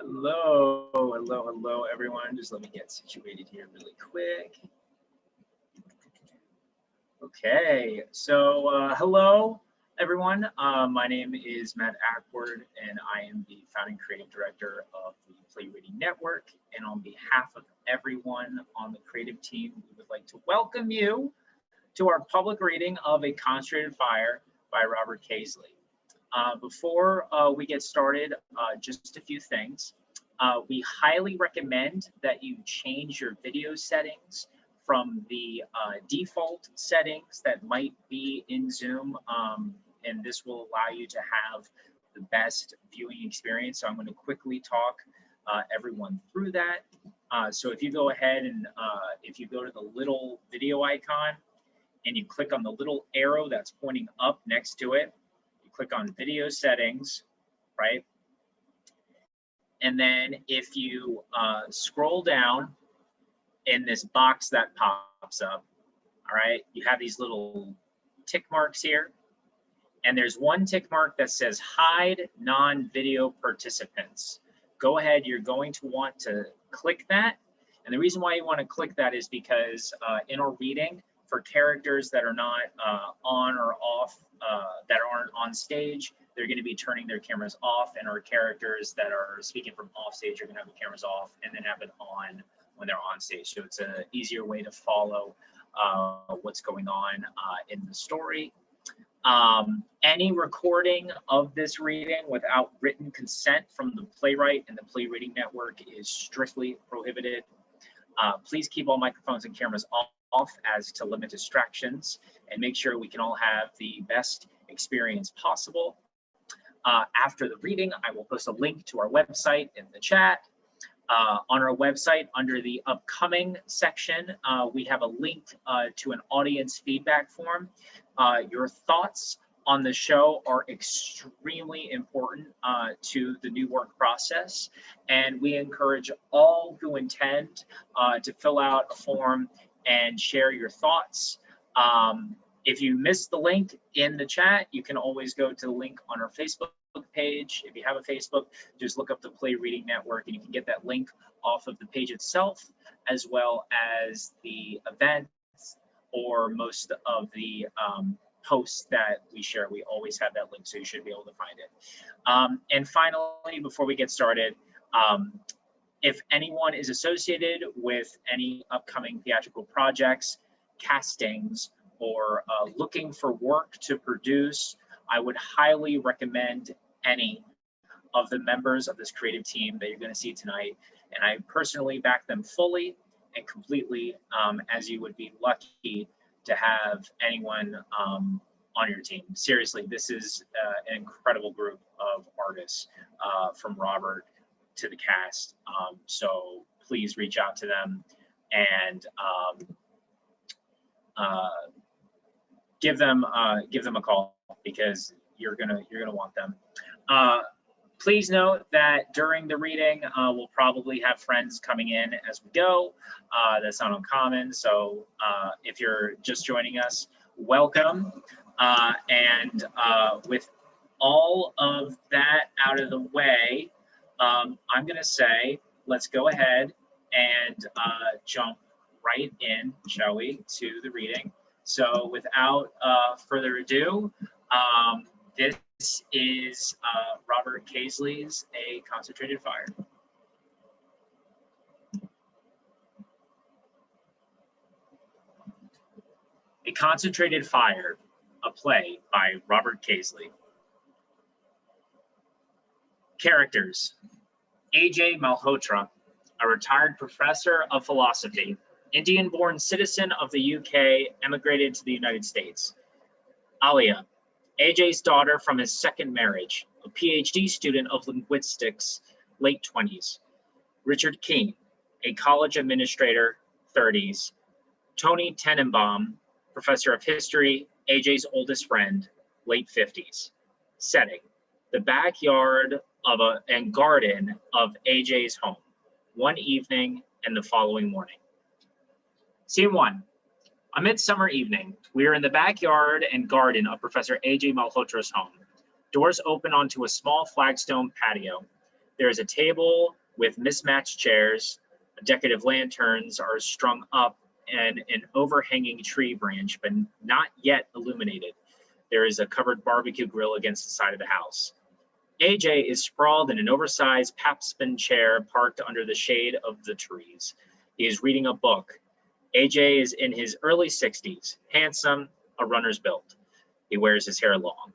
Hello, everyone. Just let me get situated here really quick. Okay, so hello, everyone. My name is Matt Ackford, and I am the founding creative director of the Play Reading Network. And on behalf of everyone on the creative team, we would like to welcome you to our public reading of A Concentrated Fire by Robert CaisleY. Before we get started, just a few things. We highly recommend that you change your video settings from the default settings that might be in Zoom, and this will allow you to have the best viewing experience. So I'm going to quickly talk everyone through that. So if you go ahead and if you go to the little video icon and you click on the little arrow that's pointing up next to it, click on video settings, right? And then if you scroll down in this box that pops up, all right, you have these little tick marks here. And there's one tick mark that says hide non-video participants. Go ahead, you're going to want to click that. And the reason why you want to click that is because in our reading, for characters that are not on or off, that aren't on stage, they're going to be turning their cameras off, and our characters that are speaking from off stage are going to have the cameras off and then have it on when they're on stage. So it's an easier way to follow what's going on in the story. Any recording of this reading without written consent from the playwright and the Play Reading Network is strictly prohibited. Please keep all microphones and cameras off as to limit distractions and make sure we can all have the best experience possible. After the reading, I will post a link to our website in the chat. On our website, under the upcoming section, we have a link to an audience feedback form. Your thoughts on the show are extremely important to the new work process, and we encourage all who intend to fill out a form and share your thoughts. If you missed the link in the chat, you can always go to the link on our Facebook page. If you have a Facebook, just look up the Play Reading Network and you can get that link off of the page itself, as well as the events or most of the posts that we share. We always have that link, so you should be able to find it. And finally, before we get started, if anyone is associated with any upcoming theatrical projects, castings, or looking for work to produce, I would highly recommend any of the members of this creative team that you're going to see tonight. And I personally back them fully and completely, as you would be lucky to have anyone on your team. Seriously, this is an incredible group of artists, from Robert to the cast. So please reach out to them and give them a call, because you're gonna want them. Please note that during the reading, we'll probably have friends coming in as we go. That's not uncommon. So if you're just joining us, welcome. And with all of that out of the way, I'm gonna say, let's go ahead and jump right in, shall we, to the reading. So without further ado, this is Robert Caisleys' A Concentrated Fire. A Concentrated Fire, a play by Robert Caisleys. Characters: A.J. Malhotra, a retired professor of philosophy, Indian-born citizen of the UK, emigrated to the United States. Alia, AJ's daughter from his second marriage, a PhD student of linguistics, late 20s. Richard Keene, a college administrator, 30s. Tony Tenenbaum, professor of history, AJ's oldest friend, late 50s. Setting: the backyard and garden of AJ's home. One evening and the following morning. Scene 1. A midsummer evening, we are in the backyard and garden of Professor A.J. Malhotra's home. Doors open onto a small flagstone patio. There is a table with mismatched chairs, decorative lanterns are strung up, and an overhanging tree branch, but not yet illuminated. There is a covered barbecue grill against the side of the house. AJ is sprawled in an oversized Papspin chair parked under the shade of the trees. He is reading a book. AJ is in his early 60s, handsome, a runner's build. He wears his hair long.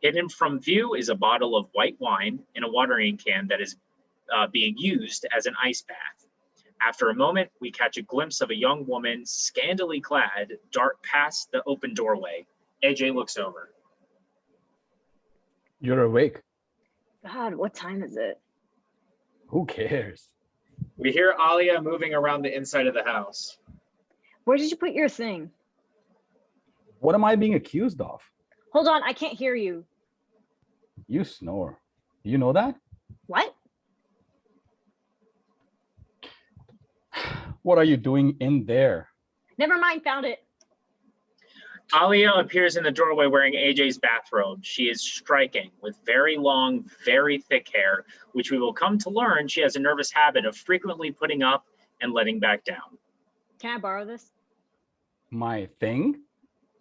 Hidden from view is a bottle of white wine in a watering can that is being used as an ice bath. After a moment, we catch a glimpse of a young woman, scantily clad, dart past the open doorway. AJ looks over. You're awake. God, what time is it? Who cares? We hear Alia moving around the inside of the house. Where did you put your thing? What am I being accused of? Hold on, I can't hear you. You snore. You know that? What? What are you doing in there? Never mind, found it. Alia appears in the doorway wearing AJ's bathrobe. She is striking with very long, very thick hair, which we will come to learn she has a nervous habit of frequently putting up and letting back down. Can I borrow this? My thing?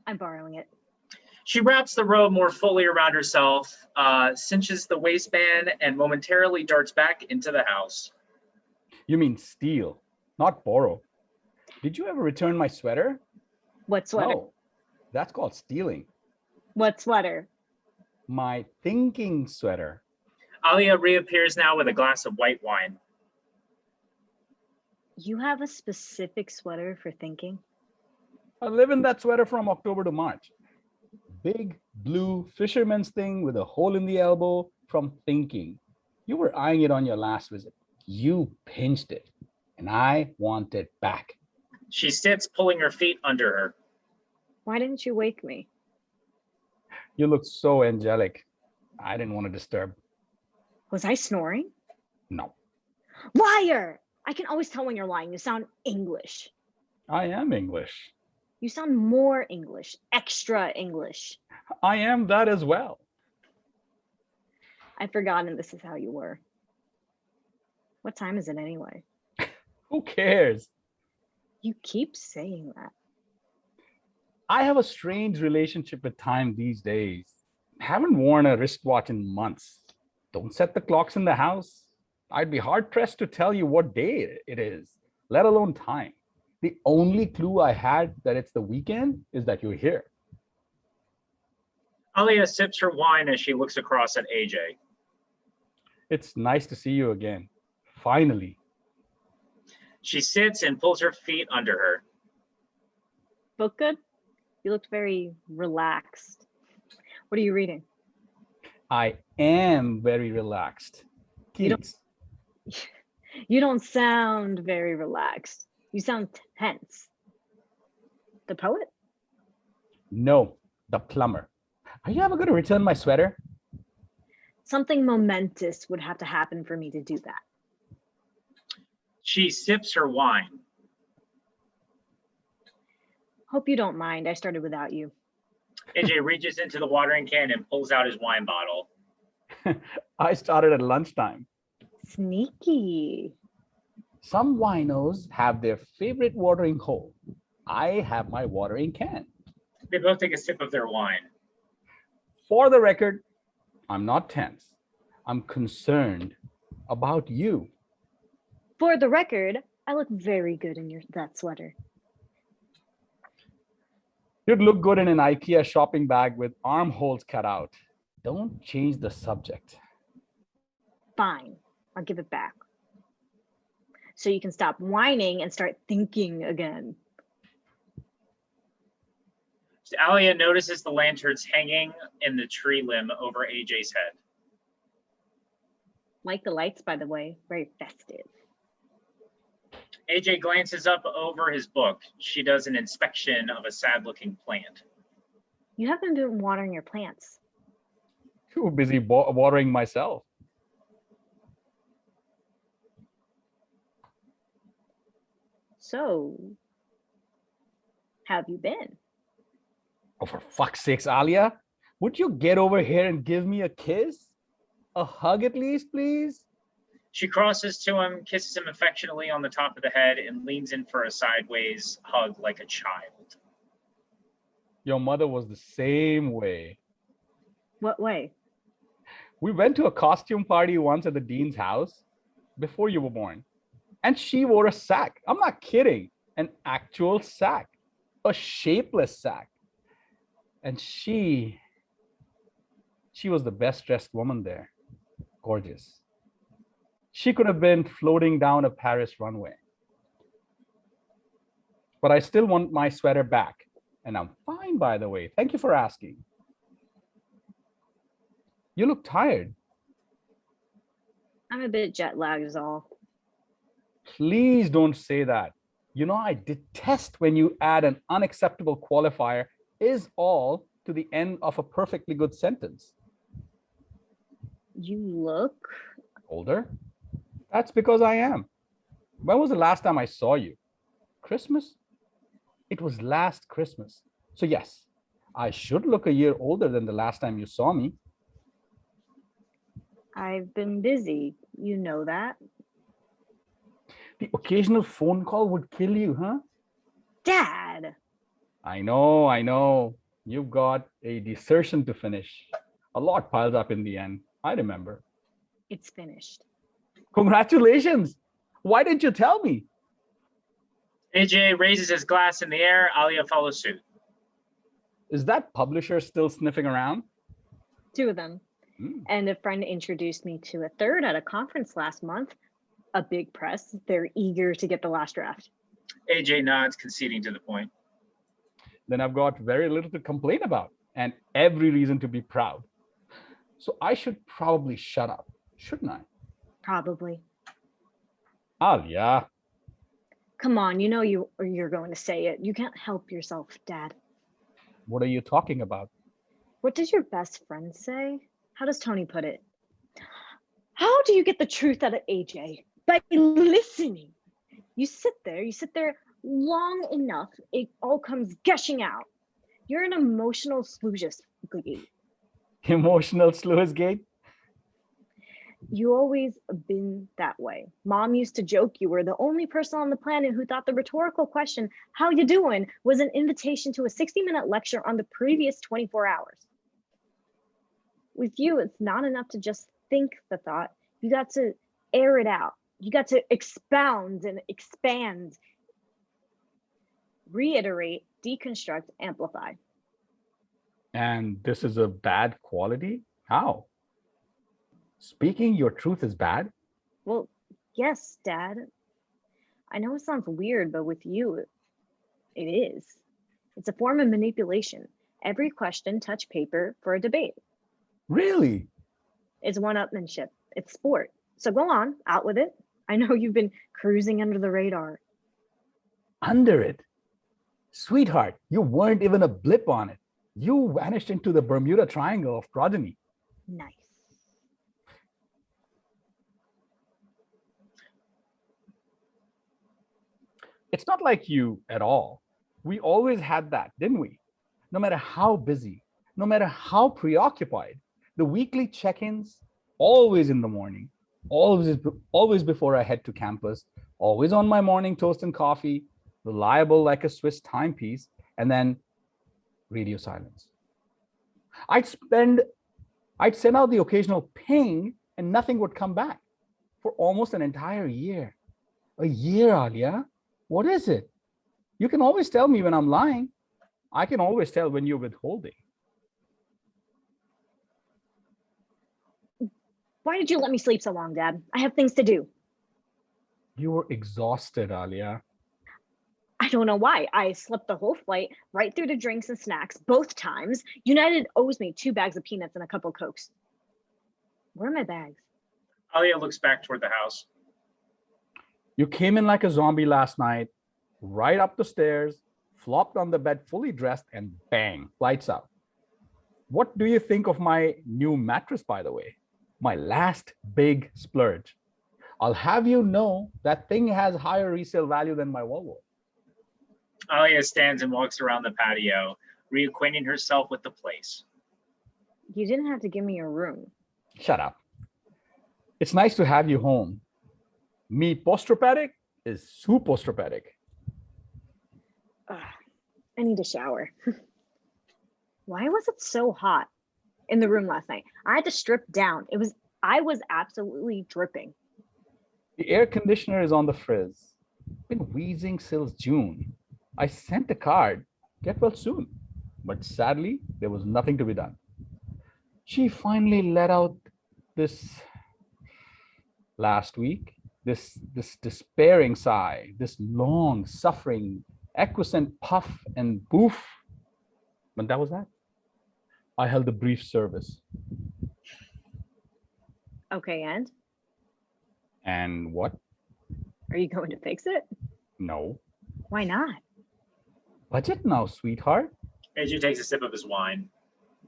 I'm borrowing it. She wraps the robe more fully around herself, cinches the waistband, and momentarily darts back into the house. You mean steal, not borrow. Did you ever return my sweater? What sweater? No, that's called stealing. What sweater? My thinking sweater. Alia reappears now with a glass of white wine. You have a specific sweater for thinking? I live in that sweater from October to March. Big blue fisherman's thing with a hole in the elbow from thinking. You were eyeing it on your last visit. You pinched it, and I want it back. She sits, pulling her feet under her. Why didn't you wake me? You look so angelic. I didn't want to disturb. Was I snoring? No, Liar! I can always tell when you're lying. You sound English. I am English. You sound more English, extra English. I am that as well. I'd forgotten this is how you were. What time is it anyway? Who cares? You keep saying that. I have a strange relationship with time these days. Haven't worn a wristwatch in months. Don't set the clocks in the house. I'd be hard pressed to tell you what day it is, let alone time. The only clue I had that it's the weekend is that you're here. Alia sips her wine as she looks across at AJ. It's nice to see you again. Finally. She sits and pulls her feet under her. Book good? You looked very relaxed. What are you reading? I am very relaxed. Keats. You don't sound very relaxed. You sound tense. The poet? No, the plumber. Are you ever going to return my sweater? Something momentous would have to happen for me to do that. She sips her wine. Hope you don't mind. I started without you. AJ reaches into the watering can and pulls out his wine bottle. I started at lunchtime. Sneaky. Some winos have their favorite watering hole. I have my watering can. They both take a sip of their wine. For the record, I'm not tense. I'm concerned about you. For the record, I look very good in that sweater. You'd look good in an IKEA shopping bag with armholes cut out. Don't change the subject. Fine, I'll give it back. So you can stop whining and start thinking again. Alia notices the lanterns hanging in the tree limb over AJ's head. Like the lights, by the way, very festive. AJ glances up over his book. She does an inspection of a sad-looking plant. You haven't been watering your plants. Too busy watering myself. So, how have you been? Oh, for fuck's sakes, Alia. Would you get over here and give me a kiss? A hug at least, please? She crosses to him, kisses him affectionately on the top of the head, and leans in for a sideways hug like a child. Your mother was the same way. What way? We went to a costume party once at the dean's house before you were born, and she wore a sack. I'm not kidding. An actual sack, a shapeless sack. And she was the best dressed woman there. Gorgeous. She could have been floating down a Paris runway. But I still want my sweater back. And I'm fine, by the way. Thank you for asking. You look tired. I'm a bit jet lagged is all. Please don't say that. You know, I detest when you add an unacceptable qualifier is all to the end of a perfectly good sentence. You look... Older? That's because I am. When was the last time I saw you? Christmas? It was last Christmas. So yes, I should look a year older than the last time you saw me. I've been busy. You know that. The occasional phone call would kill you, huh? Dad! I know. You've got a desertion to finish. A lot piled up in the end. I remember. It's finished. Congratulations. Why didn't you tell me? AJ raises his glass in the air. Alia follows suit. Is that publisher still sniffing around? 2 of them. And a friend introduced me to a third at a conference last month. A big press. They're eager to get the last draft. AJ nods, conceding to the point. Then I've got very little to complain about and every reason to be proud. So I should probably shut up, shouldn't I? Probably. Alia. Come on, you know you're going to say it. You can't help yourself, Dad. What are you talking about? What does your best friend say? How does Tony put it? How do you get the truth out of AJ? By listening. You sit there long enough, it all comes gushing out. You're an emotional sluice gate. Emotional sluice gate? You always been that way. Mom used to joke you were the only person on the planet who thought the rhetorical question, how you doing, was an invitation to a 60-minute lecture on the previous 24 hours. With you, it's not enough to just think the thought. You got to air it out. You got to expound and expand, reiterate, deconstruct, amplify. And this is a bad quality? How? Speaking your truth is bad? Well, yes, Dad. I know it sounds weird, but with you, it is. It's a form of manipulation. Every question touch paper for a debate. Really? It's one-upmanship. It's sport. So go on, out with it. I know you've been cruising under the radar. Under it? Sweetheart, you weren't even a blip on it. You vanished into the Bermuda Triangle of progeny. Nice. It's not like you at all. We always had that, didn't we? No matter how busy, no matter how preoccupied, the weekly check-ins, always in the morning, always before I head to campus, always on my morning toast and coffee, reliable like a Swiss timepiece, and then radio silence. I'd send out the occasional ping and nothing would come back for almost an entire year. A year, Alia? What is it? You can always tell me when I'm lying. I can always tell when you're withholding. Why did you let me sleep so long, Dad? I have things to do. You were exhausted, Alia. I don't know why. I slept the whole flight, right through the drinks and snacks, both times. United owes me 2 bags of peanuts and a couple Cokes. Where are my bags? Alia looks back toward the house. You came in like a zombie last night, right up the stairs, flopped on the bed fully dressed, and bang, lights out. What do you think of my new mattress, by the way? My last big splurge. I'll have you know that thing has higher resale value than my Volvo. Alia stands and walks around the patio, reacquainting herself with the place. You didn't have to give me your room. Shut up. It's nice to have you home. Me post-traumatic is super-traumatic. Ugh, I need a shower. Why was it so hot in the room last night? I had to strip down. I was absolutely dripping. The air conditioner is on the frizz. Been wheezing since June. I sent a card. Get well soon. But sadly, there was nothing to be done. She finally let out this last week, this despairing sigh, this long, suffering, equiescent puff and boof. But that was that. I held a brief service. Okay, and? And what? Are you going to fix it? No. Why not? Budget now, sweetheart. AJ takes a sip of his wine.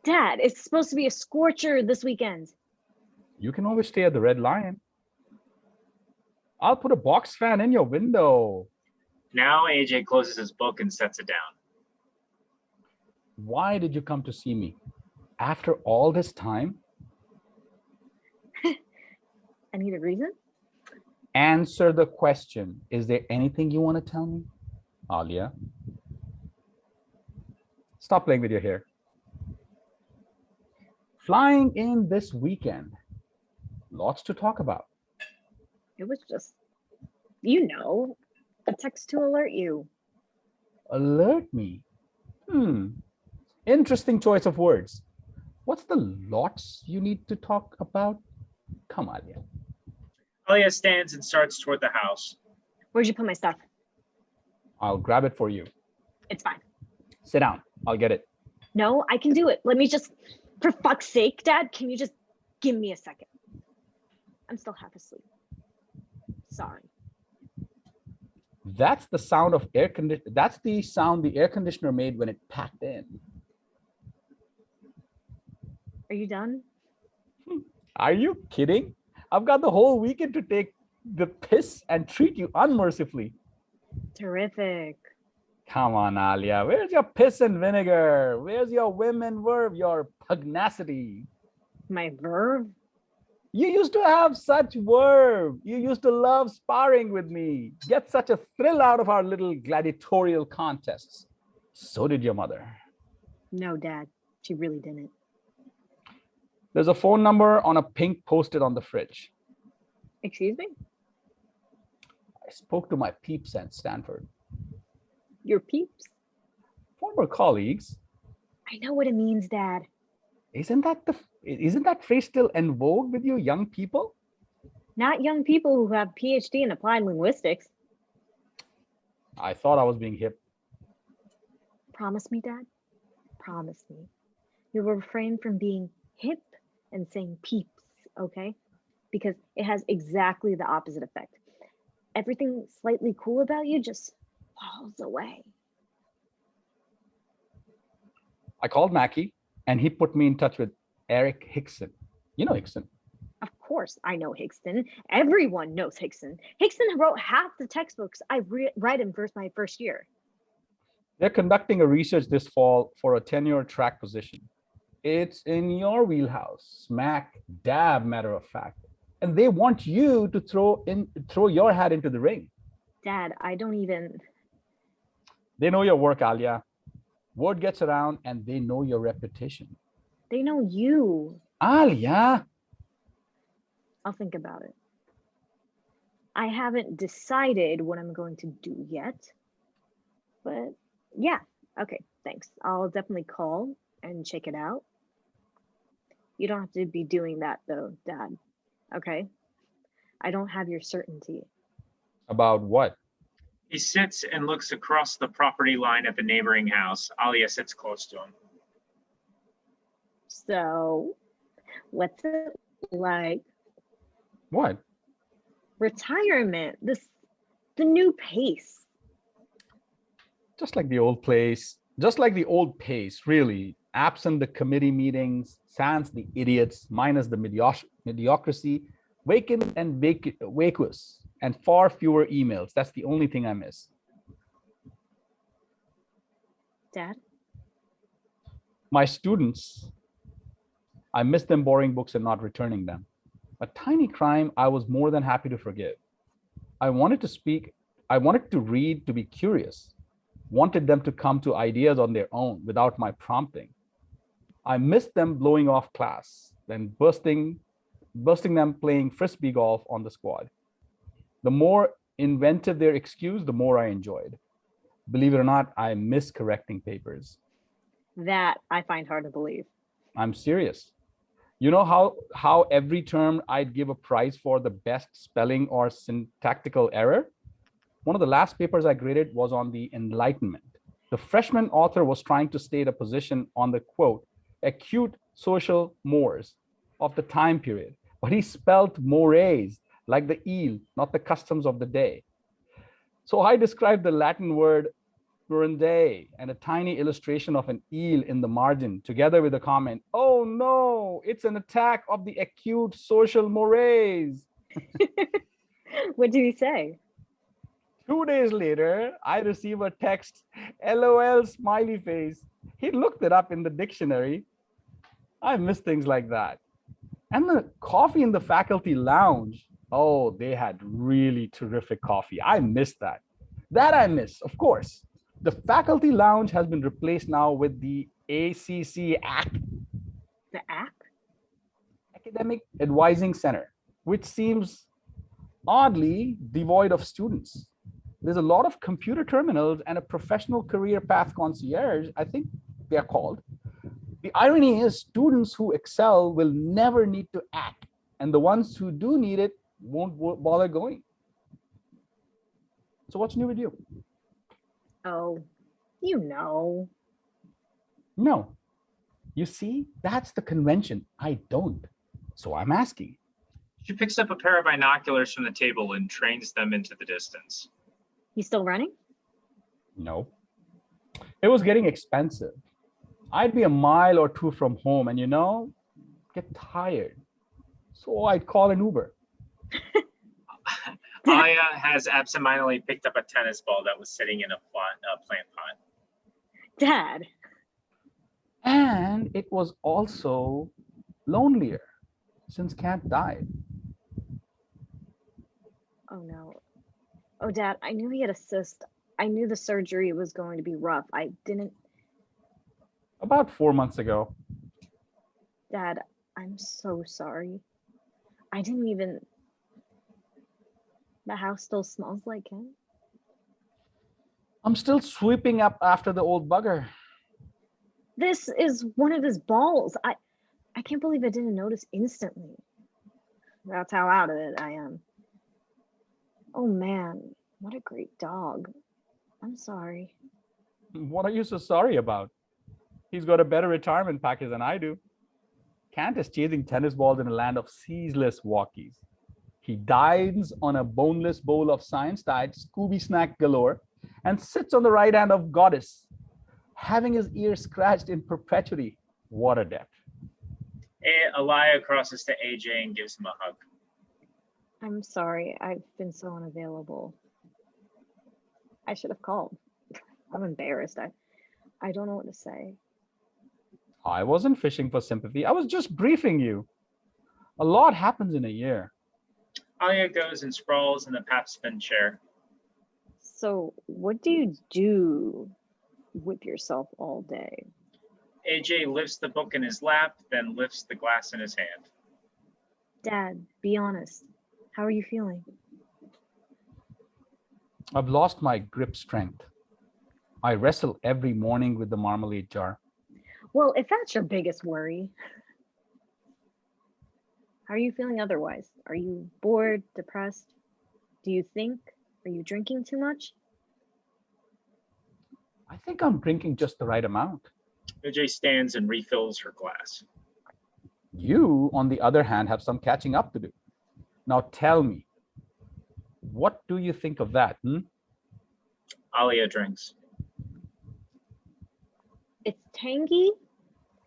Dad, it's supposed to be a scorcher this weekend. You can always stay at the Red Lion. I'll put a box fan in your window. Now AJ closes his book and sets it down. Why did you come to see me? After all this time? Any other reason? Answer the question. Is there anything you want to tell me? Alia. Stop playing with your hair. Flying in this weekend. Lots to talk about. It was just, a text to alert you. Alert me. Interesting choice of words. What's the lots you need to talk about? Come, Alia. Alia stands and starts toward the house. Where'd you put my stuff? I'll grab it for you. It's fine. Sit down. I'll get it. No, I can do it. Let me just, for fuck's sake, Dad, can you just give me a second? I'm still half asleep. Sorry. That's the sound of air conditioner. That's the sound the air conditioner made when it packed in. Are you done? Are you kidding? I've got the whole weekend to take the piss and treat you unmercifully. Terrific. Come on, Alia. Where's your piss and vinegar? Where's your whim and verve, your pugnacity? My verve? You used to have such verve. You used to love sparring with me. Get such a thrill out of our little gladiatorial contests. So did your mother. No, Dad, she really didn't. There's a phone number on a pink post-it on the fridge. Excuse me? I spoke to my peeps at Stanford. Your peeps? Former colleagues. I know what it means, Dad. Isn't that phrase still en vogue with you young people? Not young people who have PhD in applied linguistics. I thought I was being hip. Promise me, Dad. Promise me. You will refrain from being hip and saying peeps, okay? Because it has exactly the opposite effect. Everything slightly cool about you just falls away. I called Mackie and he put me in touch with Eric Hickson. You know Hickson. Of course, I know Hickson. Everyone knows Hickson. Hickson wrote half the textbooks I read in my first year. They're conducting a research this fall for a tenure track position. It's in your wheelhouse, smack dab, matter of fact. And they want you to throw your hat into the ring. Dad, I don't even. They know your work, Alia. Word gets around and they know your reputation. They know you. Alia. I'll think about it. I haven't decided what I'm going to do yet. But yeah, okay, thanks. I'll definitely call and check it out. You don't have to be doing that though, Dad. Okay? I don't have your certainty. About what? He sits and looks across the property line at the neighboring house. Alia sits close to him. So, what's it like? What? Retirement, the new pace. Just like the old place, just like the old pace, really. Absent the committee meetings, sans the idiots, minus the mediocrity, vacant and vacuous, and far fewer emails. That's the only thing I miss. Dad? My students, I miss them borrowing books and not returning them. A tiny crime I was more than happy to forgive. I wanted to speak, I wanted to read, to be curious, wanted them to come to ideas on their own without my prompting. I missed them blowing off class, then bursting them playing frisbee golf on the squad. The more inventive their excuse, the more I enjoyed. Believe it or not, I miss correcting papers. That I find hard to believe. I'm serious. You know how every term I'd give a prize for the best spelling or syntactical error? One of the last papers I graded was on the Enlightenment. The freshman author was trying to state a position on the quote, acute social mores of the time period, but he spelled mores like the eel, not the customs of the day. So I described the Latin word Burundi and a tiny illustration of an eel in the margin, together with a comment, oh no, it's an attack of the acute social mores. What did he say? 2 days later, I receive a text, LOL smiley face. He looked it up in the dictionary. I miss things like that. And the coffee in the faculty lounge. Oh, they had really terrific coffee. I miss that. That I miss, of course. The faculty lounge has been replaced now with the ACC Act, The act? Academic Advising Center, which seems oddly devoid of students. There's a lot of computer terminals and a professional career path concierge, I think they're called. The irony is students who excel will never need to act, and the ones who do need it won't bother going. So what's new with you? Oh, you know. No. You see, that's the convention. I don't. So I'm asking. She picks up a pair of binoculars from the table and trains them into the distance. He's still running? No. It was getting expensive. I'd be a mile or two from home and, get tired. So I'd call an Uber. Aya has absentmindedly picked up a tennis ball that was sitting in a plant pot. Dad. And it was also lonelier since Kant died. Oh no. Oh, Dad, I knew he had a cyst. I knew the surgery was going to be rough. I didn't. About 4 months ago. Dad, I'm so sorry. I didn't even. The house still smells like him. I'm still sweeping up after the old bugger. This is one of his balls. I can't believe I didn't notice instantly. That's how out of it I am. Oh man, what a great dog. I'm sorry. What are you so sorry about? He's got a better retirement package than I do. Kant is chasing tennis balls in a land of ceaseless walkies. He dines on a boneless bowl of science-diet Scooby snack galore and sits on the right hand of Goddess, having his ear scratched in perpetuity. What a depth. Alaya crosses to AJ and gives him a hug. I'm sorry. I've been so unavailable. I should have called. I'm embarrassed. I don't know what to say. I wasn't fishing for sympathy. I was just briefing you. A lot happens in a year. Aya goes and sprawls in the pap spin chair. So what do you do with yourself all day? AJ lifts the book in his lap, then lifts the glass in his hand. Dad, be honest. How are you feeling? I've lost my grip strength. I wrestle every morning with the marmalade jar. Well, if that's your biggest worry, how are you feeling otherwise? Are you bored, depressed? Do you think? Are you drinking too much? I think I'm drinking just the right amount. AJ stands and refills her glass. You, on the other hand, have some catching up to do. Now tell me, what do you think of that? Alia drinks. It's tangy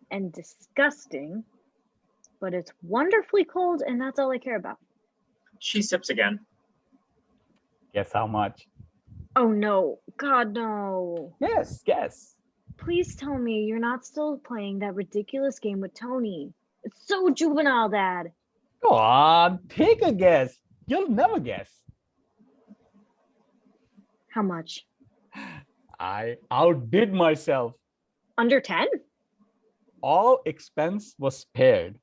and disgusting, but it's wonderfully cold, and that's all I care about. She sips again. Guess how much? Oh no, God, no. Yes, guess. Please tell me you're not still playing that ridiculous game with Tony. It's so juvenile, Dad. Go on, take a guess. You'll never guess. How much? I outdid myself. Under 10? All expense was spared.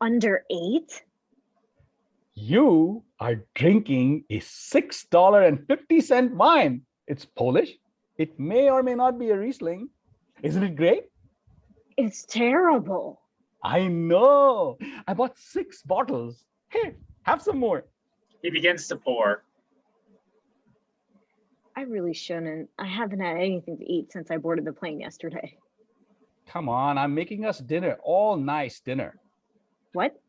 Under 8? You are drinking a $6.50 wine. It's Polish. It may or may not be a Riesling. Isn't it great? It's terrible. I know. I bought 6 bottles. Here, have some more. He begins to pour. I really shouldn't. I haven't had anything to eat since I boarded the plane yesterday. Come on, I'm making us dinner. All nice dinner. What?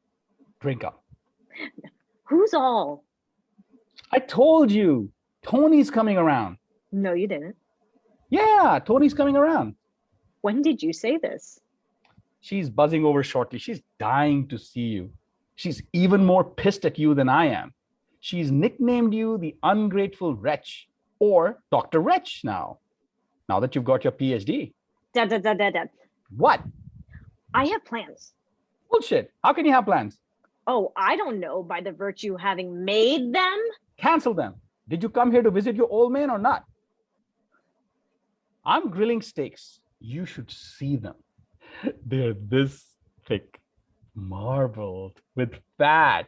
Drink up. Who's all? I told you. Tony's coming around. No, you didn't. Yeah, Tony's coming around. When did you say this? She's buzzing over shortly. She's dying to see you. She's even more pissed at you than I am. She's nicknamed you the ungrateful wretch, or Dr. Wretch now that you've got your PhD. Dad. What? I have plans. Bullshit. How can you have plans? Oh, I don't know, by the virtue having made them. Cancel them. Did you come here to visit your old man or not? I'm grilling steaks. You should see them. They're this thick, marbled, with fat.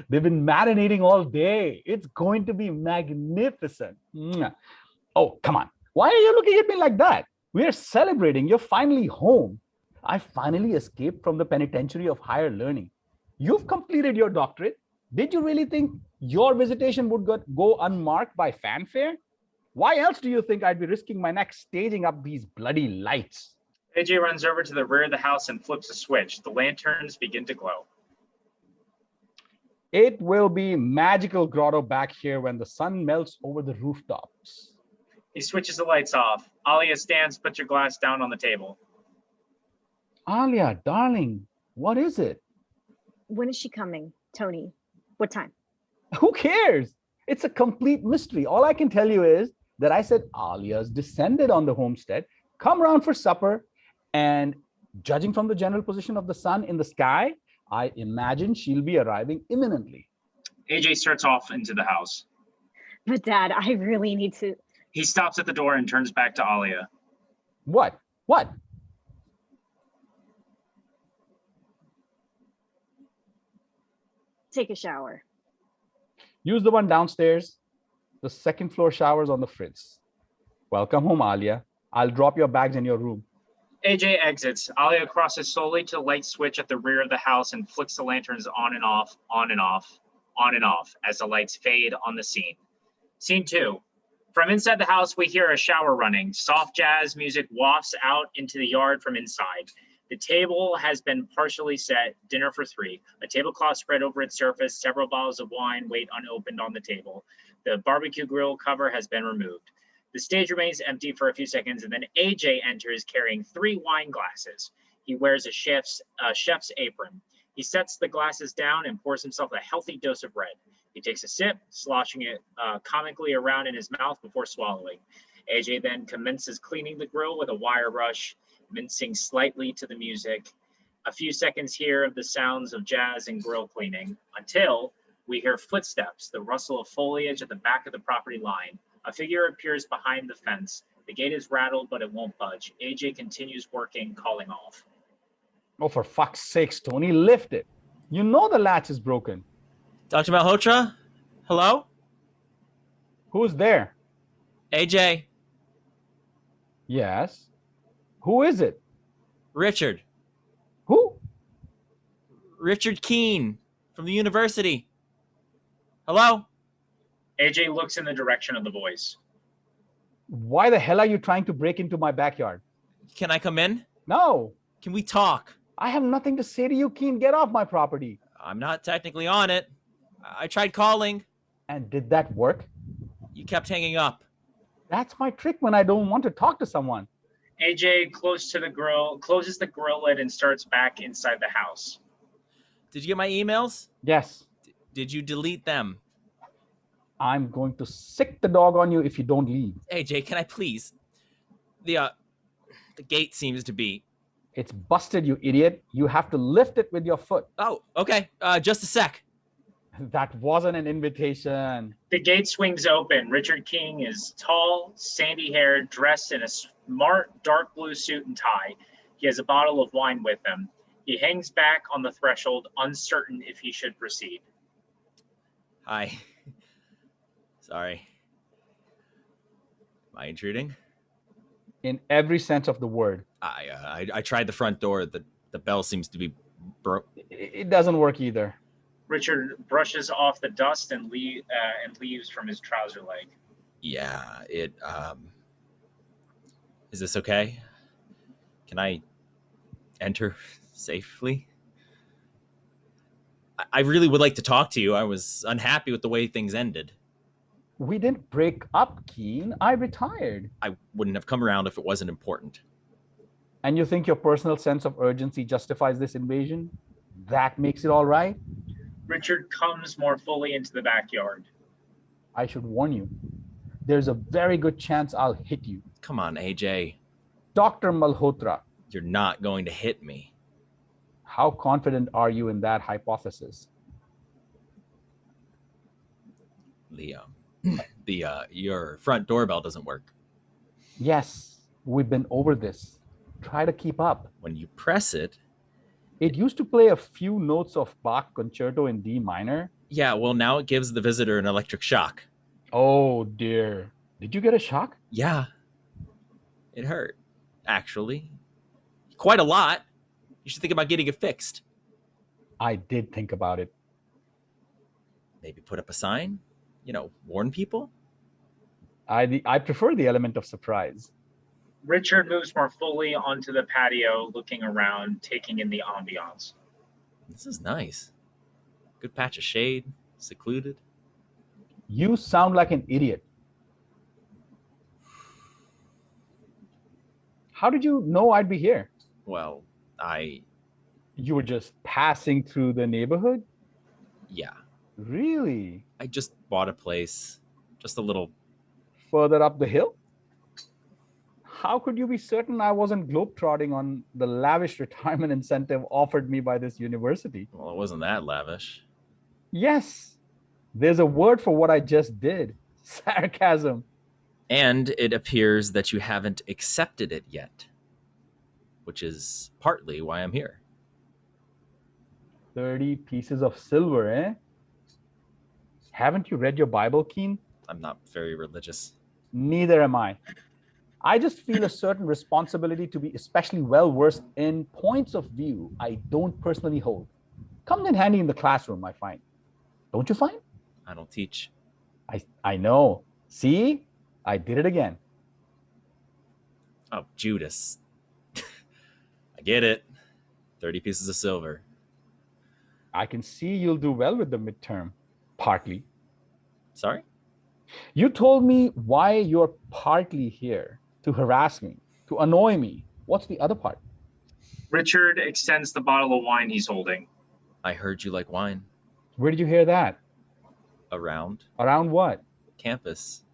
They've been marinating all day. It's going to be magnificent. Mwah. Oh, come on. Why are you looking at me like that? We are celebrating. You're finally home. I finally escaped from the penitentiary of higher learning. You've completed your doctorate. Did you really think your visitation would go unmarked by fanfare? Why else do you think I'd be risking my neck staging up these bloody lights? AJ runs over to the rear of the house and flips a switch. The lanterns begin to glow. It will be magical grotto back here when the sun melts over the rooftops. He switches the lights off. Alia stands, puts your glass down on the table. Alia, darling, what is it? When is she coming, Tony? What time? Who cares? It's a complete mystery. All I can tell you is that I said Alia's descended on the homestead, come round for supper, and judging from the general position of the sun in the sky, I imagine she'll be arriving imminently. AJ starts off into the house. But Dad, I really need to. He stops at the door and turns back to Alia. What? What? Take a shower. Use the one downstairs. The second floor shower's on the fritz. Welcome home, Alia. I'll drop your bags in your room. AJ exits. Alia crosses slowly to the light switch at the rear of the house and flicks the lanterns on and off, on and off, on and off as the lights fade on the scene. Scene 2. From inside the house, we hear a shower running. Soft jazz music wafts out into the yard from inside. The table has been partially set, dinner for 3. A tablecloth spread over its surface, several bottles of wine wait unopened on the table. The barbecue grill cover has been removed. The stage remains empty for a few seconds, and then AJ enters carrying 3 wine glasses. He wears a chef's apron. He sets the glasses down and pours himself a healthy dose of red. He takes a sip, sloshing it comically around in his mouth before swallowing. AJ then commences cleaning the grill with a wire brush, mincing slightly to the music. A few seconds here of the sounds of jazz and grill cleaning, until we hear footsteps, the rustle of foliage at the back of the property line. A figure appears behind the fence. The gate is rattled, but it won't budge. AJ continues working, calling off. Oh, for fuck's sakes, Tony, lift it. You know the latch is broken. Dr. Malhotra? Hello? Who's there? AJ. Yes. Who is it? Richard. Who? Richard Keene from the university. Hello? AJ looks in the direction of the voice. Why the hell are you trying to break into my backyard? Can I come in? No. Can we talk? I have nothing to say to you, Keen. Get off my property. I'm not technically on it. I tried calling. And did that work? You kept hanging up. That's my trick when I don't want to talk to someone. AJ closes the grill lid and starts back inside the house. Did you get my emails? Yes. Did you delete them? I'm going to sick the dog on you if you don't leave. AJ, can I please? The gate seems to be. It's busted, you idiot. You have to lift it with your foot. Oh, okay. Just a sec. That wasn't an invitation. The gate swings open. Richard King is tall, sandy-haired, dressed in a smart dark blue suit and tie. He has a bottle of wine with him. He hangs back on the threshold, uncertain if he should proceed. Hi. Sorry. Am I intruding? In every sense of the word. I tried the front door. The bell seems to be broke. It doesn't work either. Richard brushes off the dust and leaves from his trouser leg. Yeah, is this okay? Can I enter safely? I really would like to talk to you. I was unhappy with the way things ended. We didn't break up, Keen. I retired. I wouldn't have come around if it wasn't important. And you think your personal sense of urgency justifies this invasion? That makes it all right? Richard comes more fully into the backyard. I should warn you. There's a very good chance I'll hit you. Come on, AJ. Dr. Malhotra. You're not going to hit me. How confident are you in that hypothesis? Your front doorbell doesn't work. Yes, we've been over this. Try to keep up. When you press it. It used to play a few notes of Bach concerto in D minor. Yeah, well, now it gives the visitor an electric shock. Oh, dear. Did you get a shock? Yeah. It hurt, actually. Quite a lot. You should think about getting it fixed. I did think about it. Maybe put up a sign? Warn people? I prefer the element of surprise. Richard moves more fully onto the patio, looking around, taking in the ambiance. This is nice. Good patch of shade, secluded. You sound like an idiot. How did you know I'd be here? Well, You were just passing through the neighborhood? Yeah. Really? I just bought a place. Just a little. Further up the hill? How could you be certain I wasn't globetrotting on the lavish retirement incentive offered me by this university? Well, it wasn't that lavish. Yes. There's a word for what I just did. Sarcasm. And it appears that you haven't accepted it yet, which is partly why I'm here. 30 pieces of silver, eh? Haven't you read your Bible, Keen? I'm not very religious. Neither am I. I just feel a certain responsibility to be especially well-versed in points of view I don't personally hold. Comes in handy in the classroom, I find. Don't you find? I don't teach. I know. See? I did it again. Oh, Judas. I get it. 30 pieces of silver. I can see you'll do well with the midterm. Partly. Sorry? You told me why you're partly here. To harass me. To annoy me. What's the other part? Richard extends the bottle of wine he's holding. I heard you like wine. Where did you hear that? Around Around what? campus.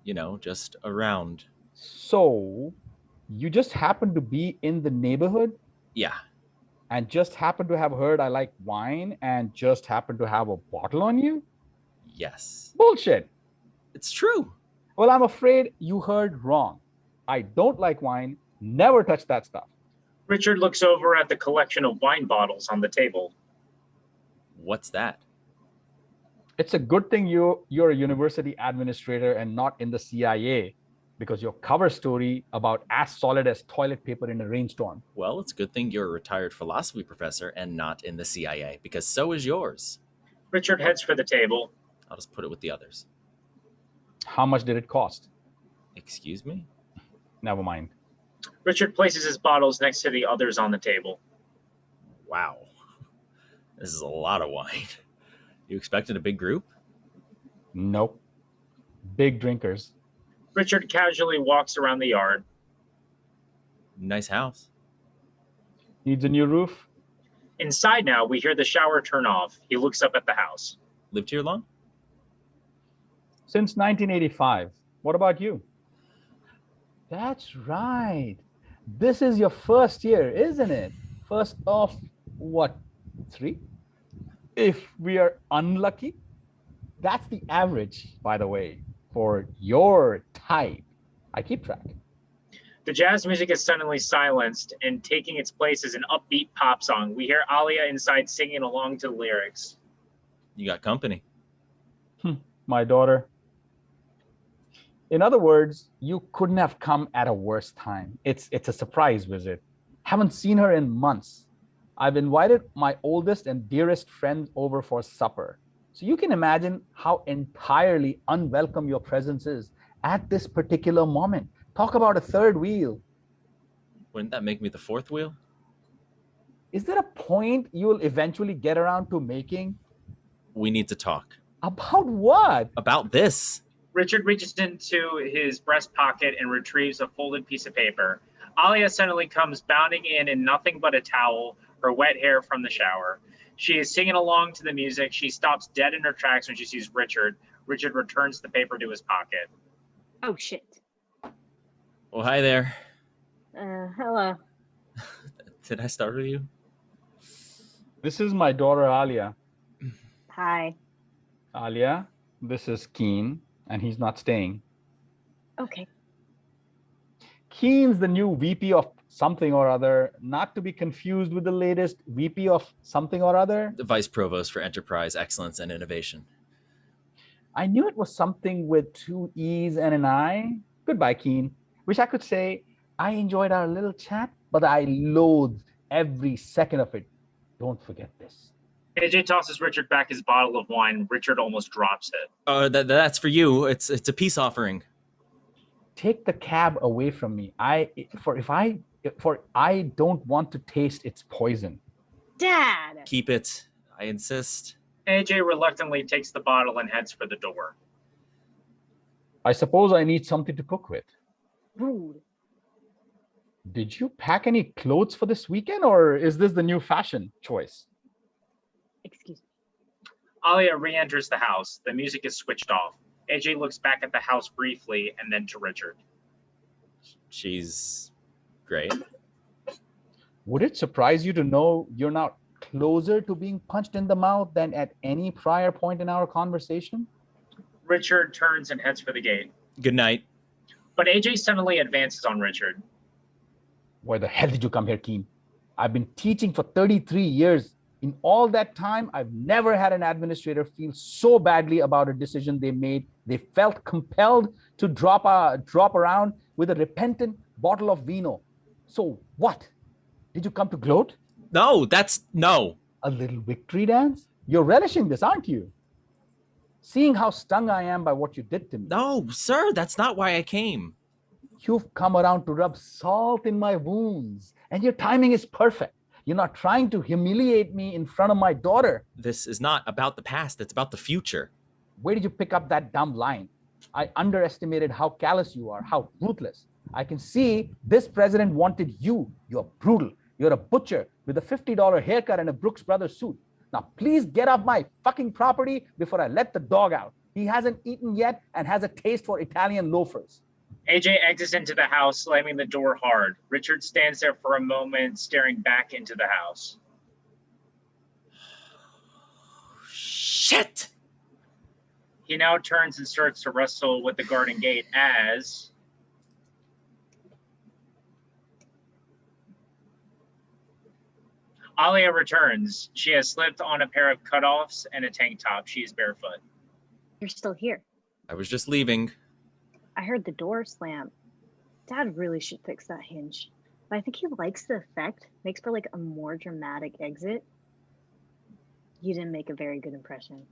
Just around. So, you just happened to be in the neighborhood Yeah. and just happened to have heard I like wine and just happened to have a bottle on you? Yes. Bullshit. It's true. Well, I'm afraid you heard wrong. I don't like wine. Never touch that stuff. Richard looks over at the collection of wine bottles on the table. What's that? It's a good thing you're a university administrator and not in the CIA, because your cover story about as solid as toilet paper in a rainstorm. Well, it's a good thing you're a retired philosophy professor and not in the CIA, because so is yours. Richard heads for the table. I'll just put it with the others. How much did it cost? Excuse me? Never mind. Richard places his bottles next to the others on the table. Wow. This is a lot of wine. You expected a big group? Nope. Big drinkers. Richard casually walks around the yard. Nice house. Needs a new roof? Inside now, we hear the shower turn off. He looks up at the house. Lived here long? Since 1985. What about you? That's right. This is your first year, isn't it? first of what, 3? If we are unlucky, that's the average, by the way, for your type. I keep track. The jazz music is suddenly silenced, and taking its place is an upbeat pop song. We hear Alia inside singing along to the lyrics. You got company. My daughter. In other words, you couldn't have come at a worse time. It's a surprise visit. Haven't seen her in months. I've invited my oldest and dearest friend over for supper. So you can imagine how entirely unwelcome your presence is at this particular moment. Talk about a third wheel. Wouldn't that make me the fourth wheel? Is there a point you will eventually get around to making? We need to talk. About what? About this. Richard reaches into his breast pocket and retrieves a folded piece of paper. Alia suddenly comes bounding in nothing but a towel, her wet hair from the shower. She is singing along to the music. She stops dead in her tracks when she sees Richard. Richard returns the paper to his pocket. Oh, shit. Well, hi there. Hello. Did I start with you? This is my daughter, Alia. Hi. Alia, this is Keen, and he's not staying. Okay. Keen's the new VP of something or other, not to be confused with the latest VP of something or other. The Vice Provost for Enterprise Excellence and Innovation. I knew it was something with 2 E's and an I. Goodbye, Keen. Wish I could say I enjoyed our little chat, but I loathed every second of it. Don't forget this. AJ tosses Richard back his bottle of wine. Richard almost drops it. That's for you. It's a peace offering. Take the cab away from me. I don't want to taste its poison. Dad! Keep it. I insist. AJ reluctantly takes the bottle and heads for the door. I suppose I need something to cook with. Rude. Did you pack any clothes for this weekend, or is this the new fashion choice? Excuse me. Alia re-enters the house. The music is switched off. AJ looks back at the house briefly and then to Richard. She's great. Would it surprise you to know you're now closer to being punched in the mouth than at any prior point in our conversation? Richard turns and heads for the gate. Good night. But AJ suddenly advances on Richard. Why the hell did you come here, Keen? I've been teaching for 33 years. In all that time, I've never had an administrator feel so badly about a decision they made. They felt compelled to drop around with a repentant bottle of vino. So what? Did you come to gloat? No. A little victory dance? You're relishing this, aren't you? Seeing how stung I am by what you did to me. No, sir, that's not why I came. You've come around to rub salt in my wounds, and your timing is perfect. You're not trying to humiliate me in front of my daughter. This is not about the past. It's about the future. Where did you pick up that dumb line? I underestimated how callous you are, how ruthless. I can see this president wanted you. You're brutal. You're a butcher with a $50 haircut and a Brooks Brothers suit. Now, please get off my fucking property before I let the dog out. He hasn't eaten yet and has a taste for Italian loafers. AJ exits into the house, slamming the door hard. Richard stands there for a moment, staring back into the house. Shit! He now turns and starts to wrestle with the garden gate as Alia returns. She has slipped on a pair of cutoffs and a tank top. She is barefoot. You're still here. I was just leaving. I heard the door slam. Dad really should fix that hinge. But I think he likes the effect. Makes for like a more dramatic exit. You didn't make a very good impression.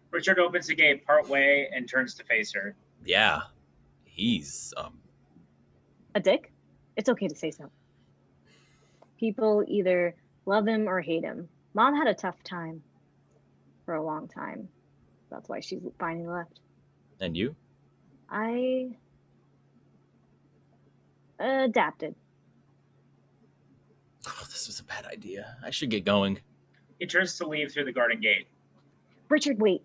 Richard opens the gate partway and turns to face her. Yeah. He's, A dick? It's okay to say so. People either love him or hate him. Mom had a tough time for a long time. That's why she's finally left. And you? I adapted. Oh, this was a bad idea. I should get going. He turns to leave through the garden gate. Richard, wait.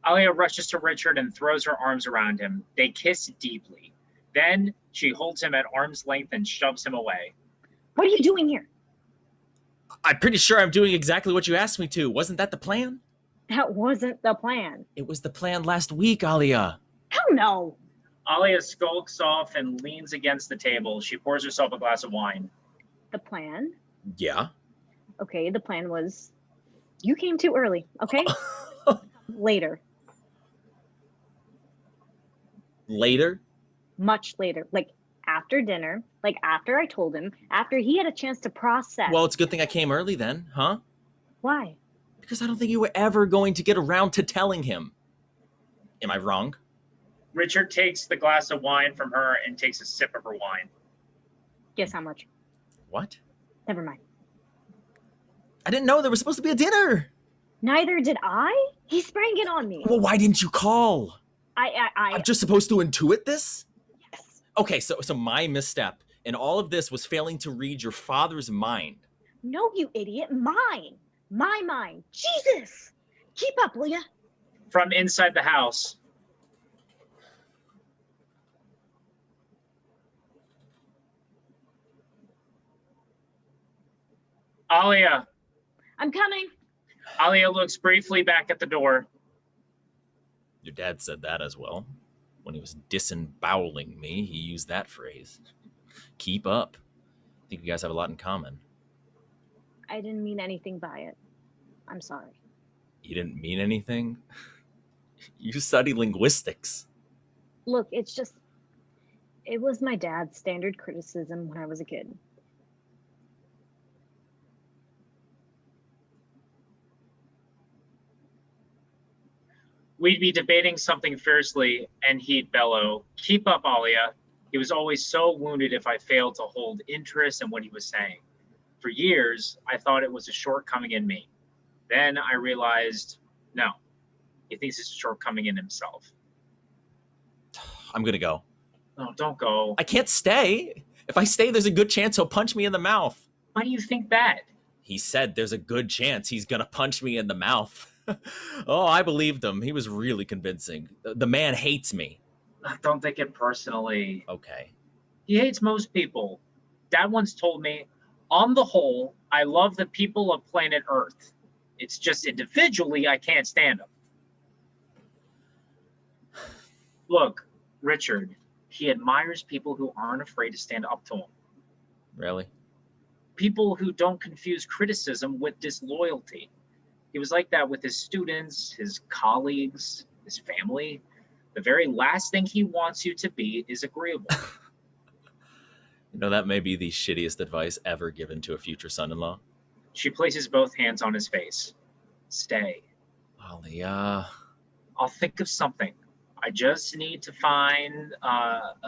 Alia rushes to Richard and throws her arms around him. They kiss deeply. Then she holds him at arm's length and shoves him away. What are you doing here? I'm pretty sure I'm doing exactly what you asked me to. Wasn't that the plan? That wasn't the plan. It was the plan last week, Alia. Hell no. Alia skulks off and leans against the table. She pours herself a glass of wine. The plan? Yeah. Okay, the plan was you came too early, okay? Later. Later? Much later. Like after dinner, like after I told him, after he had a chance to process. Well, it's a good thing I came early then, huh? Why? Because I don't think you were ever going to get around to telling him. Am I wrong? Richard takes the glass of wine from her and takes a sip of her wine. Guess how much? What? Never mind. I didn't know there was supposed to be a dinner. Neither did I. He sprang it on me. Well, why didn't you call? I'm just supposed to intuit this? Yes. Okay, so my misstep in all of this was failing to read your father's mind. No, you idiot. Mine. My mind. Jesus. Keep up, will ya? From inside the house. Alia. I'm coming. Alia looks briefly back at the door. Your dad said that as well. When he was disemboweling me, he used that phrase. Keep up. I think you guys have a lot in common. I didn't mean anything by it. I'm sorry. You didn't mean anything? You study linguistics. Look, it was my dad's standard criticism when I was a kid. We'd be debating something fiercely, and he'd bellow, "Keep up, Alia." He was always so wounded if I failed to hold interest in what he was saying. For years, I thought it was a shortcoming in me. Then I realized, no, he thinks it's a shortcoming in himself. I'm gonna go. No, don't go. I can't stay. If I stay, there's a good chance he'll punch me in the mouth. Why do you think that? He said there's a good chance he's gonna punch me in the mouth. Oh, I believed him. He was really convincing. The man hates me. Don't take it personally. Okay. He hates most people. Dad once told me, on the whole, I love the people of planet Earth. It's just individually I can't stand them. Look, Richard, he admires people who aren't afraid to stand up to him. Really? People who don't confuse criticism with disloyalty. He was like that with his students, his colleagues, his family. The very last thing he wants you to be is agreeable. You know, that may be the shittiest advice ever given to a future son-in-law. She places both hands on his face. Stay. Alia. I'll think of something. I just need to find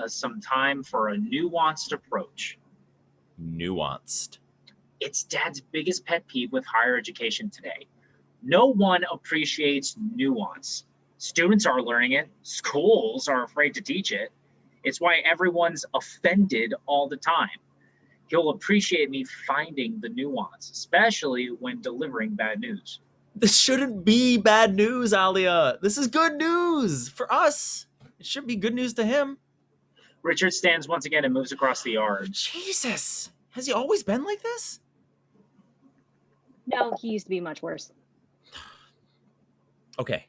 some time for a nuanced approach. Nuanced. It's Dad's biggest pet peeve with higher education today. No one appreciates nuance. Students are learning it. Schools are afraid to teach it. It's why everyone's offended all the time. He'll appreciate me finding the nuance, especially when delivering bad news. This shouldn't be bad news, Alia. This is good news for us. It should be good news to him. Richard stands once again and moves across the yard. Jesus. Has he always been like this? No, he used to be much worse. Okay,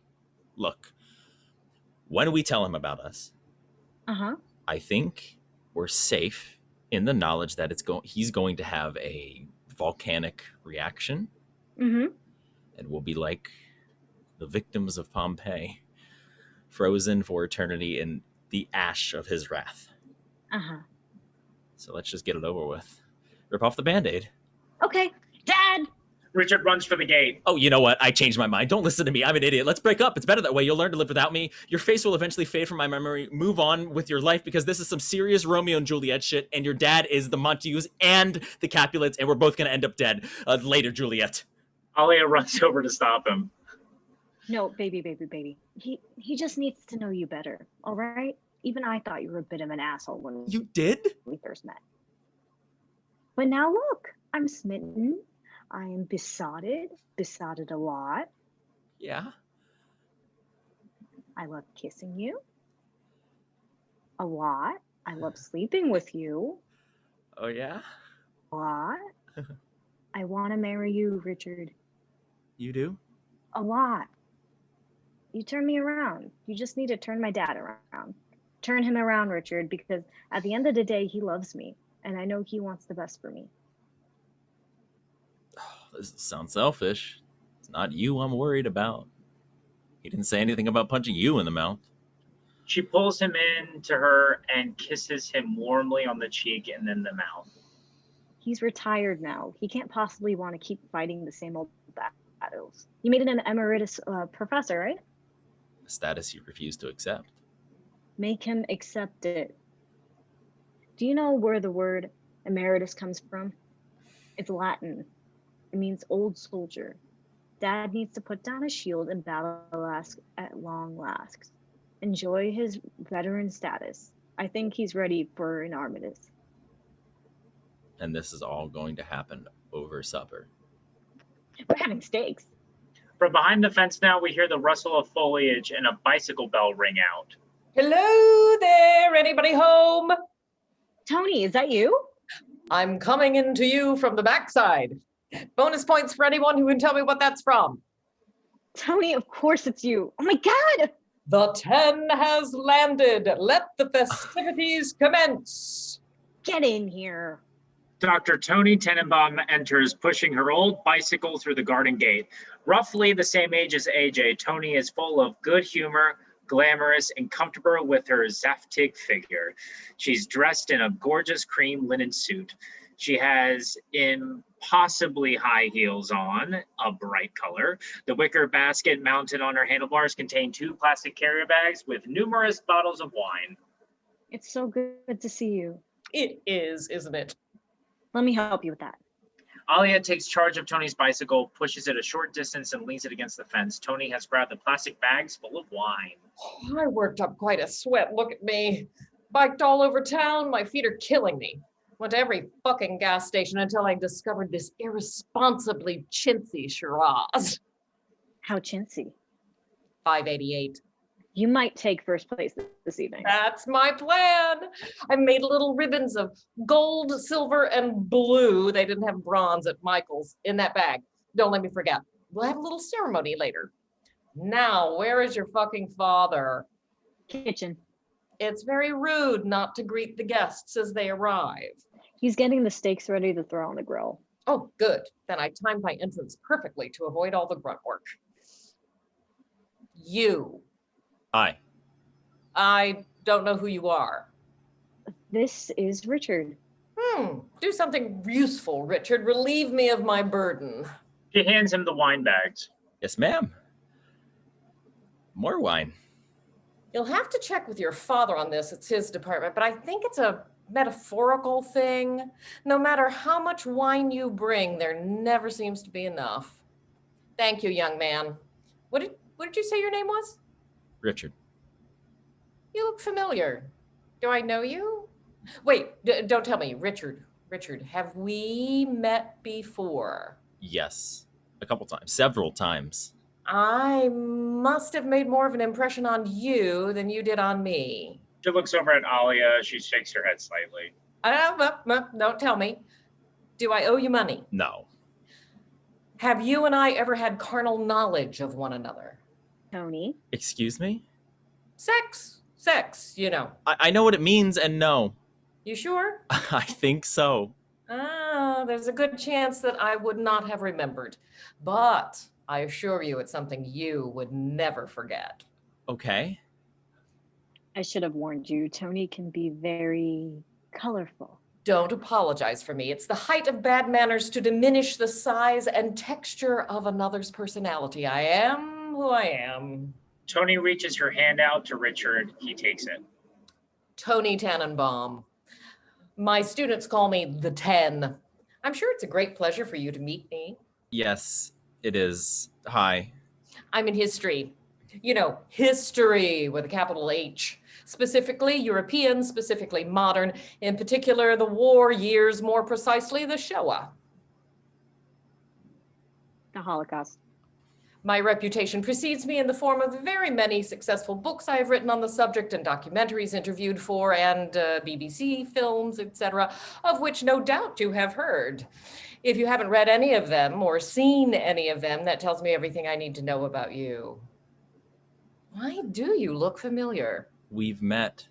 look. When we tell him about us, I think we're safe in the knowledge that he's going to have a volcanic reaction. Mm-hmm. And we'll be like the victims of Pompeii, frozen for eternity in the ash of his wrath. So let's just get it over with. Rip off the Band-Aid. Okay, Dad! Richard runs for the gate. Oh, you know what? I changed my mind. Don't listen to me. I'm an idiot. Let's break up. It's better that way. You'll learn to live without me. Your face will eventually fade from my memory. Move on with your life because this is some serious Romeo and Juliet shit, and your dad is the Montagues and the Capulets, and we're both going to end up dead. Later, Juliet. Alia runs over to stop him. No, baby. He just needs to know you better, all right? Even I thought you were a bit of an asshole when You did? we first met. But now look, I'm smitten. I am besotted a lot. Yeah. I love kissing you a lot. I love sleeping with you Oh, yeah? a lot. I want to marry you, Richard. You do? A lot. You turn me around. You just need to turn my dad around. Turn him around, Richard, because at the end of the day, he loves me, and I know he wants the best for me. This sounds selfish. It's not you I'm worried about. He didn't say anything about punching you in the mouth. She pulls him in to her and kisses him warmly on the cheek and then the mouth. He's retired now. He can't possibly want to keep fighting the same old battles. You made it an emeritus professor, right? A status you refuse to accept. Make him accept it. Do you know where the word emeritus comes from? It's Latin. It means old soldier. Dad needs to put down his shield and battle at long last. Enjoy his veteran status. I think he's ready for an armistice. And this is all going to happen over supper. We're having steaks. From behind the fence now, we hear the rustle of foliage and a bicycle bell ring out. Hello there, anybody home? Tony, is that you? I'm coming into you from the backside. Bonus points for anyone who can tell me what that's from. Tony, of course it's you. Oh my God! The 10 has landed. Let the festivities commence. Get in here. Dr. Tony Tenenbaum enters, pushing her old bicycle through the garden gate. Roughly the same age as AJ, Tony is full of good humor, glamorous, and comfortable with her Zaftig figure. She's dressed in a gorgeous cream linen suit. She has impossibly high heels on, a bright color. The wicker basket mounted on her handlebars contain 2 plastic carrier bags with numerous bottles of wine. It's so good to see you. It is, isn't it? Let me help you with that. Alia takes charge of Tony's bicycle, pushes it a short distance, and leans it against the fence. Tony has grabbed the plastic bags full of wine. Oh, I worked up quite a sweat. Look at me. Biked all over town. My feet are killing me. Went to every fucking gas station until I discovered this irresponsibly chintzy Shiraz. How chintzy. 588. You might take first place this evening. That's my plan. I made little ribbons of gold, silver, and blue. They didn't have bronze at Michael's in that bag. Don't let me forget. We'll have a little ceremony later. Now, where is your fucking father? Kitchen. It's very rude not to greet the guests as they arrive. He's getting the steaks ready to throw on the grill. Oh, good. Then I timed my entrance perfectly to avoid all the grunt work. You. Hi. I don't know who you are. This is Richard. Do something useful, Richard. Relieve me of my burden. She hands him the wine bags. Yes, ma'am. More wine. You'll have to check with your father on this. It's his department, but I think it's a metaphorical thing. No matter how much wine you bring, there never seems to be enough. Thank you, young man. What did you say your name was? Richard. You look familiar. Do I know you? Wait, don't tell me. Richard, have we met before? Yes. A couple times. Several times. I must have made more of an impression on you than you did on me. She looks over at Alia. She shakes her head slightly. Don't tell me. Do I owe you money? No. Have you and I ever had carnal knowledge of one another? Tony. Excuse me? Sex, you know. I know what it means, and no. You sure? I think so. There's a good chance that I would not have remembered. But I assure you it's something you would never forget. Okay. I should have warned you. Tony can be very colorful. Don't apologize for me. It's the height of bad manners to diminish the size and texture of another's personality. I am who I am. Tony reaches her hand out to Richard. He takes it. Tony Tannenbaum. My students call me the 10. I'm sure it's a great pleasure for you to meet me. Yes, it is. Hi. I'm in history. You know, history with a capital H. Specifically European, specifically modern, in particular the war years, more precisely the Shoah. The Holocaust. My reputation precedes me in the form of the very many successful books I have written on the subject and documentaries interviewed for and BBC films, etc., of which no doubt you have heard. If you haven't read any of them or seen any of them, that tells me everything I need to know about you. Why do you look familiar? We've met.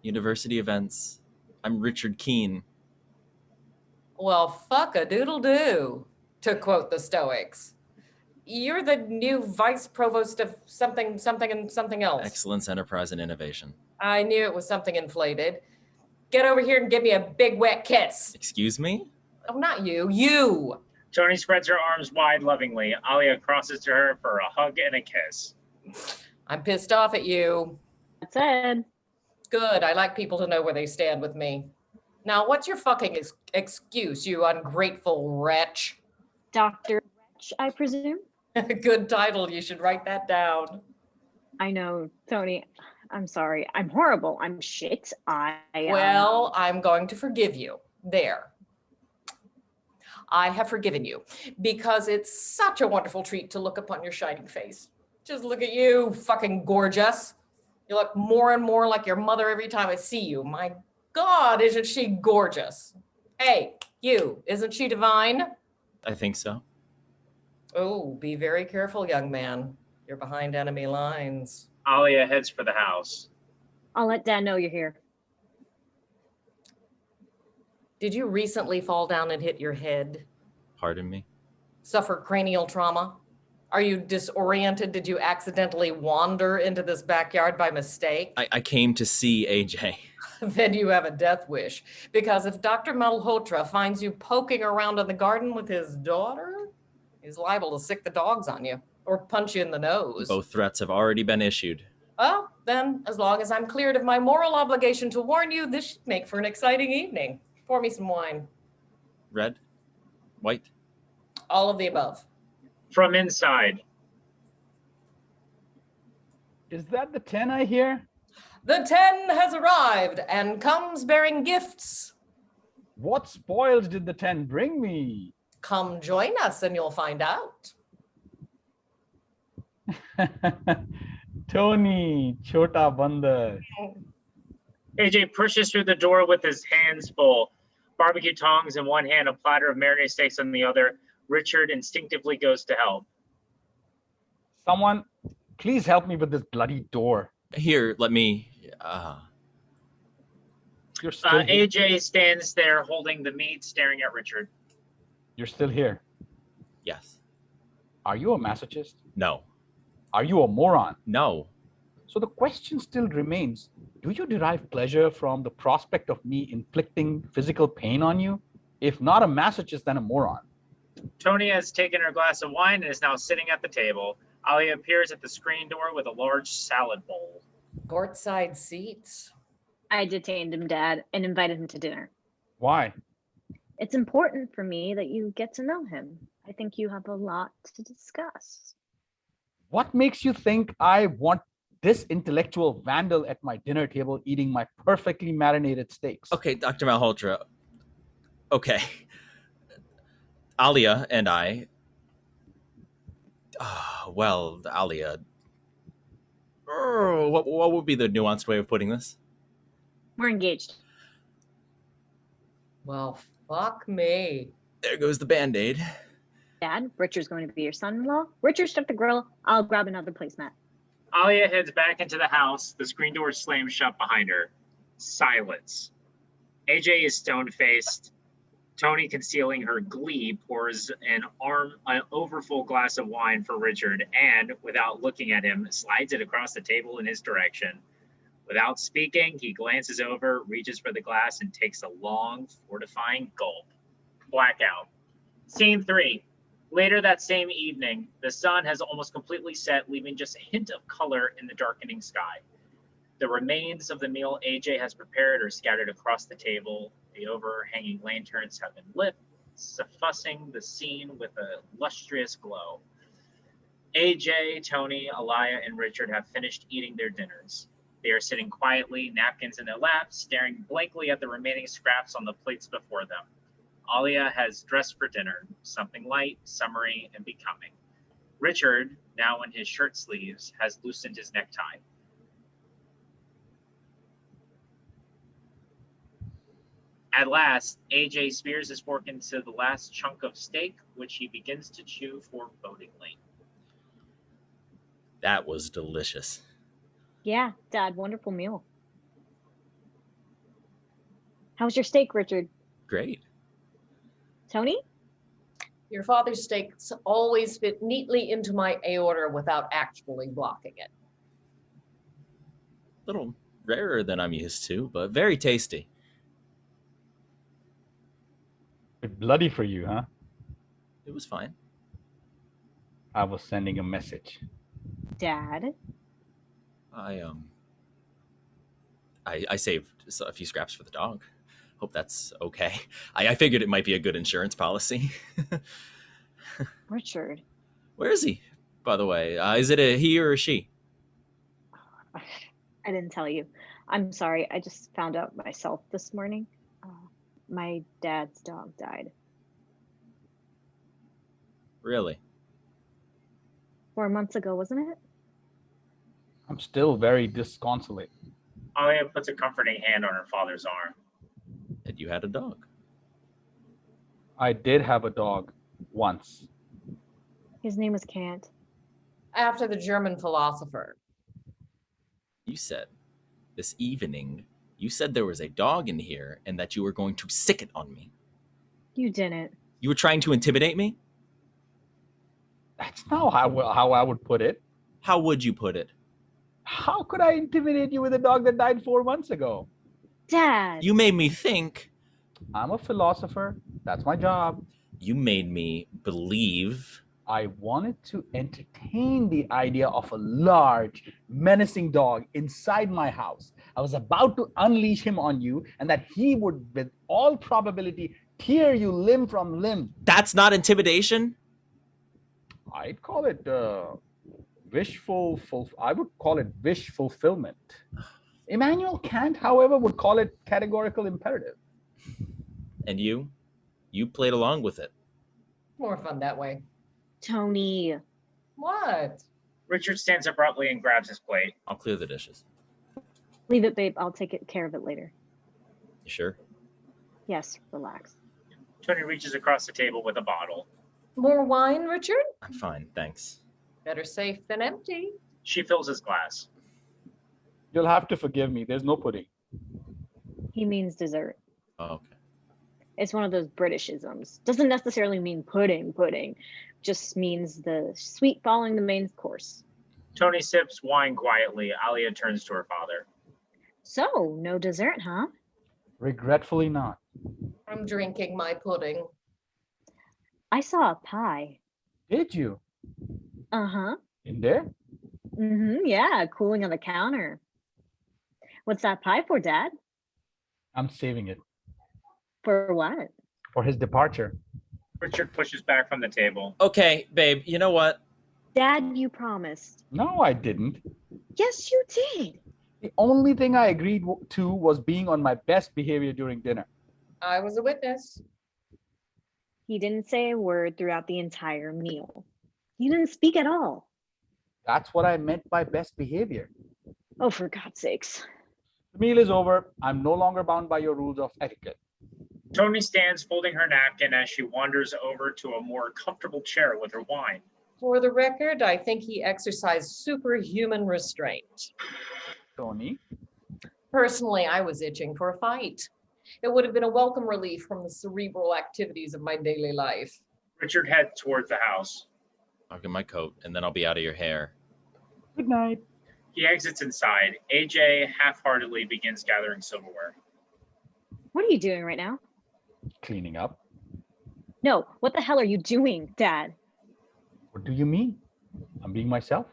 University events. I'm Richard Keene. Well, fuck a doodle do, to quote the Stoics. You're the new vice provost of something, something, and something else. Excellence, enterprise, and innovation. I knew it was something inflated. Get over here and give me a big wet kiss. Excuse me? Oh, not you, you. Tony spreads her arms wide lovingly. Alia crosses to her for a hug and a kiss. I'm pissed off at you. That said, Good, I like people to know where they stand with me. Now, what's your fucking excuse, you ungrateful wretch? Dr. Wretch, I presume? Good title, you should write that down. I know, Tony. I'm sorry. I'm horrible. I'm shit. Well, I'm going to forgive you. There. I have forgiven you because it's such a wonderful treat to look upon your shining face. Just look at you, fucking gorgeous. You look more and more like your mother every time I see you. My God, isn't she gorgeous? Hey, you, isn't she divine? I think so. Oh, be very careful, young man. You're behind enemy lines. Alia heads for the house. I'll let Dad know you're here. Did you recently fall down and hit your head? Pardon me? Suffer cranial trauma? Are you disoriented? Did you accidentally wander into this backyard by mistake? I came to see AJ. Then you have a death wish. Because if Dr. Malhotra finds you poking around in the garden with his daughter, he's liable to sick the dogs on you or punch you in the nose. Both threats have already been issued. Well, then, as long as I'm cleared of my moral obligation to warn you, this should make for an exciting evening. Pour me some wine. Red? White? All of the above. From inside. Is that the 10 I hear? The 10 has arrived and comes bearing gifts. What spoils did the 10 bring me? Come join us and you'll find out. Tony, chota bandar. AJ pushes through the door with his hands full. Barbecue tongs in one hand, a platter of marinated steaks in the other. Richard instinctively goes to help. Someone, please help me with this bloody door. Here, let me... You're still here. AJ stands there holding the meat, staring at Richard. You're still here. Yes. Are you a masochist? No. Are you a moron? No. So the question still remains, do you derive pleasure from the prospect of me inflicting physical pain on you? If not a masochist, then a moron. Tony has taken her glass of wine and is now sitting at the table. Alia appears at the screen door with a large salad bowl. Courtside seats. I detained him, Dad, and invited him to dinner. Why? It's important for me that you get to know him. I think you have a lot to discuss. What makes you think I want this intellectual vandal at my dinner table eating my perfectly marinated steaks? Okay, Dr. Malhotra. Okay. Alia and I... well, Alia... what would be the nuanced way of putting this? We're engaged. Well, fuck me. There goes the Band-Aid. Dad, Richard's going to be your son-in-law. Richard, stuck the grill. I'll grab another placemat. Alia heads back into the house. The screen door slams shut behind her. Silence. AJ is stone-faced. Tony, concealing her glee, pours an overfull glass of wine for Richard and, without looking at him, slides it across the table in his direction. Without speaking, he glances over, reaches for the glass, and takes a long, fortifying gulp. Blackout. Scene 3. Later that same evening, the sun has almost completely set, leaving just a hint of color in the darkening sky. The remains of the meal AJ has prepared are scattered across the table. The overhanging lanterns have been lit, suffusing the scene with a lustrous glow. AJ, Tony, Alia, and Richard have finished eating their dinners. They are sitting quietly, napkins in their laps, staring blankly at the remaining scraps on the plates before them. Alia has dressed for dinner, something light, summery, and becoming. Richard, now in his shirt sleeves, has loosened his necktie. At last, AJ spears his fork into the last chunk of steak, which he begins to chew forebodingly. That was delicious. Yeah, Dad, wonderful meal. How's your steak, Richard? Great. Tony? Your father's steaks always fit neatly into my aorta without actually blocking it. A little rarer than I'm used to, but very tasty. Bit bloody for you, huh? It was fine. I was sending a message. Dad? I saved a few scraps for the dog. Hope that's okay. I figured it might be a good insurance policy. Richard. Where is he, by the way? Is it a he or a she? I didn't tell you. I'm sorry. I just found out myself this morning. My dad's dog died. Really? 4 months ago, wasn't it? I'm still very disconsolate. Alia puts a comforting hand on her father's arm. And you had a dog. I did have a dog once. His name was Kant. After the German philosopher. You said this evening, you said there was a dog in here and that you were going to sick it on me. You didn't. You were trying to intimidate me? That's not how I would put it. How would you put it? How could I intimidate you with a dog that died 4 months ago? Dad! You made me think. I'm a philosopher. That's my job. You made me believe. I wanted to entertain the idea of a large, menacing dog inside my house. I was about to unleash him on you, and that he would, with all probability, tear you limb from limb. That's not intimidation? I'd call it I would call it wish fulfillment. Immanuel Kant, however, would call it categorical imperative. And you played along with it. More fun that way. Tony. What? Richard stands abruptly and grabs his plate. I'll clear the dishes. Leave it, babe. I'll take care of it later. You sure? Yes, relax. Tony reaches across the table with a bottle. More wine, Richard? I'm fine, thanks. Better safe than empty. She fills his glass. You'll have to forgive me. There's no pudding. He means dessert. Oh, okay. It's one of those Britishisms. Doesn't necessarily mean pudding. Just means the sweet following the main course. Tony sips wine quietly. Alia turns to her father. So, no dessert, huh? Regretfully not. I'm drinking my pudding. I saw a pie. Did you? Uh-huh. In there? Yeah, cooling on the counter. What's that pie for, Dad? I'm saving it. For what? For his departure. Richard pushes back from the table. Okay, babe, you know what? Dad, you promised. No, I didn't. Yes, you did. The only thing I agreed to was being on my best behavior during dinner. I was a witness. He didn't say a word throughout the entire meal. He didn't speak at all. That's what I meant by best behavior. Oh, for God's sakes. The meal is over. I'm no longer bound by your rules of etiquette. Tony stands folding her napkin as she wanders over to a more comfortable chair with her wine. For the record, I think he exercised superhuman restraint. Tony? Personally, I was itching for a fight. It would have been a welcome relief from the cerebral activities of my daily life. Richard heads towards the house. I'll get my coat and then I'll be out of your hair. Good night. He exits inside. AJ half-heartedly begins gathering silverware. What are you doing right now? Cleaning up. No, what the hell are you doing, Dad? What do you mean? I'm being myself.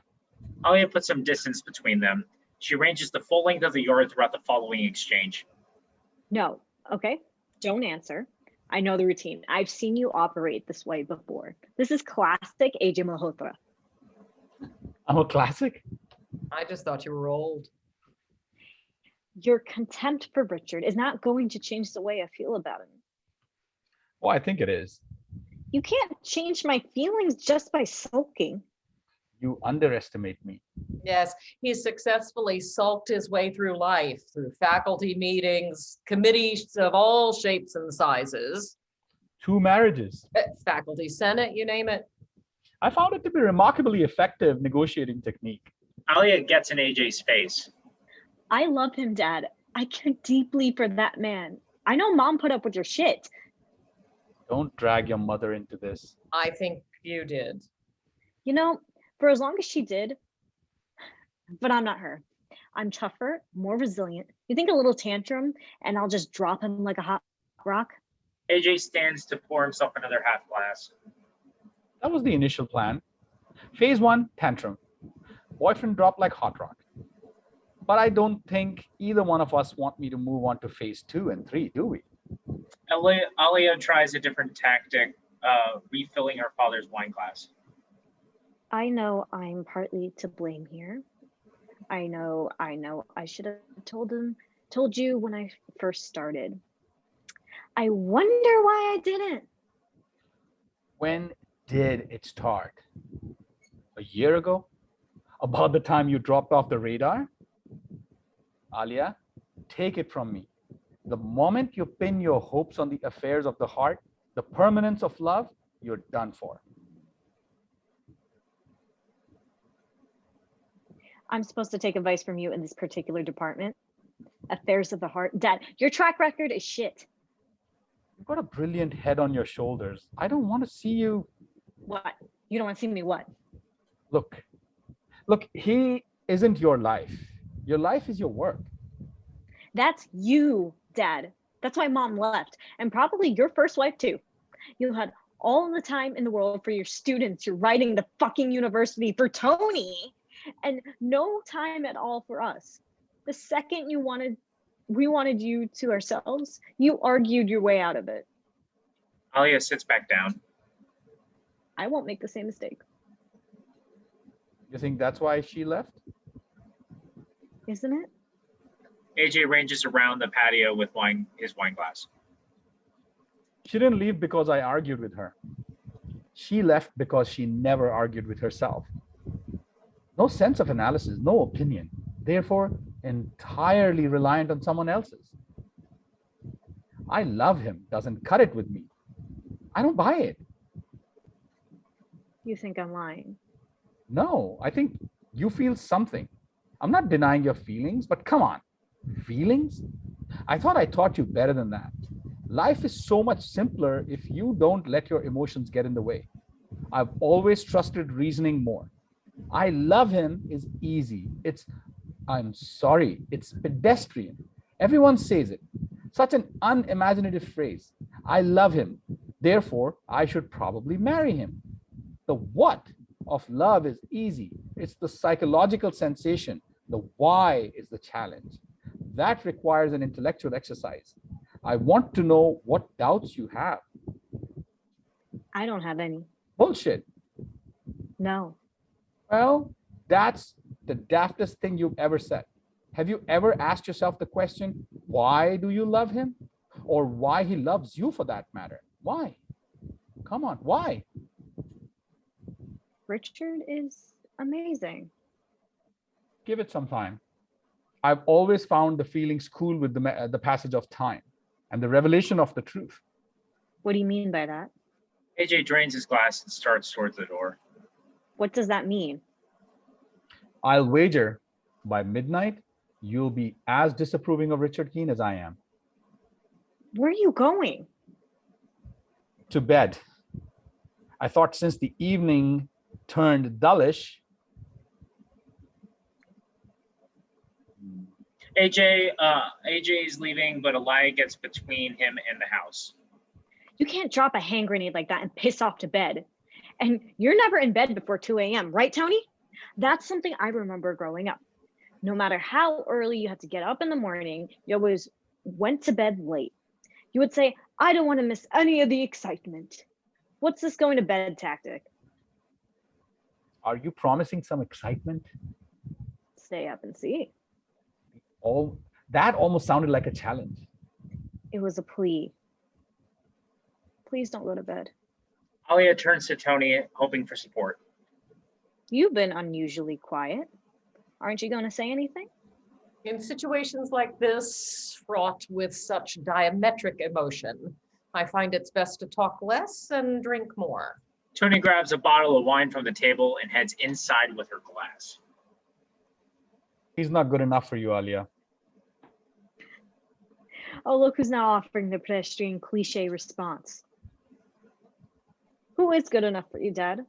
Alia puts some distance between them. She arranges the full length of the yard throughout the following exchange. No, okay? Don't answer. I know the routine. I've seen you operate this way before. This is classic AJ Malhotra. I'm a classic. I just thought you were old. Your contempt for Richard is not going to change the way I feel about him. Oh, I think it is. You can't change my feelings just by sulking. You underestimate me. Yes, he's successfully sulked his way through life, through faculty meetings, committees of all shapes and sizes, 2 marriages. faculty senate, you name it. I found it to be remarkably effective negotiating technique. Alia gets in AJ's face. I love him, Dad. I care deeply for that man. I know Mom put up with your shit. Don't drag your mother into this. I think you did. You know, for as long as she did, but I'm not her. I'm tougher, more resilient. You think a little tantrum and I'll just drop him like a hot rock? AJ stands to pour himself another half glass. That was the initial plan. Phase 1, tantrum. Boyfriend dropped like hot rock. But I don't think either one of us want me to move on to phase 2 and 3, do we? Alia tries a different tactic, refilling her father's wine glass. I know I'm partly to blame here. I know I should have told you when I first started. I wonder why I didn't. When did it start? A year ago? About the time you dropped off the radar? Alia, take it from me. The moment you pin your hopes on the affairs of the heart, the permanence of love, you're done for. I'm supposed to take advice from you in this particular department. Affairs of the heart. Dad, your track record is shit. You've got a brilliant head on your shoulders. I don't want to see you. What? You don't want to see me what? Look, he isn't your life. Your life is your work. That's you, Dad. That's why Mom left. And probably your first wife too. You had all the time in the world for your students. You're writing the fucking university for Tony. And no time at all for us. The second we wanted you to ourselves, you argued your way out of it. Alia sits back down. I won't make the same mistake. You think that's why she left? Isn't it? AJ ranges around the patio with his wine glass. She didn't leave because I argued with her. She left because she never argued with herself. No sense of analysis, no opinion, therefore entirely reliant on someone else's. I love him doesn't cut it with me. I don't buy it. You think I'm lying? No, I think you feel something. I'm not denying your feelings, but come on, feelings? I thought I taught you better than that. Life is so much simpler if you don't let your emotions get in the way. I've always trusted reasoning more. I love him is easy. I'm sorry, it's pedestrian. Everyone says it. Such an unimaginative phrase. I love him. Therefore, I should probably marry him. The what of love is easy. It's the psychological sensation. The why is the challenge. That requires an intellectual exercise. I want to know what doubts you have. I don't have any. Bullshit. No. Well, that's the daftest thing you've ever said. Have you ever asked yourself the question, why do you love him? Or why he loves you for that matter? Why? Come on, why? Richard is amazing. Give it some time. I've always found the feelings cool with the passage of time and the revelation of the truth. What do you mean by that? AJ drains his glass and starts towards the door. What does that mean? I'll wager by midnight, you'll be as disapproving of Richard Keene as I am. Where are you going? To bed. I thought since the evening turned dullish. AJ is leaving, but Elia gets between him and the house. You can't drop a hand grenade like that and piss off to bed. And you're never in bed before 2 a.m., right, Tony? That's something I remember growing up. No matter how early you had to get up in the morning, you always went to bed late. You would say, I don't want to miss any of the excitement. What's this going to bed tactic? Are you promising some excitement? Stay up and see. That almost sounded like a challenge. It was a plea. Please don't go to bed. Alia turns to Tony, hoping for support. You've been unusually quiet. Aren't you going to say anything? In situations like this, fraught with such diametric emotion, I find it's best to talk less and drink more. Tony grabs a bottle of wine from the table and heads inside with her glass. He's not good enough for you, Alia. Oh, look who's now offering the pedestrian cliche response. Who is good enough for you, Dad?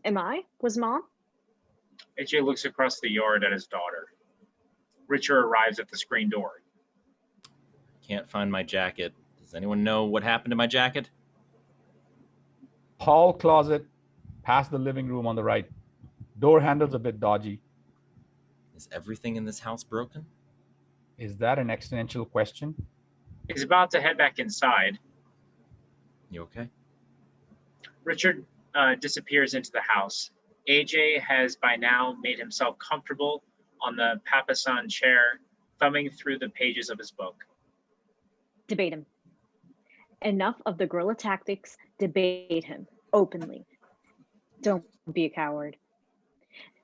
Am I? Was Mom? AJ looks across the yard at his daughter. Richard arrives at the screen door. Can't find my jacket. Does anyone know what happened to my jacket? Hall closet, past the living room on the right. Door handle's a bit dodgy. Is everything in this house broken? Is that an existential question? He's about to head back inside. You okay? Richard disappears into the house. AJ has by now made himself comfortable on the papasan chair, thumbing through the pages of his book. Debate him. Enough of the guerrilla tactics. Debate him openly. Don't be a coward.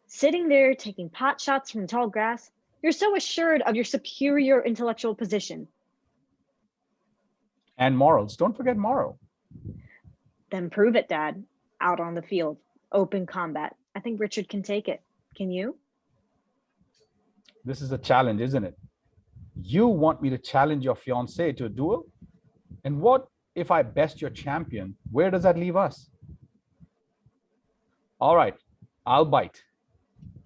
Sitting there taking pot shots from tall grass, you're so assured of your superior intellectual position. And morals. Don't forget moral. Then prove it, Dad. Out on the field. Open combat. I think Richard can take it. Can you? This is a challenge, isn't it? You want me to challenge your fiancé to a duel? And what if I best your champion? Where does that leave us? All right, I'll bite.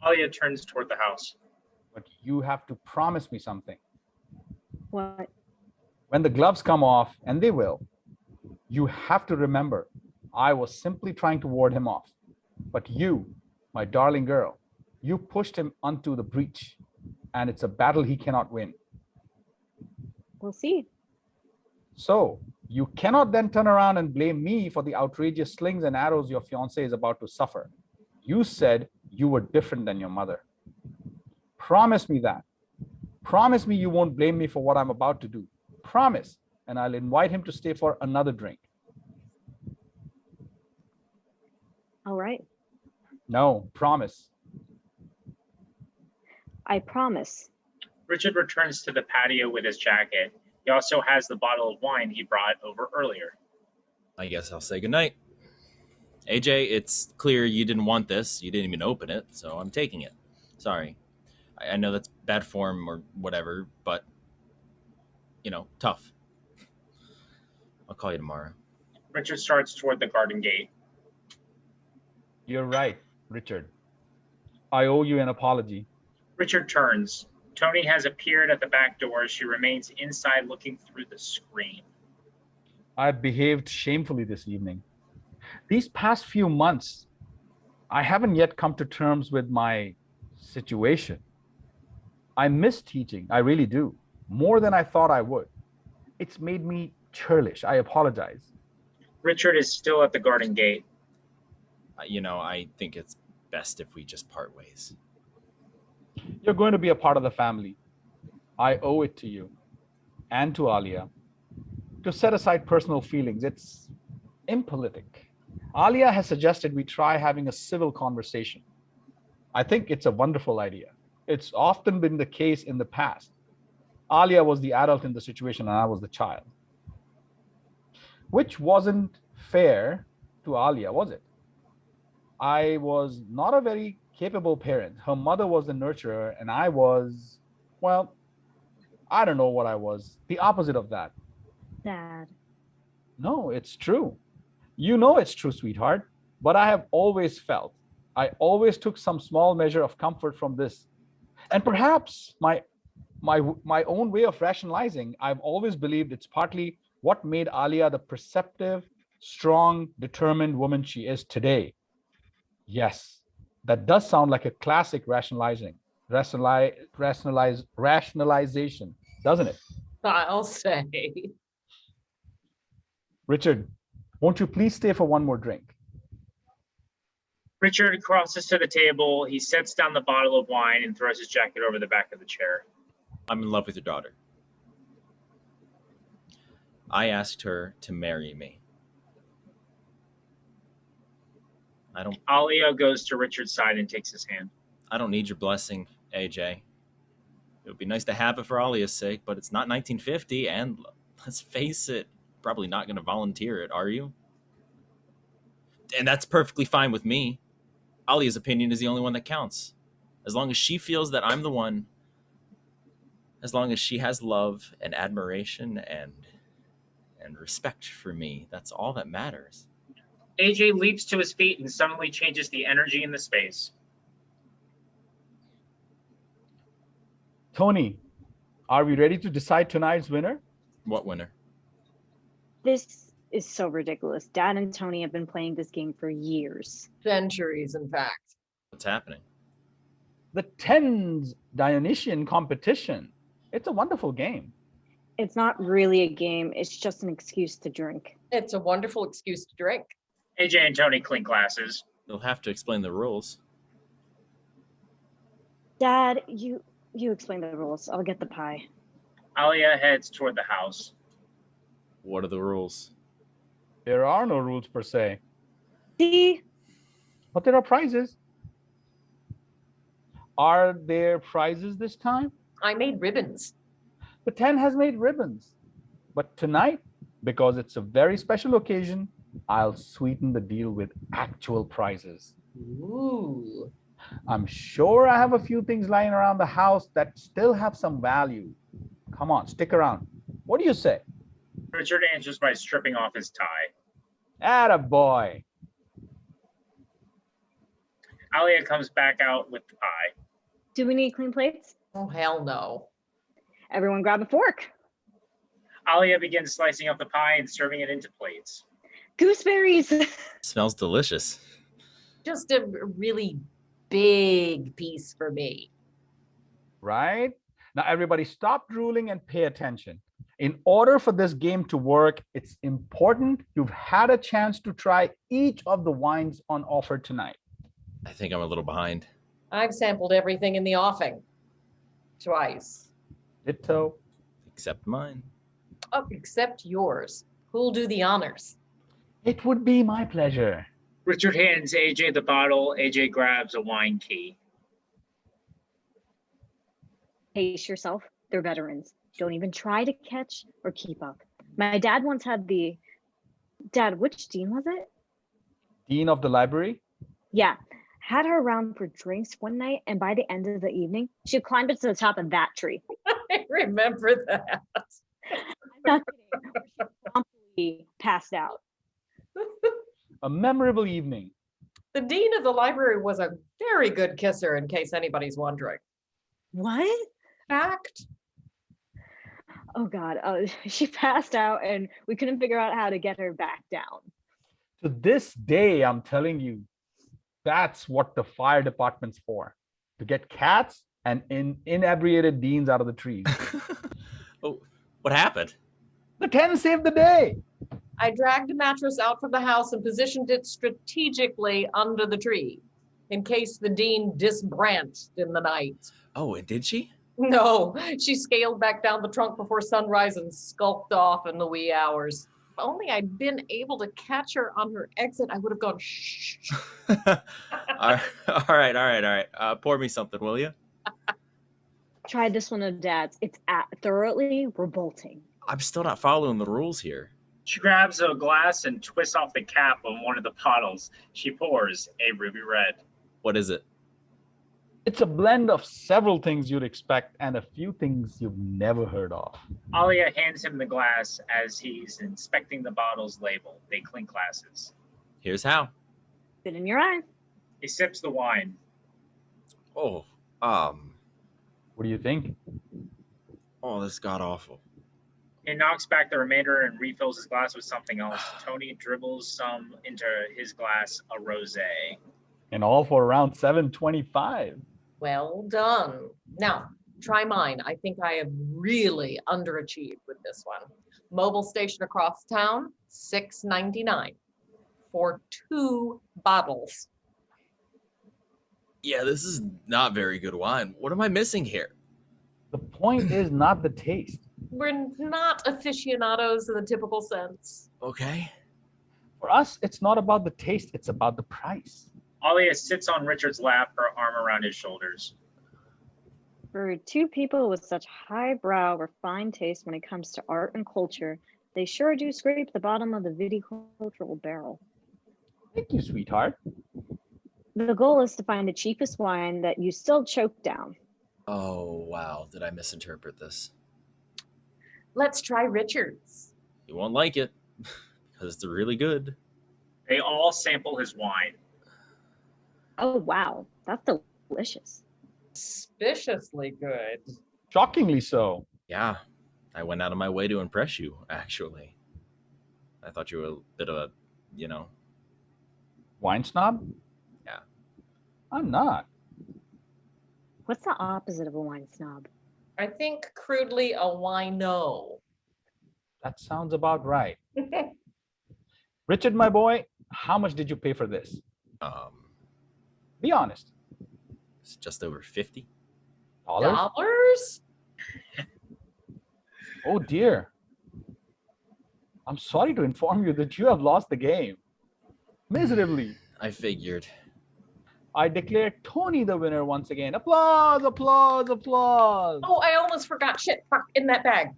Alia turns toward the house. But you have to promise me something. What? When the gloves come off, and they will, you have to remember, I was simply trying to ward him off. But you, my darling girl, you pushed him onto the breach, and it's a battle he cannot win. We'll see. So you cannot then turn around and blame me for the outrageous slings and arrows your fiancé is about to suffer. You said you were different than your mother. Promise me that. Promise me you won't blame me for what I'm about to do. Promise, and I'll invite him to stay for another drink. All right. No, promise. I promise. Richard returns to the patio with his jacket. He also has the bottle of wine he brought over earlier. I guess I'll say goodnight. AJ, it's clear you didn't want this. You didn't even open it, so I'm taking it. Sorry. I know that's bad form or whatever, but, tough. I'll call you tomorrow. Richard starts toward the garden gate. You're right, Richard. I owe you an apology. Richard turns. Tony has appeared at the back door. She remains inside looking through the screen. I behaved shamefully this evening. These past few months, I haven't yet come to terms with my situation. I miss teaching, I really do, more than I thought I would. It's made me churlish. I apologize. Richard is still at the garden gate. I think it's best if we just part ways. You're going to be a part of the family. I owe it to you and to Alia to set aside personal feelings. It's impolitic. Alia has suggested we try having a civil conversation. I think it's a wonderful idea. It's often been the case in the past. Alia was the adult in the situation and I was the child. Which wasn't fair to Alia, was it? I was not a very capable parent. Her mother was the nurturer and I was, well, I don't know what I was. The opposite of that. Dad. No, it's true. You know it's true, sweetheart. But I have always felt, I always took some small measure of comfort from this. And perhaps my own way of rationalizing, I've always believed it's partly what made Alia the perceptive, strong, determined woman she is today. Yes, that does sound like a classic rationalization, doesn't it? I'll say. Richard, won't you please stay for one more drink? Richard crosses to the table. He sets down the bottle of wine and throws his jacket over the back of the chair. I'm in love with your daughter. I asked her to marry me. Alia goes to Richard's side and takes his hand. I don't need your blessing, AJ. It would be nice to have it for Alia's sake, but it's not 1950, and let's face it, probably not going to volunteer it, are you? And that's perfectly fine with me. Alia's opinion is the only one that counts. As long as she feels that I'm the one, as long as she has love and admiration and respect for me, that's all that matters. AJ leaps to his feet and suddenly changes the energy in the space. Tony, are we ready to decide tonight's winner? What winner? This is so ridiculous. Dad and Tony have been playing this game for years. Centuries, in fact. What's happening? The Tens Dionysian competition. It's a wonderful game. It's not really a game. It's just an excuse to drink. It's a wonderful excuse to drink. AJ and Tony clink glasses. You'll have to explain the rules. Dad, you explain the rules. I'll get the pie. Alia heads toward the house. What are the rules? There are no rules per se, See? but there are prizes. Are there prizes this time? I made ribbons. The 10 has made ribbons. But tonight, because it's a very special occasion, I'll sweeten the deal with actual prizes. Ooh. I'm sure I have a few things lying around the house that still have some value. Come on, stick around. What do you say? Richard answers by stripping off his tie. Attaboy. Alia comes back out with the pie. Do we need clean plates? Oh, hell no. Everyone grab a fork. Alia begins slicing up the pie and serving it into plates. Gooseberries. Smells delicious. Just a really big piece for me. Right? Now, everybody stop drooling and pay attention. In order for this game to work, it's important you've had a chance to try each of the wines on offer tonight. I think I'm a little behind. I've sampled everything in the offing. Twice. Ditto. Except mine. Oh, except yours. Who'll do the honors? It would be my pleasure. Richard hands AJ the bottle. AJ grabs a wine key. Pace yourself. They're veterans. Don't even try to catch or keep up. My dad once had the... Dad, which dean was it? Dean of the library? Yeah. Had her around for drinks one night, and by the end of the evening, she climbed up to the top of that tree. I remember that. I'm not kidding. She promptly passed out. A memorable evening. The dean of the library was a very good kisser, in case anybody's wondering. What? Fact. Oh God, she passed out and we couldn't figure out how to get her back down. To this day, I'm telling you, that's what the fire department's for. To get cats and inebriated deans out of the trees. Oh, what happened? The 10 saved the day. I dragged a mattress out from the house and positioned it strategically under the tree, in case the dean disbranched in the night. Oh, and did she? No, she scaled back down the trunk before sunrise and skulked off in the wee hours. If only I'd been able to catch her on her exit, I would have gone, shh. all right. Pour me something, will you? Try this one of Dad's. It's thoroughly revolting. I'm still not following the rules here. She grabs a glass and twists off the cap on one of the bottles. She pours a ruby red. What is it? It's a blend of several things you'd expect and a few things you've never heard of. Alia hands him the glass as he's inspecting the bottle's label. They clink glasses. Here's how. Spit in your eye. He sips the wine. Oh, What do you think? this is god awful. He knocks back the remainder and refills his glass with something else. Tony dribbles some into his glass, a rosé. And all for around $7.25. Well done. Now, try mine. I think I have really underachieved with this one. Mobile station across town, $6.99 for 2 bottles. Yeah, this is not very good wine. What am I missing here? The point is not the taste. We're not aficionados in the typical sense. Okay. For us, it's not about the taste, it's about the price. Alia sits on Richard's lap, her arm around his shoulders. For two people with such highbrow, refined taste when it comes to art and culture, they sure do scrape the bottom of the viticultural barrel. Thank you, sweetheart. The goal is to find the cheapest wine that you still choke down. Oh, wow. Did I misinterpret this? Let's try Richard's. You won't like it because it's really good. They all sample his wine. Oh, wow. That's delicious. Suspiciously good. Shockingly so. Yeah, I went out of my way to impress you, actually. I thought you were a bit of a, you know. Wine snob? Yeah. I'm not. What's the opposite of a wine snob? I think crudely a wino. That sounds about right. Richard, my boy, how much did you pay for this? Be honest. It's just over 50. Dollars? Oh dear. I'm sorry to inform you that you have lost the game. Miserably. I figured. I declare Tony the winner once again. Applause, applause, applause. Oh, I almost forgot. Shit, fuck, in that bag.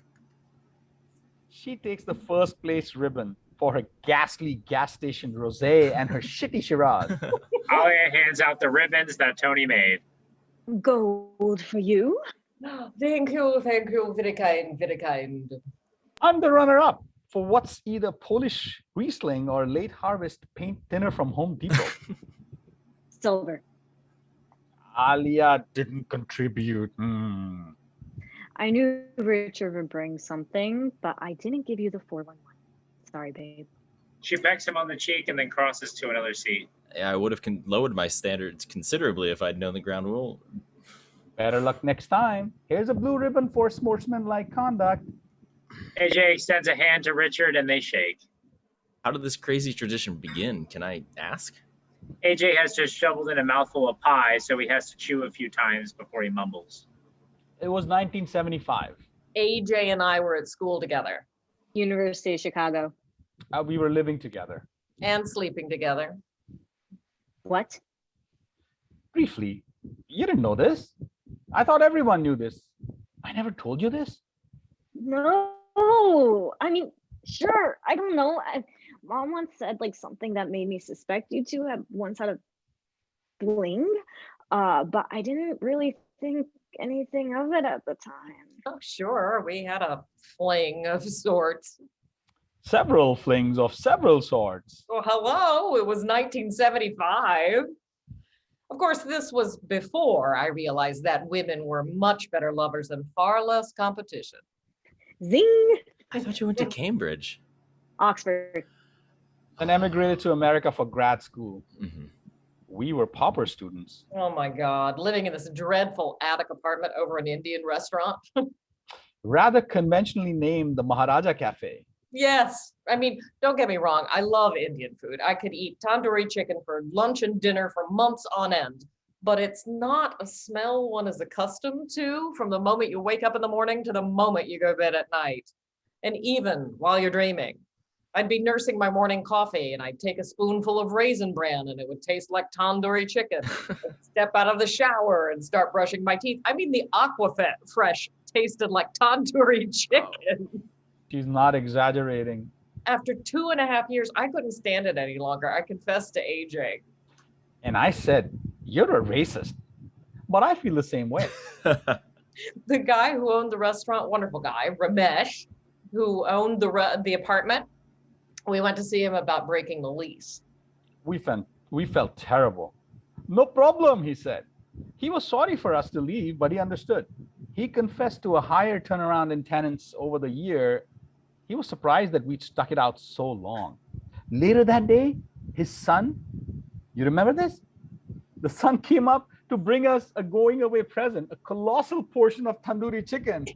She takes the first place ribbon for her ghastly gas station rosé and her shitty Shiraz. Alia hands out the ribbons that Tony made. Gold for you. Thank you, very kind, very kind. I'm the runner-up for what's either Polish Riesling or late harvest paint thinner from Home Depot. Silver. Alia didn't contribute. I knew Richard would bring something, but I didn't give you the 411. Sorry, babe. She pecks him on the cheek and then crosses to another seat. Yeah, I would have lowered my standards considerably if I'd known the ground rule. Better luck next time. Here's a blue ribbon for sportsmanlike conduct. AJ extends a hand to Richard and they shake. How did this crazy tradition begin? Can I ask? AJ has just shoveled in a mouthful of pie, so he has to chew a few times before he mumbles. It was 1975. AJ and I were at school together University of Chicago. We were living together. and sleeping together. What? Briefly, you didn't know this. I thought everyone knew this. I never told you this. No. I mean, sure. I don't know. Mom once said like something that made me suspect you two have once had a fling, but I didn't really think anything of it at the time. Oh, sure. We had a fling of sorts. Several flings of several sorts. Well, hello. It was 1975. Of course, this was before I realized that women were much better lovers and far less competition. Zing! I thought you went to Cambridge. Oxford. And emigrated to America for grad school. Mm-hmm. We were pauper students. Oh my God, living in this dreadful attic apartment over an Indian restaurant. Rather conventionally named the Maharaja Cafe. Yes, I mean, don't get me wrong. I love Indian food. I could eat tandoori chicken for lunch and dinner for months on end, but it's not a smell one is accustomed to from the moment you wake up in the morning to the moment you go to bed at night. And even while you're dreaming, I'd be nursing my morning coffee and I'd take a spoonful of raisin bran and it would taste like tandoori chicken. I'd step out of the shower and start brushing my teeth. I mean, the Aquafet fresh tasted like tandoori chicken. She's not exaggerating. After 2.5 years, I couldn't stand it any longer. I confessed to AJ. And I said, you're a racist. But I feel the same way. The guy who owned the restaurant, wonderful guy, Ramesh, who owned the apartment, we went to see him about breaking the lease. We felt terrible. No problem, he said. He was sorry for us to leave, but he understood. He confessed to a higher turnaround in tenants over the year. He was surprised that we'd stuck it out so long. Later that day, his son, you remember this? The son came up to bring us a going away present, a colossal portion of tandoori chicken.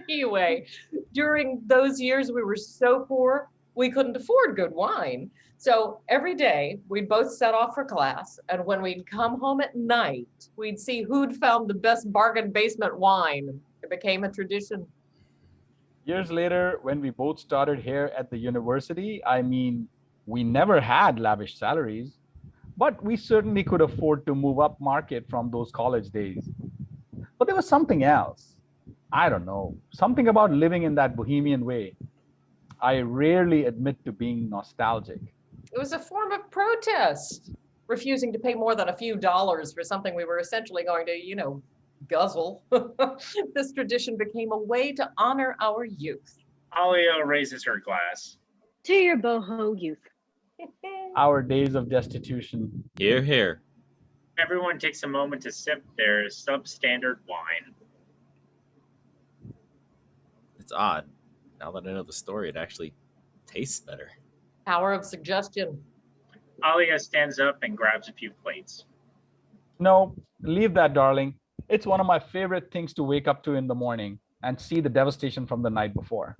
Anyway, during those years, we were so poor, we couldn't afford good wine. So every day we'd both set off for class. And when we'd come home at night, we'd see who'd found the best bargain basement wine. It became a tradition. Years later, when we both started here at the university, I mean, we never had lavish salaries, but we certainly could afford to move up market from those college days. But there was something else. I don't know, something about living in that bohemian way. I rarely admit to being nostalgic. It was a form of protest, refusing to pay more than a few dollars for something we were essentially going to, guzzle. This tradition became a way to honor our youth. Alia raises her glass. To your boho youth. Our days of destitution. Here, here. Everyone takes a moment to sip their substandard wine. It's odd. Now that I know the story, it actually tastes better. Power of suggestion. Alia stands up and grabs a few plates. No, leave that, darling. It's one of my favorite things to wake up to in the morning and see the devastation from the night before.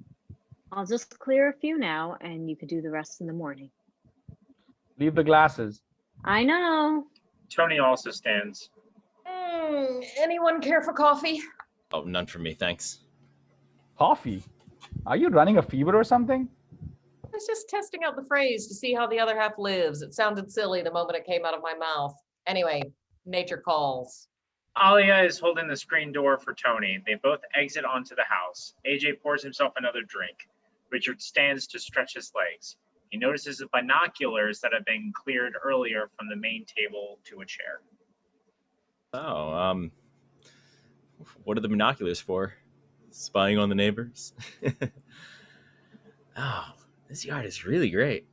I'll just clear a few now and you could do the rest in the morning. Leave the glasses. I know. Tony also stands. Anyone care for coffee? Oh, none for me, thanks. Coffee? Are you running a fever or something? I was just testing out the phrase to see how the other half lives. It sounded silly the moment it came out of my mouth. Anyway, nature calls. Alia is holding the screen door for Tony. They both exit onto the house. AJ pours himself another drink. Richard stands to stretch his legs. He notices the binoculars that have been cleared earlier from the main table to a chair. Oh, what are the binoculars for? Spying on the neighbors? Oh, this yard is really great.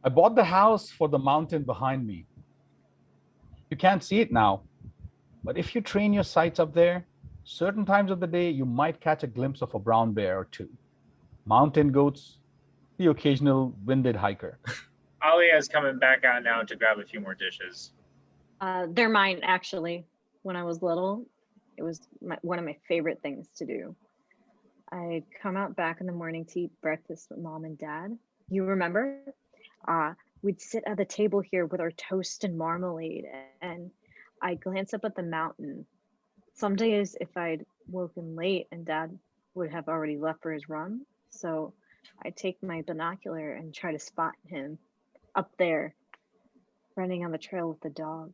I bought the house for the mountain behind me. You can't see it now, but if you train your sights up there, certain times of the day, you might catch a glimpse of a brown bear or two. Mountain goats, the occasional winded hiker. Alia is coming back out now to grab a few more dishes. They're mine, actually. When I was little, it was one of my favorite things to do. I'd come out back in the morning to eat breakfast with mom and dad. You remember? We'd sit at the table here with our toast and marmalade, and I'd glance up at the mountain. Some days, if I'd woken late and dad would have already left for his run, so I'd take my binocular and try to spot him up there, running on the trail with the dog.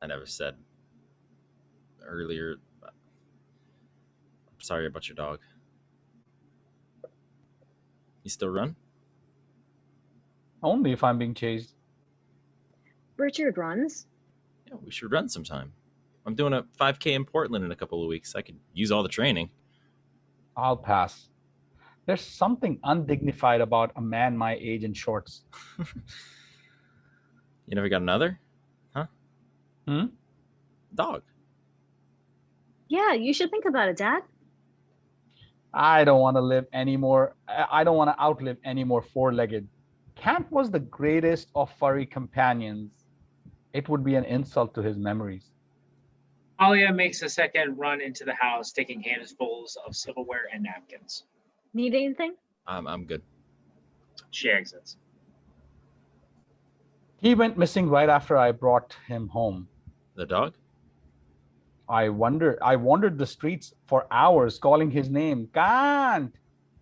I never said earlier. I'm sorry about your dog. You still run? Only if I'm being chased. Richard runs. Yeah, we should run sometime. I'm doing a 5K in Portland in a couple of weeks. I could use all the training. I'll pass. There's something undignified about a man my age in shorts. You never got another? Huh? Dog. Yeah, you should think about it, Dad. I don't want to live anymore. I don't want to outlive any more four-legged. Camp was the greatest of furry companions. It would be an insult to his memories. Alia makes a second run into the house, taking handfuls of silverware and napkins. Need anything? I'm good. She exits. He went missing right after I brought him home. The dog? I wandered the streets for hours calling his name. Kant!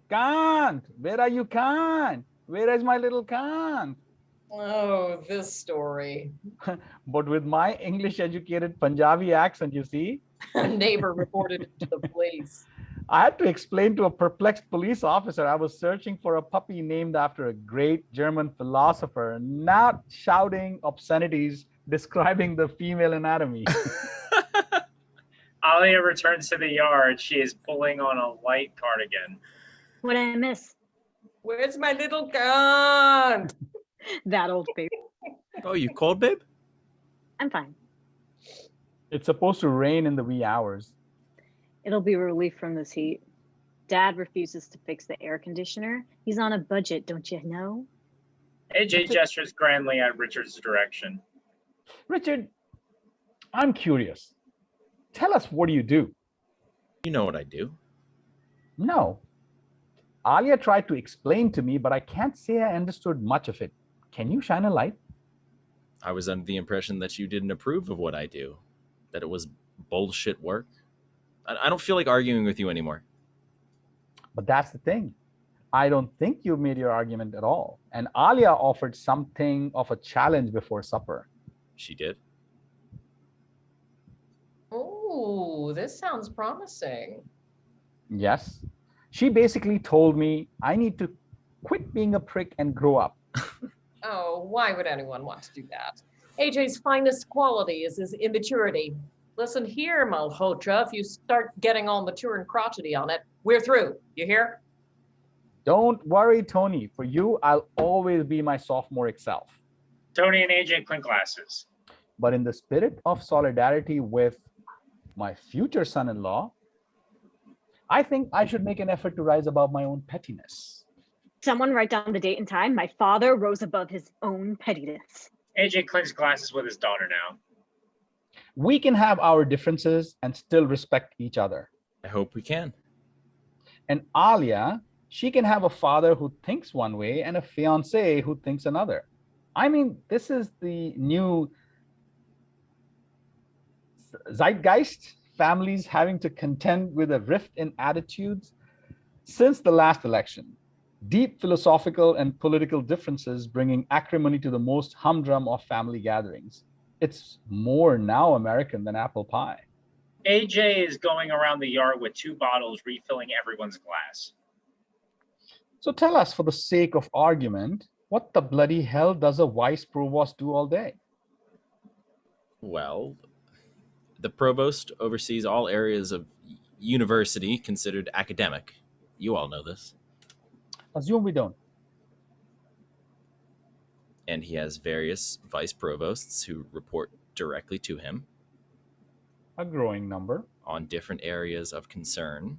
Kant! Where are you, Kant? Where is my little Kant? Oh, this story. But with my English-educated Punjabi accent, you see, A neighbor reported it to the police. I had to explain to a perplexed police officer I was searching for a puppy named after a great German philosopher, not shouting obscenities describing the female anatomy. Alia returns to the yard. She is pulling on a light cardigan. What did I miss? Where's my little gun? That old baby. Oh, you cold, babe? I'm fine. It's supposed to rain in the wee hours. It'll be a relief from this heat. Dad refuses to fix the air conditioner. He's on a budget, don't you know? AJ gestures grandly at Richard's direction. Richard, I'm curious. Tell us, what do you do? You know what I do. No. Alia tried to explain to me, but I can't say I understood much of it. Can you shine a light? I was under the impression that you didn't approve of what I do, that it was bullshit work. I don't feel like arguing with you anymore. But that's the thing. I don't think you made your argument at all. And Alia offered something of a challenge before supper. She did. Oh, this sounds promising. Yes. She basically told me I need to quit being a prick and grow up. Oh, why would anyone want to do that? AJ's finest quality is his immaturity. Listen here, Malhotra, if you start getting all mature and crotchety on it, we're through. You hear? Don't worry, Tony. For you, I'll always be my sophomoric self. Tony and AJ clink glasses. But in the spirit of solidarity with my future son-in-law, I think I should make an effort to rise above my own pettiness. Someone write down the date and time. My father rose above his own pettiness. AJ clinks glasses with his daughter now. We can have our differences and still respect each other. I hope we can. And Alia, she can have a father who thinks one way and a fiance who thinks another. I mean, this is the new zeitgeist, families having to contend with a rift in attitudes since the last election. Deep philosophical and political differences bringing acrimony to the most humdrum of family gatherings. It's more now American than apple pie. AJ is going around the yard with 2 bottles, refilling everyone's glass. So tell us, for the sake of argument, what the bloody hell does a vice provost do all day? Well, the provost oversees all areas of university considered academic. You all know this. Assume we don't. And he has various vice provosts who report directly to him A growing number. on different areas of concern.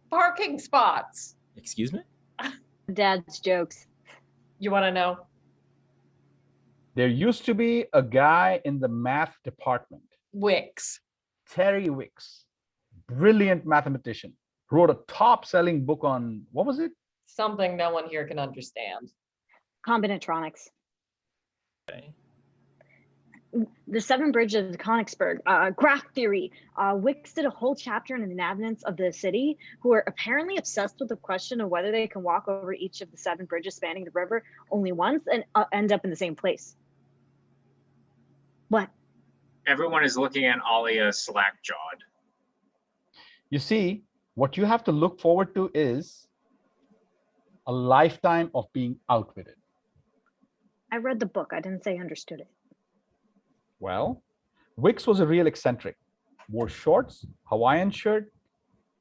Parking spots. Excuse me? Dad's jokes. You want to know? There used to be a guy in the math department, Wicks. Terry Wicks, brilliant mathematician, wrote a top-selling book on, what was it? Something no one here can understand. Combinatronics. Okay. The 7 bridges of Königsberg, graph theory. Wicks did a whole chapter on the inhabitants of the city who are apparently obsessed with the question of whether they can walk over each of the 7 bridges spanning the river only once and end up in the same place. What? Everyone is looking at Alia slack-jawed. You see, what you have to look forward to is a lifetime of being outwitted. I read the book. I didn't say I understood it. Well, Wicks was a real eccentric. Wore shorts, Hawaiian shirt,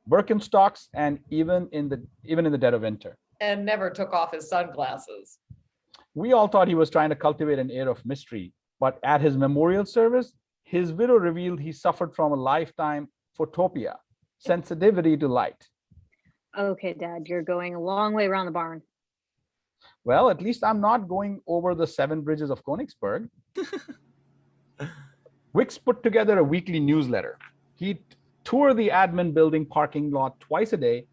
Birkenstocks, and even in the dead of winter. And never took off his sunglasses. We all thought he was trying to cultivate an air of mystery, but at his memorial service, his widow revealed he suffered from a lifetime photopia, sensitivity to light. Okay, Dad, you're going a long way around the barn. Well, at least I'm not going over the 7 bridges of Königsberg. Wicks put together a weekly newsletter. He'd tour the admin building parking lot twice a day,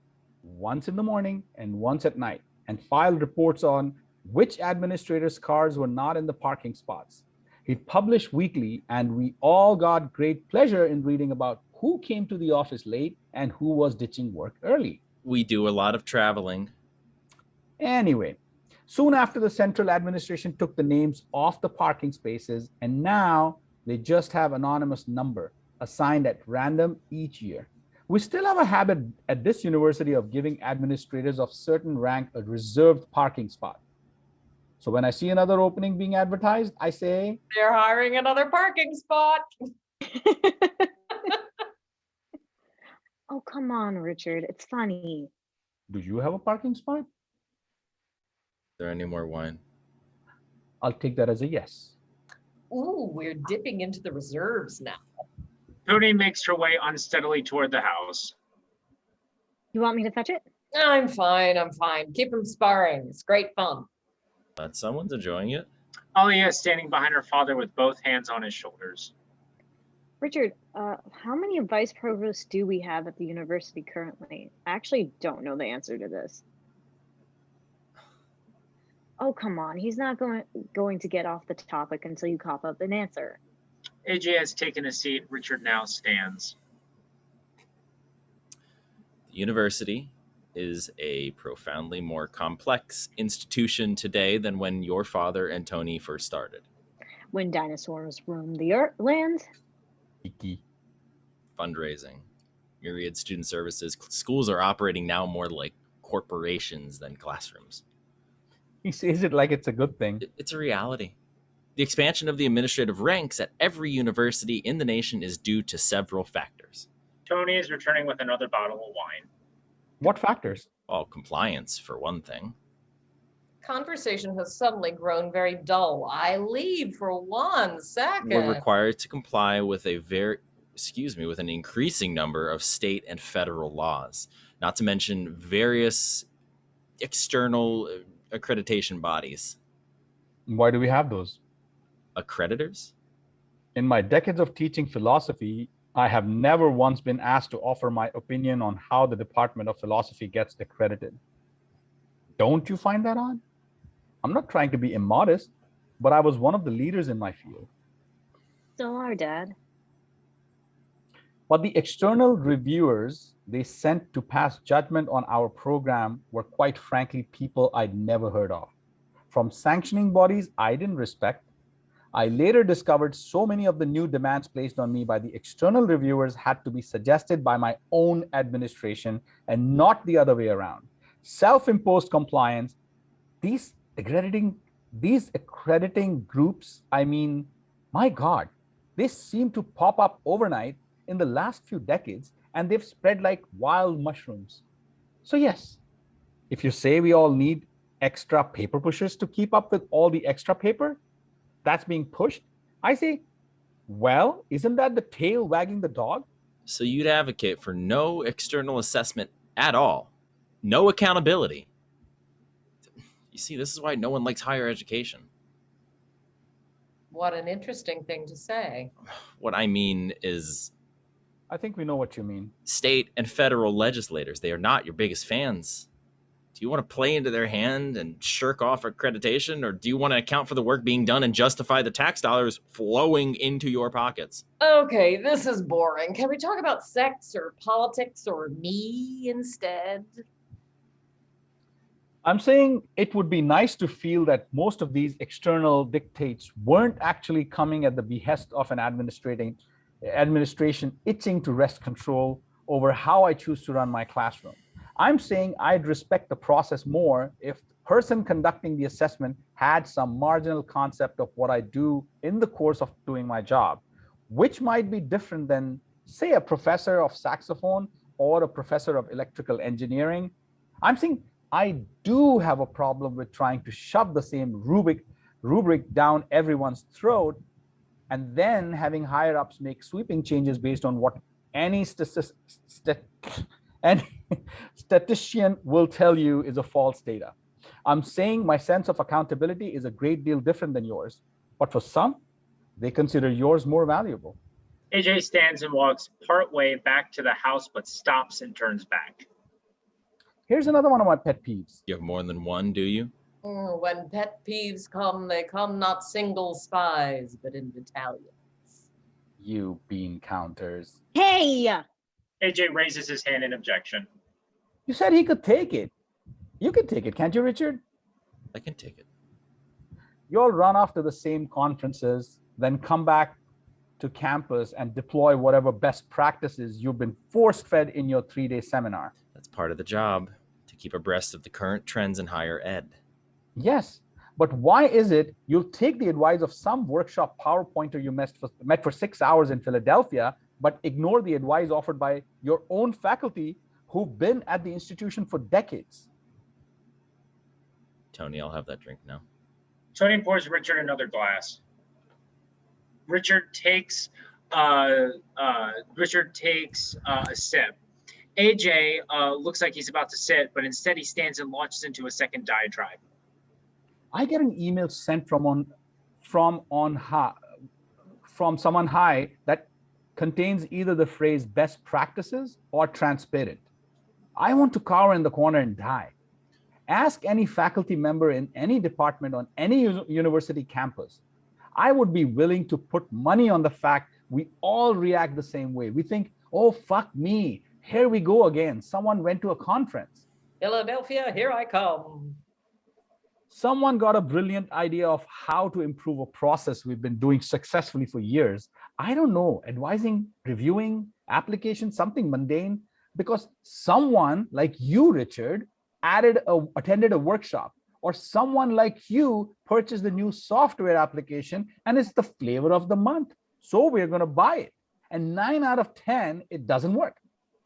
once in the morning and once at night, and file reports on which administrators' cars were not in the parking spots. He'd publish weekly, and we all got great pleasure in reading about who came to the office late and who was ditching work early. We do a lot of traveling. Anyway, soon after, the central administration took the names off the parking spaces, and now they just have anonymous number assigned at random each year. We still have a habit at this university of giving administrators of certain rank a reserved parking spot. So when I see another opening being advertised, I say, They're hiring another parking spot. Oh, come on, Richard. It's funny. do you have a parking spot? Is there any more wine? I'll take that as a yes. Ooh, we're dipping into the reserves now. Tony makes her way unsteadily toward the house. You want me to fetch it? I'm fine. Keep them sparring. It's great fun. But someone's enjoying it. Alia is standing behind her father with both hands on his shoulders. Richard, how many vice provosts do we have at the university currently? I actually don't know the answer to this. Oh, come on. He's not going to get off the topic until you cough up an answer. AJ has taken a seat. Richard now stands. The university is a profoundly more complex institution today than when your father and Tony first started. When dinosaurs roamed the earth land. Kiki. Fundraising, myriad student services. Schools are operating now more like corporations than classrooms. He says it like it's a good thing. It's a reality. The expansion of the administrative ranks at every university in the nation is due to several factors. Tony is returning with another bottle of wine. What factors? Well, compliance, for one thing. Conversation has suddenly grown very dull. I leave for 1 second. We're required to comply with with an increasing number of state and federal laws, not to mention various external accreditation bodies. Why do we have those? Accreditors? In my decades of teaching philosophy, I have never once been asked to offer my opinion on how the Department of Philosophy gets accredited. Don't you find that odd? I'm not trying to be immodest, but I was one of the leaders in my field. Still are, Dad. But the external reviewers they sent to pass judgment on our program were quite frankly people I'd never heard of. From sanctioning bodies I didn't respect, I later discovered so many of the new demands placed on me by the external reviewers had to be suggested by my own administration and not the other way around. Self-imposed compliance, these accrediting groups, I mean, my God, they seem to pop up overnight in the last few decades, and they've spread like wild mushrooms. So yes, if you say we all need extra paper pushers to keep up with all the extra paper that's being pushed, I say, well, isn't that the tail wagging the dog? So you'd advocate for no external assessment at all, no accountability. You see, this is why no one likes higher education. What an interesting thing to say. What I mean is, I think we know what you mean. state and federal legislators, they are not your biggest fans. Do you want to play into their hand and shirk off accreditation, or do you want to account for the work being done and justify the tax dollars flowing into your pockets? Okay, this is boring. Can we talk about sex or politics or me instead? I'm saying it would be nice to feel that most of these external dictates weren't actually coming at the behest of an administration itching to wrest control over how I choose to run my classroom. I'm saying I'd respect the process more if the person conducting the assessment had some marginal concept of what I do in the course of doing my job, which might be different than, say, a professor of saxophone or a professor of electrical engineering. I'm saying I do have a problem with trying to shove the same rubric down everyone's throat and then having higher ups make sweeping changes based on what any statistician will tell you is a false data. I'm saying my sense of accountability is a great deal different than yours, but for some, they consider yours more valuable. AJ stands and walks partway back to the house, but stops and turns back. Here's another one of my pet peeves. You have more than one, do you? When pet peeves come, they come not single spies, but in battalions. You bean counters. Hey! AJ raises his hand in objection. You said he could take it. You can take it, can't you, Richard? I can take it. You all run off to the same conferences, then come back to campus and deploy whatever best practices you've been force-fed in your 3-day seminar. That's part of the job, to keep abreast of the current trends in higher ed. Yes, but why is it you'll take the advice of some workshop PowerPointer you met for 6 hours in Philadelphia, but ignore the advice offered by your own faculty who've been at the institution for decades? Tony, I'll have that drink now. Tony pours Richard another glass. Richard takes a sip. AJ looks like he's about to sit, but instead he stands and launches into a second diatribe. I get an email sent from someone high that contains either the phrase best practices or transparent. I want to cower in the corner and die. Ask any faculty member in any department on any university campus. I would be willing to put money on the fact we all react the same way. We think, oh, fuck me. Here we go again. Someone went to a conference. Philadelphia, here I come. Someone got a brilliant idea of how to improve a process we've been doing successfully for years. I don't know, advising, reviewing, application, something mundane, because someone like you, Richard, attended a workshop, or someone like you purchased a new software application and it's the flavor of the month. So we're going to buy it. And 9 out of 10, it doesn't work.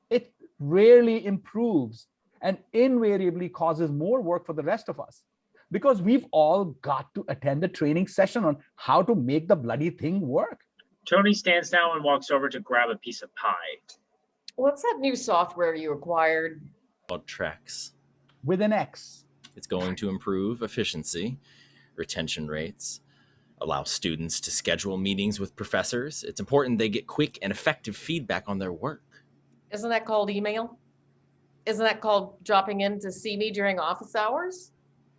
It rarely improves and invariably causes more work for the rest of us, because we've all got to attend a training session on how to make the bloody thing work. Tony stands down and walks over to grab a piece of pie. What's that new software you acquired? Called Trex. With an X. It's going to improve efficiency, retention rates, allow students to schedule meetings with professors. It's important they get quick and effective feedback on their work. Isn't that called email? Isn't that called dropping in to see me during office hours?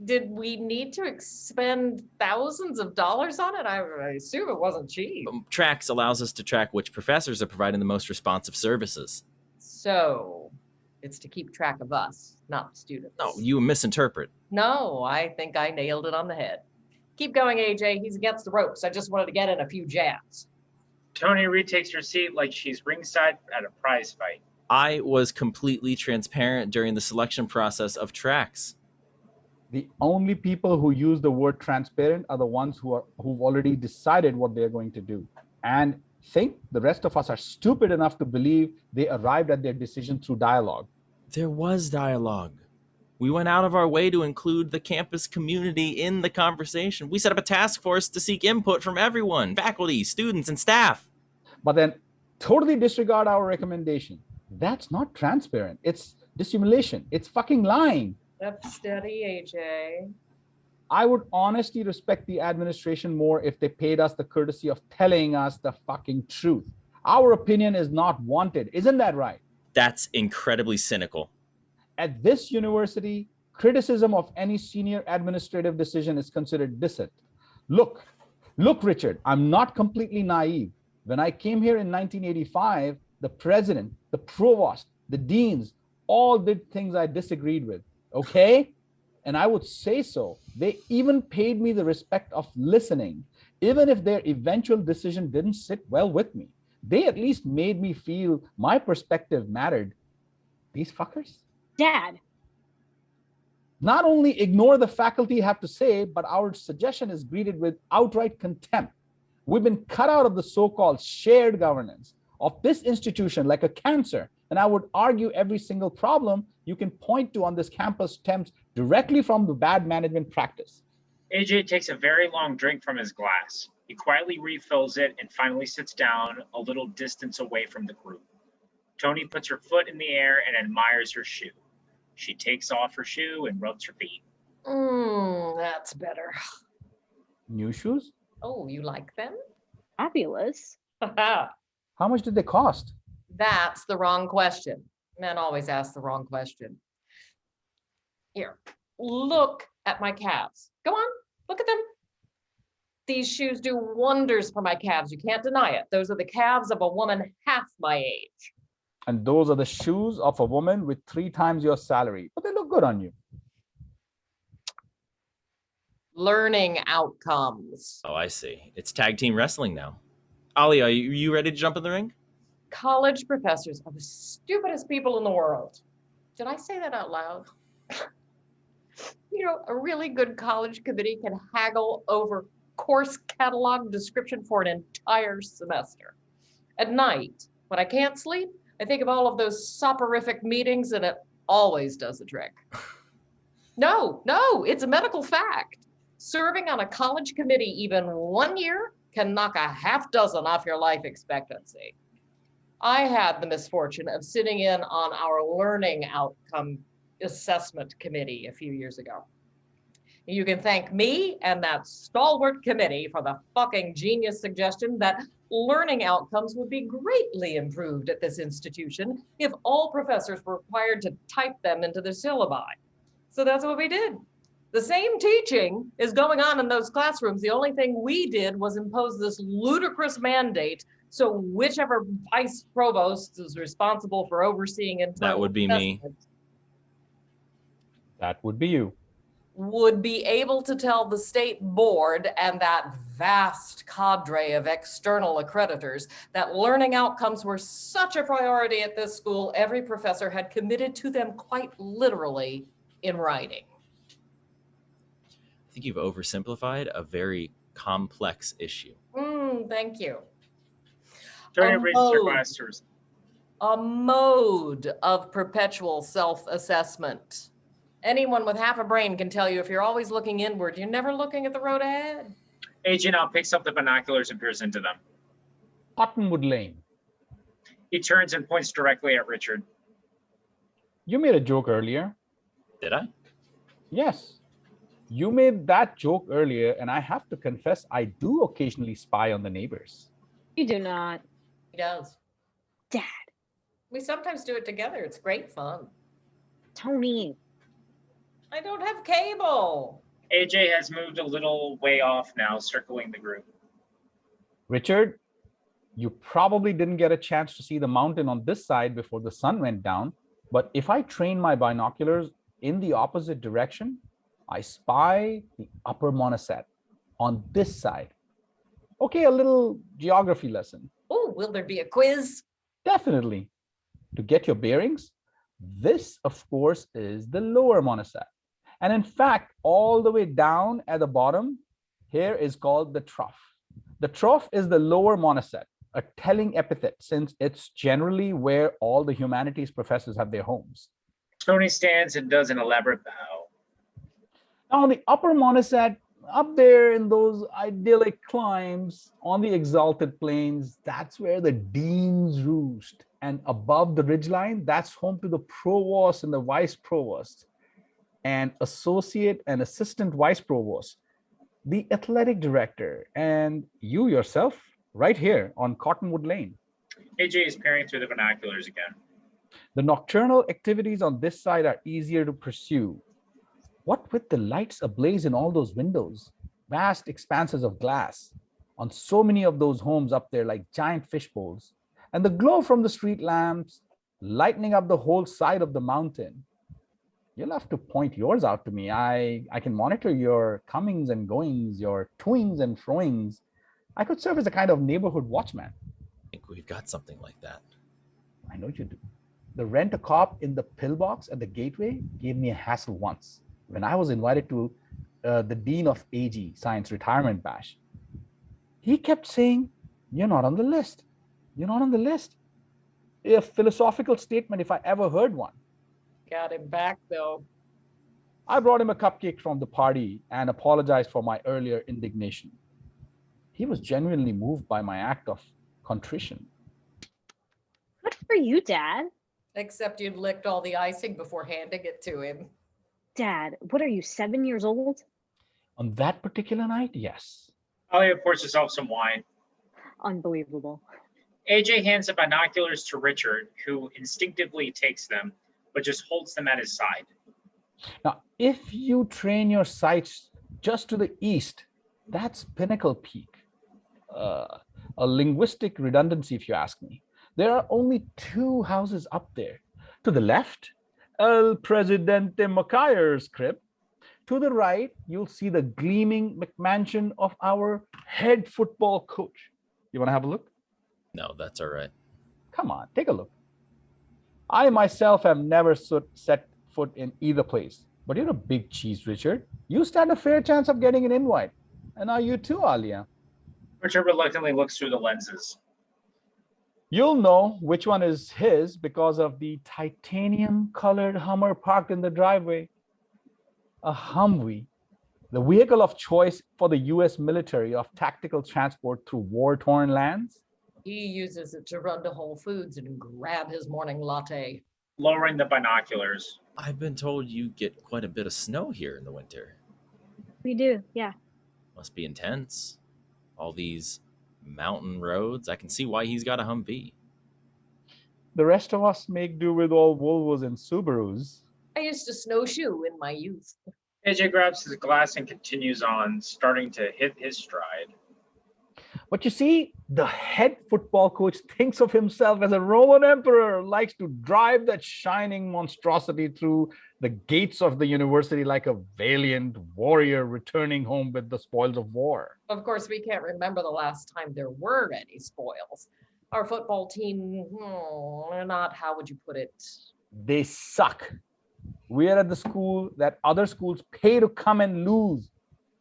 Did we need to expend thousands of dollars on it? I assume it wasn't cheap. Trax allows us to track which professors are providing the most responsive services. So it's to keep track of us, not the students. No, you misinterpret. No, I think I nailed it on the head. Keep going, AJ. He's against the ropes. I just wanted to get in a few jabs. Tony retakes her seat like she's ringside at a prize fight. I was completely transparent during the selection process of Trax. The only people who use the word transparent are the ones who've already decided what they're going to do and think the rest of us are stupid enough to believe they arrived at their decision through dialogue. There was dialogue. We went out of our way to include the campus community in the conversation. We set up a task force to seek input from everyone, faculty, students, and staff. But then totally disregard our recommendation. That's not transparent. It's dissimulation. It's fucking lying. Step steady, AJ. I would honestly respect the administration more if they paid us the courtesy of telling us the fucking truth. Our opinion is not wanted. Isn't that right? That's incredibly cynical. At this university, criticism of any senior administrative decision is considered dissent. Look, Richard, I'm not completely naive. When I came here in 1985, the president, the provost, the deans all did things I disagreed with. Okay? And I would say so. They even paid me the respect of listening, even if their eventual decision didn't sit well with me. They at least made me feel my perspective mattered. These fuckers? Dad. Not only ignore the faculty have to say, but our suggestion is greeted with outright contempt. We've been cut out of the so-called shared governance of this institution like a cancer. And I would argue every single problem you can point to on this campus stems directly from the bad management practice. AJ takes a very long drink from his glass. He quietly refills it and finally sits down a little distance away from the group. Tony puts her foot in the air and admires her shoe. She takes off her shoe and rubs her feet. That's better. New shoes? Oh, you like them? Fabulous. How much did they cost? That's the wrong question. Men always ask the wrong question. Here, look at my calves. Go on, look at them. These shoes do wonders for my calves. You can't deny it. Those are the calves of a woman half my age. And those are the shoes of a woman with 3 times your salary, but they look good on you. Learning outcomes. Oh, I see. It's tag team wrestling now. Ali, are you ready to jump in the ring? College professors are the stupidest people in the world. Did I say that out loud? You know, a really good college committee can haggle over course catalog description for an entire semester. At night, when I can't sleep, I think of all of those soporific meetings and it always does the trick. No, it's a medical fact. Serving on a college committee even 1 year can knock a half dozen off your life expectancy. I had the misfortune of sitting in on our learning outcome assessment committee a few years ago. You can thank me and that stalwart committee for the fucking genius suggestion that learning outcomes would be greatly improved at this institution if all professors were required to type them into their syllabi. So that's what we did. The same teaching is going on in those classrooms. The only thing we did was impose this ludicrous mandate. So whichever vice provost is responsible for overseeing internal That would be me. That would be you. Would be able to tell the state board and that vast cadre of external accreditors that learning outcomes were such a priority at this school, every professor had committed to them quite literally in writing. I think you've oversimplified a very complex issue. Thank you. Turn your register class to A mode of perpetual self-assessment. Anyone with half a brain can tell you if you're always looking inward, you're never looking at the road ahead. AJ now picks up the binoculars and peers into them. Cottonwood Lane. He turns and points directly at Richard. You made a joke earlier. Did I? Yes. You made that joke earlier, and I have to confess, I do occasionally spy on the neighbors. You do not. He does. Dad. We sometimes do it together. It's great fun. Tony. I don't have cable. AJ has moved a little way off now, circling the group. Richard, you probably didn't get a chance to see the mountain on this side before the sun went down, but if I train my binoculars in the opposite direction, I spy the upper Monosat on this side. Okay, a little geography lesson. Oh, will there be a quiz? Definitely. To get your bearings, this, of course, is the lower Monosat. And in fact, all the way down at the bottom, here is called the trough. The trough is the lower Monosat, a telling epithet since it's generally where all the humanities professors have their homes. Tony stands and does an elaborate bow. Now, on the upper Monosat, up there in those idyllic climbs on the exalted plains, that's where the deans roost. And above the ridgeline, that's home to the provost and the vice provost, and associate and assistant vice provost, the athletic director, and you yourself right here on Cottonwood Lane. AJ is peering through the binoculars again. The nocturnal activities on this side are easier to pursue. What with the lights ablaze in all those windows, vast expanses of glass on so many of those homes up there like giant fish bowls, and the glow from the street lamps lightening up the whole side of the mountain. You'll have to point yours out to me. I can monitor your comings and goings, your toings and froings. I could serve as a kind of neighborhood watchman. I think we've got something like that. I know you do. The rent-a-cop in the pillbox at the gateway gave me a hassle once when I was invited to the Dean of AG Science Retirement Bash. He kept saying, "You're not on the list. You're not on the list." A philosophical statement if I ever heard one. Got him back though. I brought him a cupcake from the party and apologized for my earlier indignation. He was genuinely moved by my act of contrition. Good for you, Dad. Except you'd licked all the icing before handing it to him. Dad, what are you, 7 years old? On that particular night, yes. Alia pours herself some wine. Unbelievable. AJ hands the binoculars to Richard, who instinctively takes them, but just holds them at his side. Now, if you train your sights just to the east, that's Pinnacle Peak. A linguistic redundancy, if you ask me. There are only 2 houses up there. To the left, El Presidente Macayer's crib. To the right, you'll see the gleaming McMansion of our head football coach. You want to have a look? No, that's all right. Come on, take a look. I myself have never set foot in either place, but you're a big cheese, Richard. You stand a fair chance of getting an invite. And now you too, Alia. Richard reluctantly looks through the lenses. You'll know which one is his because of the titanium-colored Hummer parked in the driveway. A Humvee, the vehicle of choice for the U.S. military of tactical transport through war-torn lands. He uses it to run to Whole Foods and grab his morning latte. Lowering the binoculars. I've been told you get quite a bit of snow here in the winter. We do, yeah. Must be intense. All these mountain roads. I can see why he's got a Humvee. The rest of us make do with all Volvos and Subarus. I used to snowshoe in my youth. AJ grabs his glass and continues on, starting to hit his stride. But you see, the head football coach thinks of himself as a Roman emperor, likes to drive that shining monstrosity through the gates of the university like a valiant warrior returning home with the spoils of war. Of course, we can't remember the last time there were any spoils. Our football team, not, how would you put it? They suck. We are at the school that other schools pay to come and lose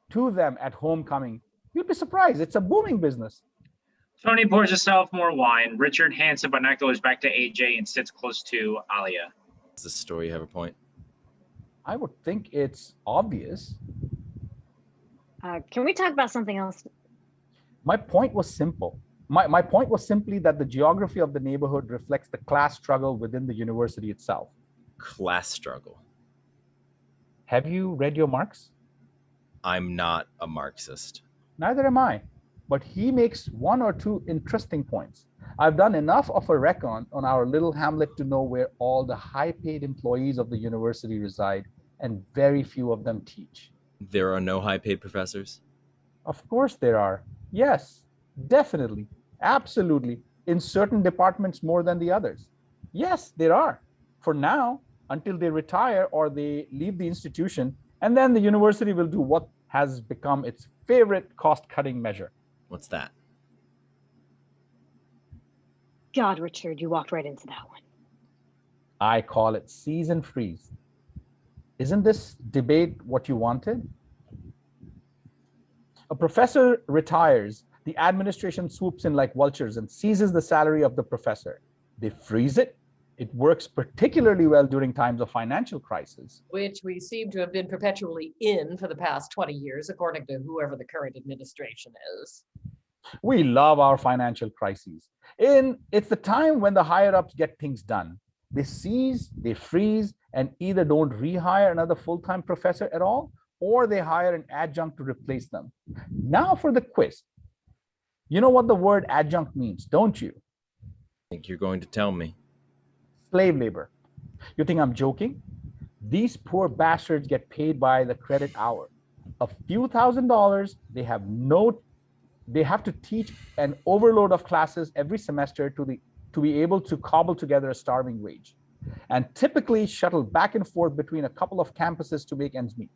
to them at homecoming. You'd be surprised. It's a booming business. Tony pours herself more wine. Richard hands the binoculars back to AJ and sits close to Alia. Does this story have a point? I would think it's obvious. Can we talk about something else? My point was simple. My point was simply that the geography of the neighborhood reflects the class struggle within the university itself. Class struggle. Have you read your Marx? I'm not a Marxist. Neither am I, but he makes one or two interesting points. I've done enough of a recon on our little hamlet to know where all the high-paid employees of the university reside, and very few of them teach. There are no high-paid professors? Of course there are. Yes, definitely, absolutely. In certain departments more than the others. Yes, there are. For now, until they retire or they leave the institution, and then the university will do what has become its favorite cost-cutting measure. What's that? God, Richard, you walked right into that one. I call it seize and freeze. Isn't this debate what you wanted? A professor retires, the administration swoops in like vultures and seizes the salary of the professor. They freeze it. It works particularly well during times of financial crisis. Which we seem to have been perpetually in for the past 20 years, according to whoever the current administration is. We love our financial crises. It's the time when the higher-ups get things done. They seize, they freeze, and either don't rehire another full-time professor at all, or they hire an adjunct to replace them. Now for the quiz. You know what the word adjunct means, don't you? I think you're going to tell me. Slave labor. You think I'm joking? These poor bastards get paid by the credit hour. A few $1,000s, they have to teach an overload of classes every semester to be able to cobble together a starving wage, and typically shuttle back and forth between a couple of campuses to make ends meet.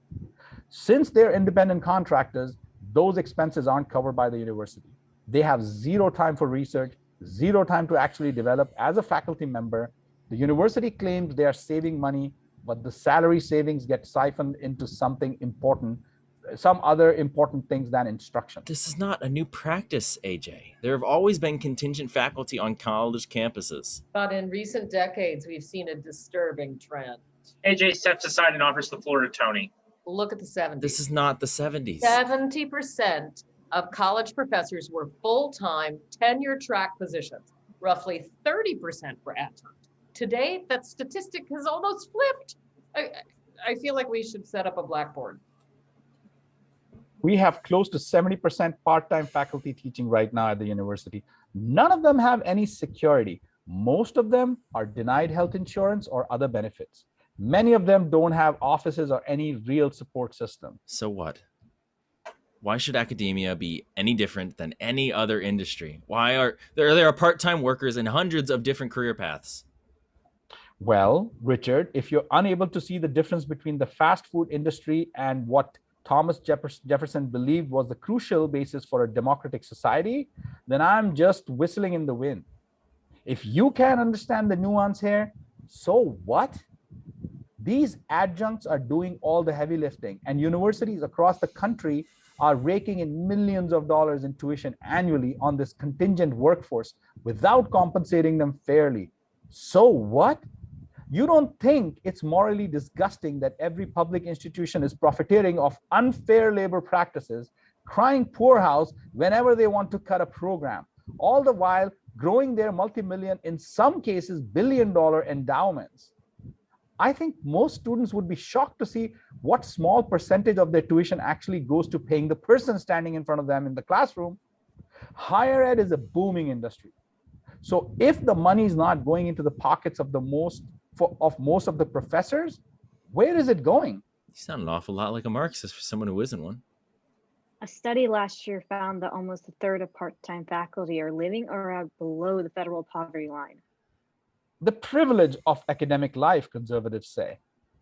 Since they're independent contractors, those expenses aren't covered by the university. They have zero time for research, zero time to actually develop as a faculty member. The university claims they are saving money, but the salary savings get siphoned into something important, some other important things than instruction. This is not a new practice, AJ. There have always been contingent faculty on college campuses. But in recent decades, we've seen a disturbing trend. AJ steps aside and offers the floor to Tony. Look at the 70s. This is not the 70s. 70% of college professors were full-time, tenure-track positions. Roughly 30% were adjunct. Today, that statistic has almost flipped. I feel like we should set up a blackboard. We have close to 70% part-time faculty teaching right now at the university. None of them have any security. Most of them are denied health insurance or other benefits. Many of them don't have offices or any real support system. So what? Why should academia be any different than any other industry? Why are there are part-time workers in hundreds of different career paths? Well, Richard, if you're unable to see the difference between the fast food industry and what Thomas Jefferson believed was the crucial basis for a democratic society, then I'm just whistling in the wind. If you can't understand the nuance here, so what? These adjuncts are doing all the heavy lifting, and universities across the country are raking in millions of dollars in tuition annually on this contingent workforce without compensating them fairly. So what? You don't think it's morally disgusting that every public institution is profiteering off unfair labor practices, crying poorhouse whenever they want to cut a program, all the while growing their multi-million, in some cases, billion-dollar endowments? I think most students would be shocked to see what small percentage of their tuition actually goes to paying the person standing in front of them in the classroom. Higher ed is a booming industry. So if the money is not going into the pockets of most of the professors, where is it going? You sound an awful lot like a Marxist for someone who isn't one. A study last year found that almost a third of part-time faculty are living or are below the federal poverty line. The privilege of academic life, conservatives say.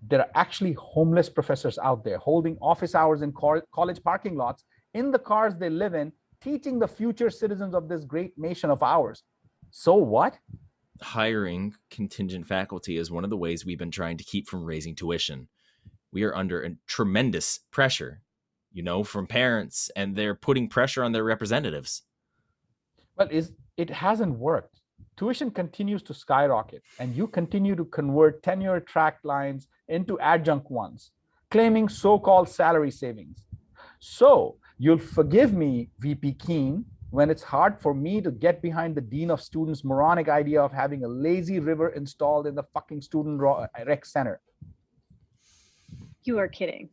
There are actually homeless professors out there holding office hours in college parking lots in the cars they live in, teaching the future citizens of this great nation of ours. So what? Hiring contingent faculty is one of the ways we've been trying to keep from raising tuition. We are under a tremendous pressure, from parents, and they're putting pressure on their representatives. Well, it hasn't worked. Tuition continues to skyrocket, and you continue to convert tenure track lines into adjunct ones, claiming so-called salary savings. So you'll forgive me, VP Keene, when it's hard for me to get behind the Dean of Students' moronic idea of having a lazy river installed in the fucking student rec center. You are kidding.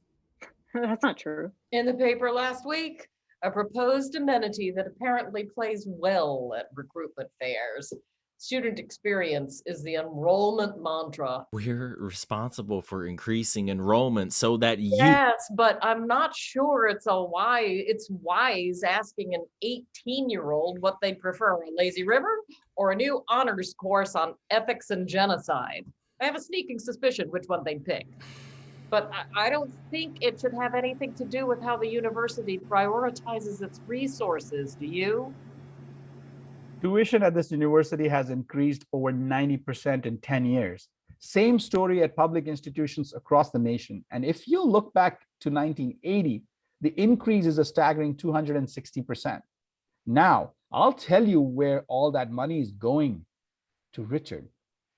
That's not true. In the paper last week, a proposed amenity that apparently plays well at recruitment fairs. Student experience is the enrollment mantra. We're responsible for increasing enrollment so that Yes, but I'm not sure it's wise asking an 18-year-old what they'd prefer, a lazy river or a new honors course on ethics and genocide. I have a sneaking suspicion which one they'd pick. But I don't think it should have anything to do with how the university prioritizes its resources. Do you? Tuition at this university has increased over 90% in 10 years. Same story at public institutions across the nation. And if you look back to 1980, the increase is a staggering 260%. Now, I'll tell you where all that money is going. To Richard.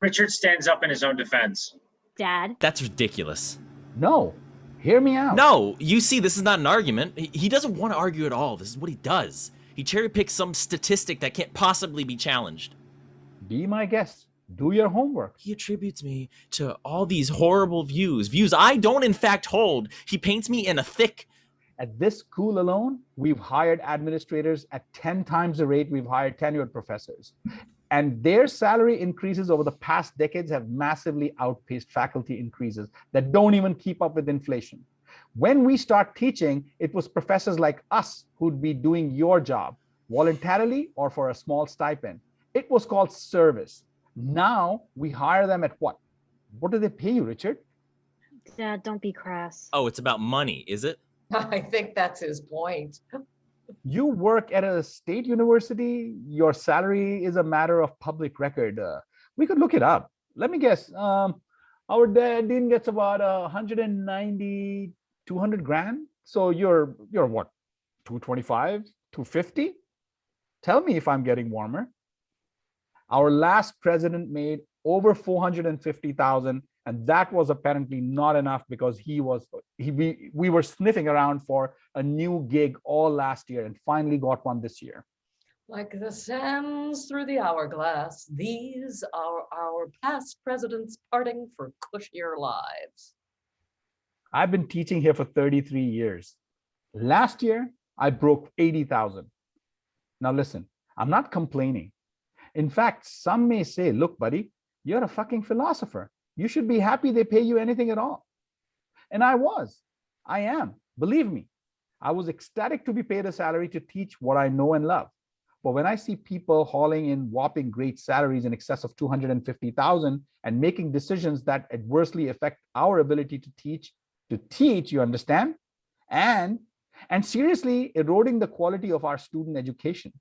Richard stands up in his own defense. Dad? That's ridiculous. No, hear me out. No, you see, this is not an argument. He doesn't want to argue at all. This is what he does. He cherry picks some statistic that can't possibly be challenged. Be my guest. Do your homework. He attributes me to all these horrible views I don't in fact hold. He paints me in a thick. At this school alone, we've hired administrators at 10 times the rate we've hired tenured professors. And their salary increases over the past decades have massively outpaced faculty increases that don't even keep up with inflation. When we start teaching, it was professors like us who'd be doing your job voluntarily or for a small stipend. It was called service. Now we hire them at what? What do they pay you, Richard? Dad, don't be crass. Oh, it's about money, is it? I think that's his point. You work at a state university, your salary is a matter of public record. We could look it up. Let me guess. Our dean gets about 190, 200 grand. So you're what, 225, 250? Tell me if I'm getting warmer. Our last president made over 450,000, and that was apparently not enough because we were sniffing around for a new gig all last year and finally got one this year. Like the sands through the hourglass, these are our past presidents parting for cushier lives. I've been teaching here for 33 years. Last year, I broke 80,000. Now listen, I'm not complaining. In fact, some may say, look, buddy, you're a fucking philosopher. You should be happy they pay you anything at all. And I am, believe me. I was ecstatic to be paid a salary to teach what I know and love. But when I see people hauling in whopping great salaries in excess of 250,000 and making decisions that adversely affect our ability to teach, you understand? And seriously eroding the quality of our student education.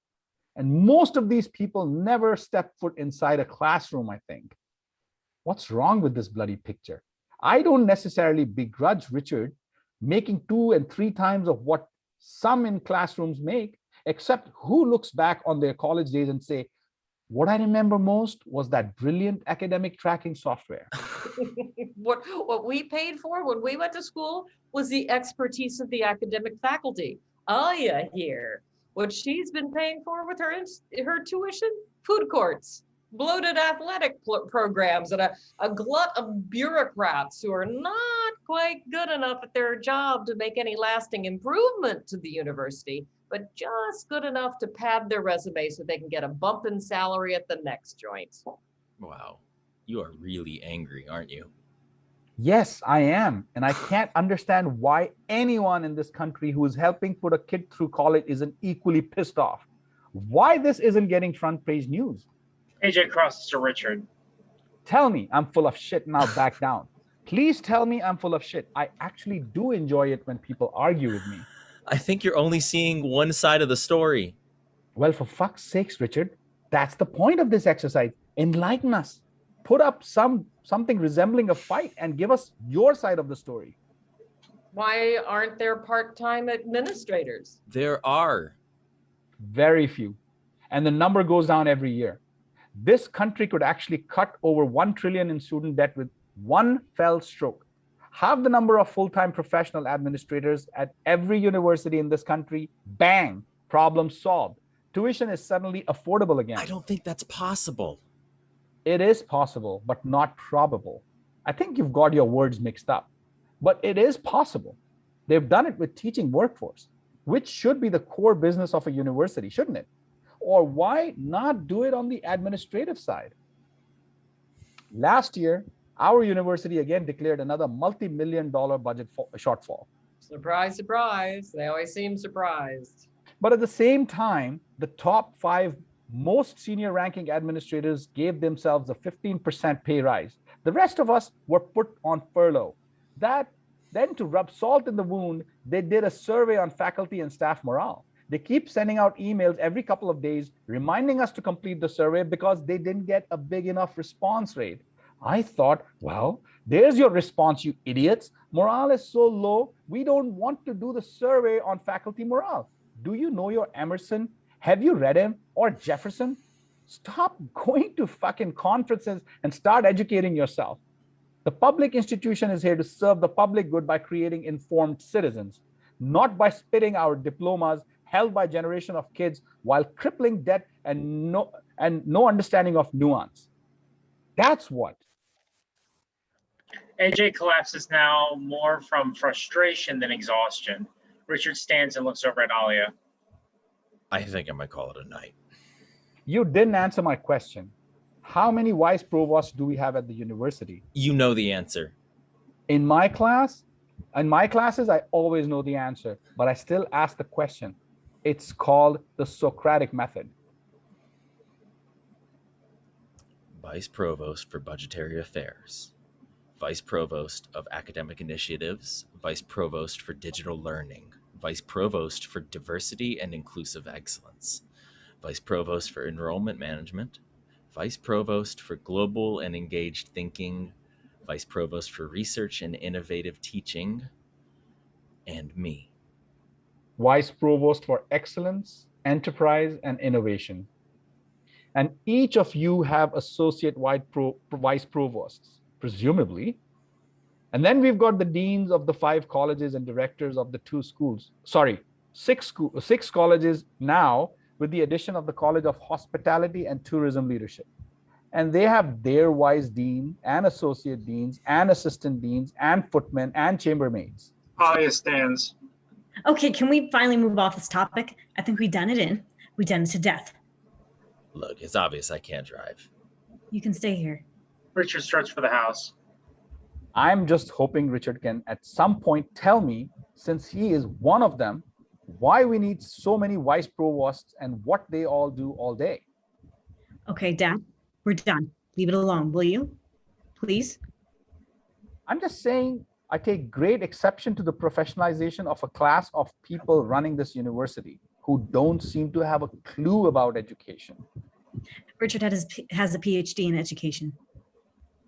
And most of these people never step foot inside a classroom, I think. What's wrong with this bloody picture? I don't necessarily begrudge Richard making 2 and 3 times of what some in classrooms make, except who looks back on their college days and say, what I remember most was that brilliant academic tracking software. What we paid for when we went to school was the expertise of the academic faculty. Aya here, what she's been paying for with her tuition, food courts, bloated athletic programs, and a glut of bureaucrats who are not quite good enough at their job to make any lasting improvement to the university, but just good enough to pad their resume so they can get a bump in salary at the next joint. Wow, you are really angry, aren't you? Yes, I am. And I can't understand why anyone in this country who is helping put a kid through college isn't equally pissed off. Why this isn't getting front page news. AJ crosses to Richard. Tell me I'm full of shit and I'll back down. Please tell me I'm full of shit. I actually do enjoy it when people argue with me. I think you're only seeing one side of the story. Well, for fuck's sakes, Richard, that's the point of this exercise. Enlighten us. Put up something resembling a fight and give us your side of the story. Why aren't there part-time administrators? There are. Very few. And the number goes down every year. This country could actually cut over 1 trillion in student debt with one fell stroke. Half the number of full-time professional administrators at every university in this country, bang, problem solved. Tuition is suddenly affordable again. I don't think that's possible. It is possible, but not probable. I think you've got your words mixed up, but it is possible. They've done it with teaching workforce, which should be the core business of a university, shouldn't it? Or why not do it on the administrative side? Last year, our university again declared another multi-million-dollar budget shortfall. Surprise, surprise. They always seem surprised. But at the same time, the top 5 most senior ranking administrators gave themselves a 15% pay rise. The rest of us were put on furlough. Then to rub salt in the wound, they did a survey on faculty and staff morale. They keep sending out emails every couple of days, reminding us to complete the survey because they didn't get a big enough response rate. I thought, well, there's your response, you idiots. Morale is so low, we don't want to do the survey on faculty morale. Do you know your Emerson? Have you read him? Or Jefferson? Stop going to fucking conferences and start educating yourself. The public institution is here to serve the public good by creating informed citizens, not by spitting our diplomas held by a generation of kids while crippling debt and no understanding of nuance. That's what. AJ collapses now more from frustration than exhaustion. Richard stands and looks over at Alia. I think I might call it a night. You didn't answer my question. How many vice provosts do we have at the university? You know the answer. In my classes, I always know the answer, but I still ask the question. It's called the Socratic method. Vice Provost for Budgetary Affairs, Vice Provost of Academic Initiatives, Vice Provost for Digital Learning, Vice Provost for Diversity and Inclusive Excellence, Vice Provost for Enrollment Management, Vice Provost for Global and Engaged Thinking, Vice Provost for Research and Innovative Teaching, and me. Vice Provost for Excellence, Enterprise, and Innovation. And each of you have associate vice provosts, presumably. And then we've got the deans of the 5 colleges and directors of the 2 schools. Sorry, 6 colleges now, with the addition of the College of Hospitality and Tourism Leadership. And they have their vice dean and associate deans and assistant deans and footmen and chambermaids. Alia stands. Okay, can we finally move off this topic? I think we've done it to death. Look, it's obvious I can't drive. You can stay here. Richard starts for the house. I'm just hoping Richard can at some point tell me, since he is one of them, why we need so many vice provosts and what they all do all day. Okay, Dad, we're done. Leave it alone, will you? Please? I'm just saying I take great exception to the professionalization of a class of people running this university who don't seem to have a clue about education. Richard has a PhD in education.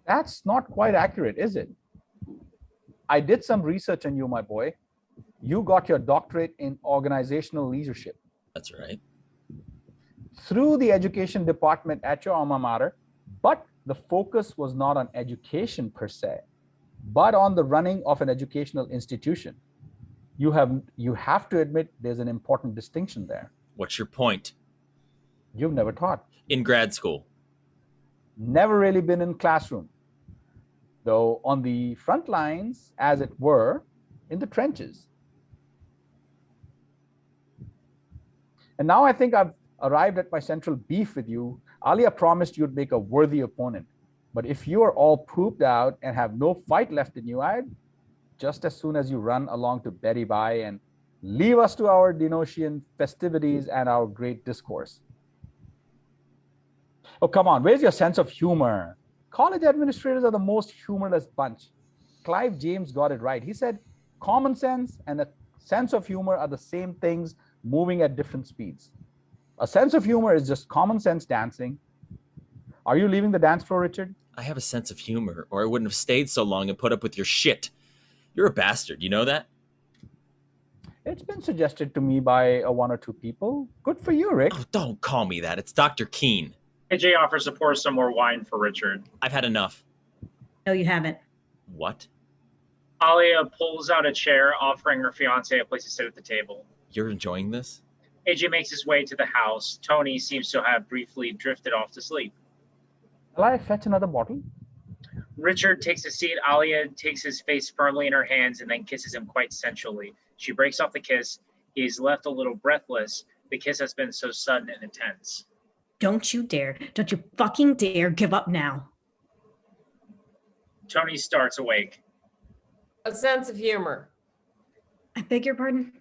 That's not quite accurate, is it? I did some research on you, my boy. You got your doctorate in organizational leadership. That's right. Through the education department at your alma mater, but the focus was not on education per se, but on the running of an educational institution. You have to admit there's an important distinction there. What's your point? You've never taught. In grad school. Never really been in classroom, though on the front lines, as it were, in the trenches. And now I think I've arrived at my central beef with you. Alia promised you'd make a worthy opponent. But if you are all pooped out and have no fight left in you, I'd just as soon as you run along to Betty Bye and leave us to our Dionysian festivities and our great discourse. Oh, come on, where's your sense of humor? College administrators are the most humorless bunch. Clive James got it right. He said, common sense and a sense of humor are the same things moving at different speeds. A sense of humor is just common sense dancing. Are you leaving the dance floor, Richard? I have a sense of humor, or I wouldn't have stayed so long and put up with your shit. You're a bastard, you know that? It's been suggested to me by one or two people. Good for you, Rick. Oh, don't call me that. It's Dr. Keene. AJ offers to pour some more wine for Richard. I've had enough. No, you haven't. What? Alia pulls out a chair, offering her fiance a place to sit at the table. You're enjoying this? AJ makes his way to the house. Tony seems to have briefly drifted off to sleep. Shall I fetch another bottle? Richard takes a seat. Alia takes his face firmly in her hands and then kisses him quite sensually. She breaks off the kiss. He is left a little breathless. The kiss has been so sudden and intense. Don't you dare. Don't you fucking dare give up now. Tony starts awake. A sense of humor. I beg your pardon?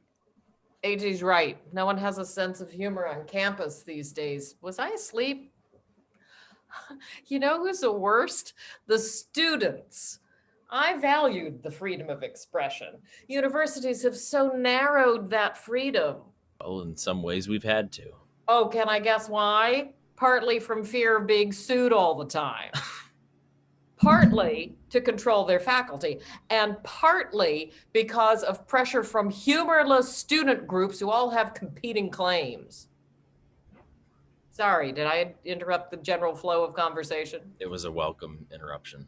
AJ's right. No one has a sense of humor on campus these days. Was I asleep? You know who's the worst? The students. I valued the freedom of expression. Universities have so narrowed that freedom. Well, in some ways we've had to. Oh, can I guess why? Partly from fear of being sued all the time. Partly to control their faculty, and partly because of pressure from humorless student groups who all have competing claims. Sorry, did I interrupt the general flow of conversation? It was a welcome interruption.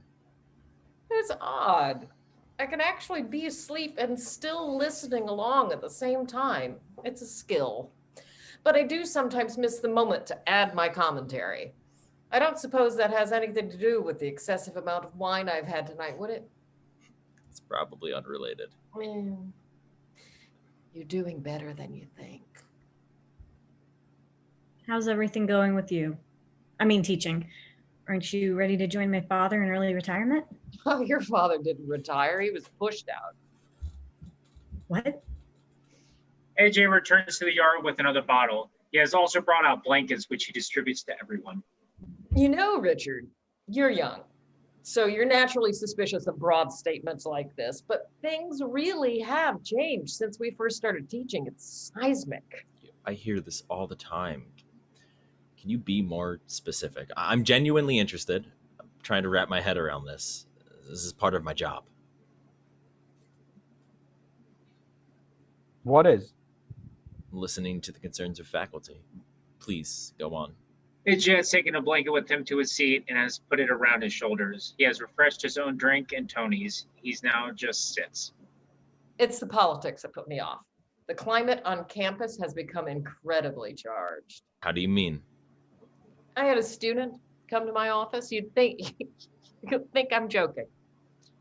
It's odd. I can actually be asleep and still listening along at the same time. It's a skill. But I do sometimes miss the moment to add my commentary. I don't suppose that has anything to do with the excessive amount of wine I've had tonight, would it? It's probably unrelated. You're doing better than you think. How's everything going with you? I mean, teaching. Aren't you ready to join my father in early retirement? Oh, your father didn't retire. He was pushed out. What? AJ returns to the yard with another bottle. He has also brought out blankets, which he distributes to everyone. You know, Richard, you're young, so you're naturally suspicious of broad statements like this, but things really have changed since we first started teaching. It's seismic. I hear this all the time. Can you be more specific? I'm genuinely interested. I'm trying to wrap my head around this. This is part of my job. What is? Listening to the concerns of faculty. Please, go on. AJ has taken a blanket with him to his seat and has put it around his shoulders. He has refreshed his own drink and Tony's. He's now just sits. It's the politics that put me off. The climate on campus has become incredibly charged. How do you mean? I had a student come to my office. You'd think I'm joking.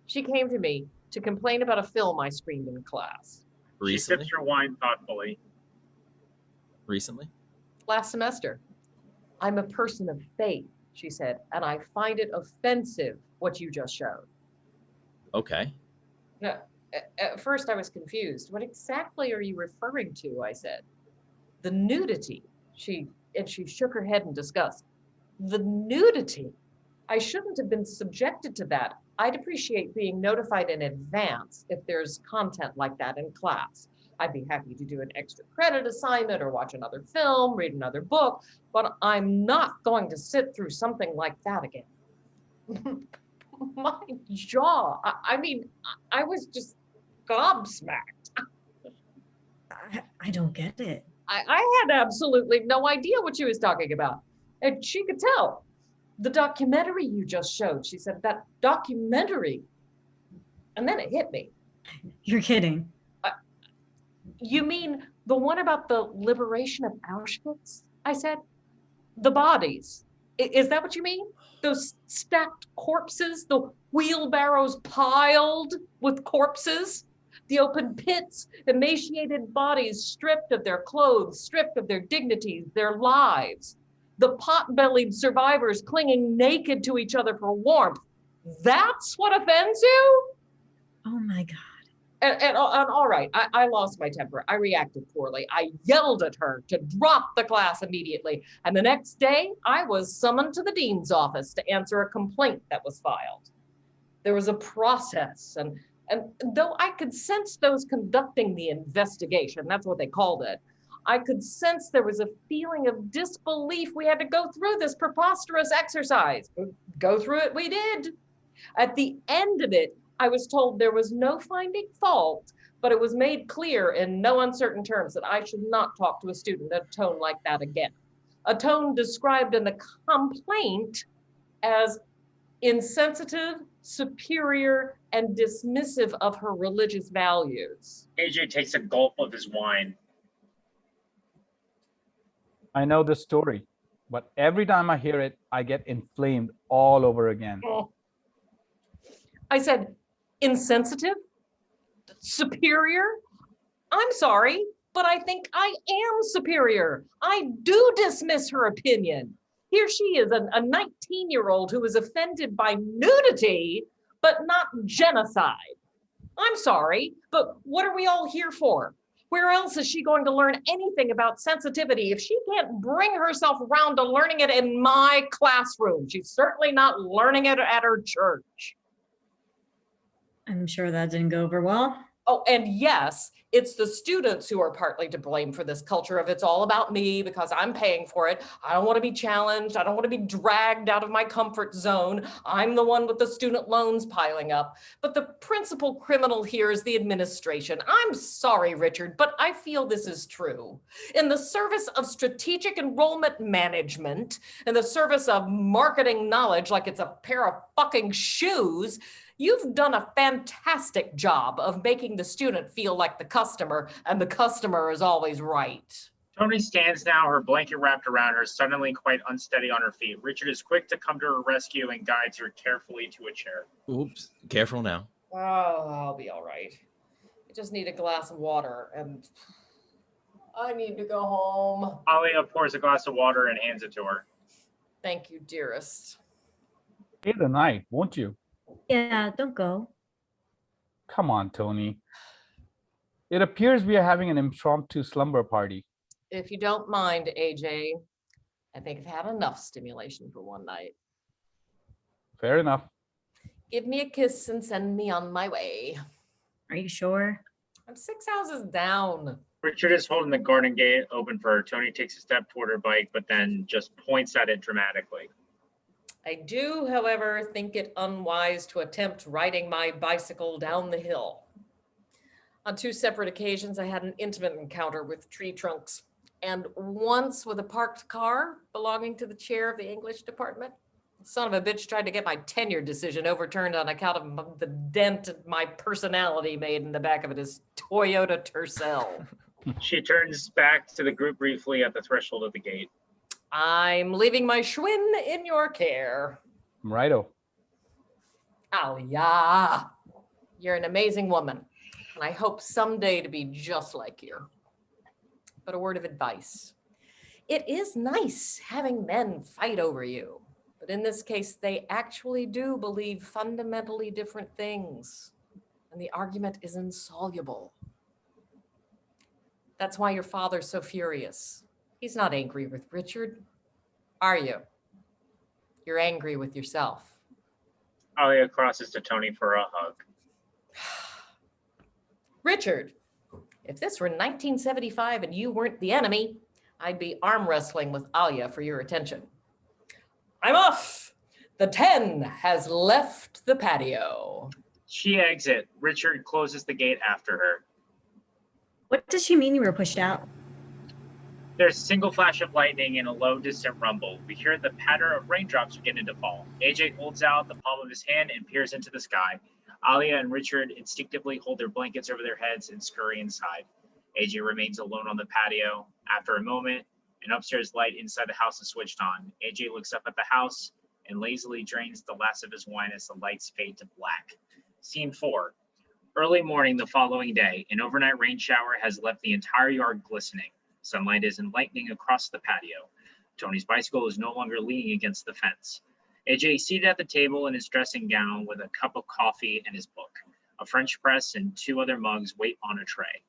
She came to me to complain about a film I screened in class. She Recently? sips her wine thoughtfully. Recently? Last semester. I'm a person of faith, she said, and I find it offensive what you just showed. Okay. Now, at first I was confused. What exactly are you referring to? I said. The nudity. She shook her head in disgust. The nudity. I shouldn't have been subjected to that. I'd appreciate being notified in advance if there's content like that in class. I'd be happy to do an extra credit assignment or watch another film, read another book, but I'm not going to sit through something like that again. My jaw, I was just gobsmacked. I don't get it. I had absolutely no idea what she was talking about. And she could tell. The documentary you just showed, she said, that documentary. And then it hit me. You're kidding. You mean the one about the liberation of Auschwitz? I said, the bodies. Is that what you mean? Those stacked corpses, the wheelbarrows piled with corpses, the open pits, emaciated bodies stripped of their clothes, stripped of their dignities, their lives. The pot-bellied survivors clinging naked to each other for warmth. That's what offends you? Oh my God. And all right, I lost my temper. I reacted poorly. I yelled at her to drop the class immediately. And the next day, I was summoned to the dean's office to answer a complaint that was filed. There was a process, and though I could sense those conducting the investigation, that's what they called it, I could sense there was a feeling of disbelief we had to go through this preposterous exercise. Go through it we did. At the end of it, I was told there was no finding fault, but it was made clear in no uncertain terms that I should not talk to a student at a tone like that again. A tone described in the complaint as insensitive, superior, and dismissive of her religious values. AJ takes a gulp of his wine. I know the story, but every time I hear it, I get inflamed all over again. I said, insensitive? Superior? I'm sorry, but I think I am superior. I do dismiss her opinion. Here she is, a 19-year-old who is offended by nudity, but not genocide. I'm sorry, but what are we all here for? Where else is she going to learn anything about sensitivity if she can't bring herself around to learning it in my classroom? She's certainly not learning it at her church. I'm sure that didn't go over well. Oh, and yes, it's the students who are partly to blame for this culture of it's all about me because I'm paying for it. I don't want to be challenged. I don't want to be dragged out of my comfort zone. I'm the one with the student loans piling up. But the principal criminal here is the administration. I'm sorry, Richard, but I feel this is true. In the service of strategic enrollment management, in the service of marketing knowledge like it's a pair of fucking shoes, you've done a fantastic job of making the student feel like the customer, and the customer is always right. Tony stands now, her blanket wrapped around her, suddenly quite unsteady on her feet. Richard is quick to come to her rescue and guides her carefully to a chair. Oops, careful now. Oh, I'll be all right. I just need a glass of water, and I need to go home. Alia pours a glass of water and hands it to her. Thank you, dearest. Stay the night, won't you? Yeah, don't go. Come on, Tony. It appears we are having an impromptu slumber party. If you don't mind, AJ, I think I've had enough stimulation for one night. Fair enough. Give me a kiss and send me on my way. Are you sure? I'm 6 houses down. Richard is holding the garden gate open for her. Tony takes a step toward her bike, but then just points at it dramatically. I do, however, think it unwise to attempt riding my bicycle down the hill. On 2 separate occasions, I had an intimate encounter with tree trunks, and once with a parked car belonging to the chair of the English department. The son of a bitch tried to get my tenure decision overturned on account of the dent my personality made in the back of his Toyota Tercel. She turns back to the group briefly at the threshold of the gate. I'm leaving my Schwinn in your care. Righto. Alia, you're an amazing woman, and I hope someday to be just like you. But a word of advice. It is nice having men fight over you, but in this case, they actually do believe fundamentally different things, and the argument is insoluble. That's why your father's so furious. He's not angry with Richard, are you? You're angry with yourself. Alia crosses to Tony for a hug. Richard, if this were 1975 and you weren't the enemy, I'd be arm wrestling with Alia for your attention. I'm off. The 10 has left the patio. She exits. Richard closes the gate after her. What does she mean you were pushed out? There's a single flash of lightning and a low, distant rumble. We hear the patter of raindrops beginning to fall. AJ holds out the palm of his hand and peers into the sky. Alia and Richard instinctively hold their blankets over their heads and scurry inside. AJ remains alone on the patio. After a moment, an upstairs light inside the house is switched on. AJ looks up at the house and lazily drains the last of his wine as the lights fade to black. Scene 4. Early morning the following day, an overnight rain shower has left the entire yard glistening. Sunlight is enlightening across the patio. Tony's bicycle is no longer leaning against the fence. AJ is seated at the table in his dressing gown with a cup of coffee and his book. A French press and 2 other mugs wait on a tray.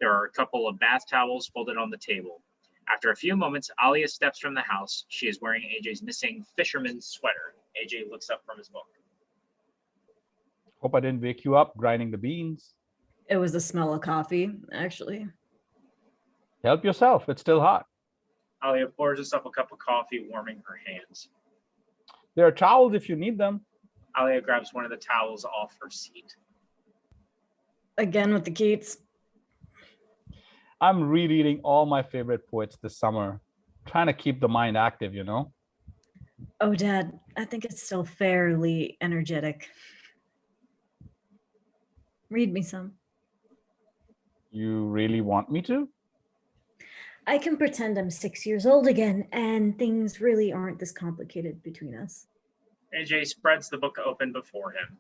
There are a couple of bath towels folded on the table. After a few moments, Alia steps from the house. She is wearing AJ's missing fisherman's sweater. AJ looks up from his book. Hope I didn't wake you up grinding the beans. It was the smell of coffee, actually. Help yourself, it's still hot. Alia pours herself a cup of coffee, warming her hands. There are towels if you need them. Alia grabs one of the towels off her seat. Again with the Keats. I'm rereading all my favorite poets this summer, trying to keep the mind active, you know? Oh, Dad, I think it's still fairly energetic. Read me some. You really want me to? I can pretend I'm 6 years old again, and things really aren't this complicated between us. AJ spreads the book open before him.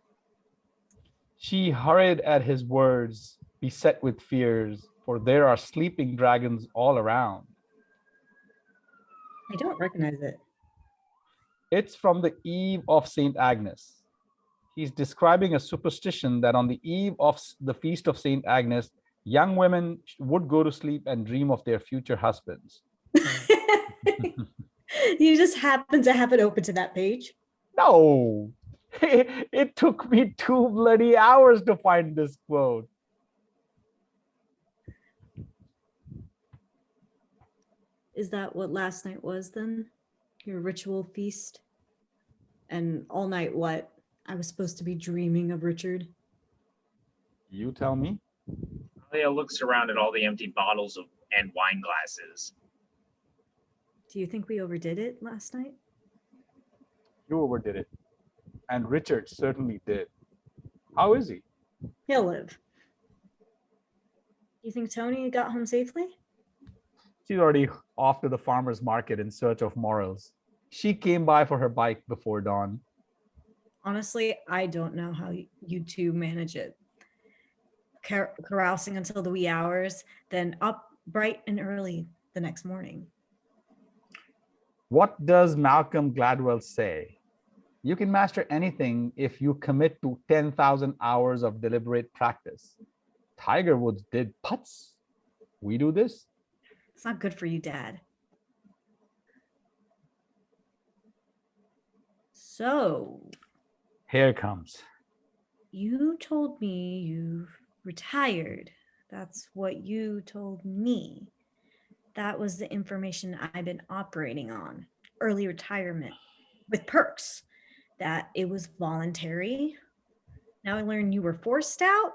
She hurried at his words, beset with fears, for there are sleeping dragons all around. I don't recognize it. It's from the eve of St. Agnes. He's describing a superstition that on the eve of the feast of St. Agnes, young women would go to sleep and dream of their future husbands. You just happen to have it open to that page. No, it took me 2 bloody hours to find this quote. Is that what last night was then? Your ritual feast? And all night what? I was supposed to be dreaming of Richard. You tell me. Alia looks around at all the empty bottles and wine glasses. Do you think we overdid it last night? You overdid it. And Richard certainly did. How is he? He'll live. You think Tony got home safely? She's already off to the farmer's market in search of morels. She came by for her bike before dawn. Honestly, I don't know how you two manage it. Carousing until the wee hours, then up bright and early the next morning. What does Malcolm Gladwell say? You can master anything if you commit to 10,000 hours of deliberate practice. Tiger Woods did putts. We do this. It's not good for you, Dad. So, Here comes. you told me you've retired. That's what you told me. That was the information I've been operating on. Early retirement with perks. That it was voluntary. Now I learned you were forced out.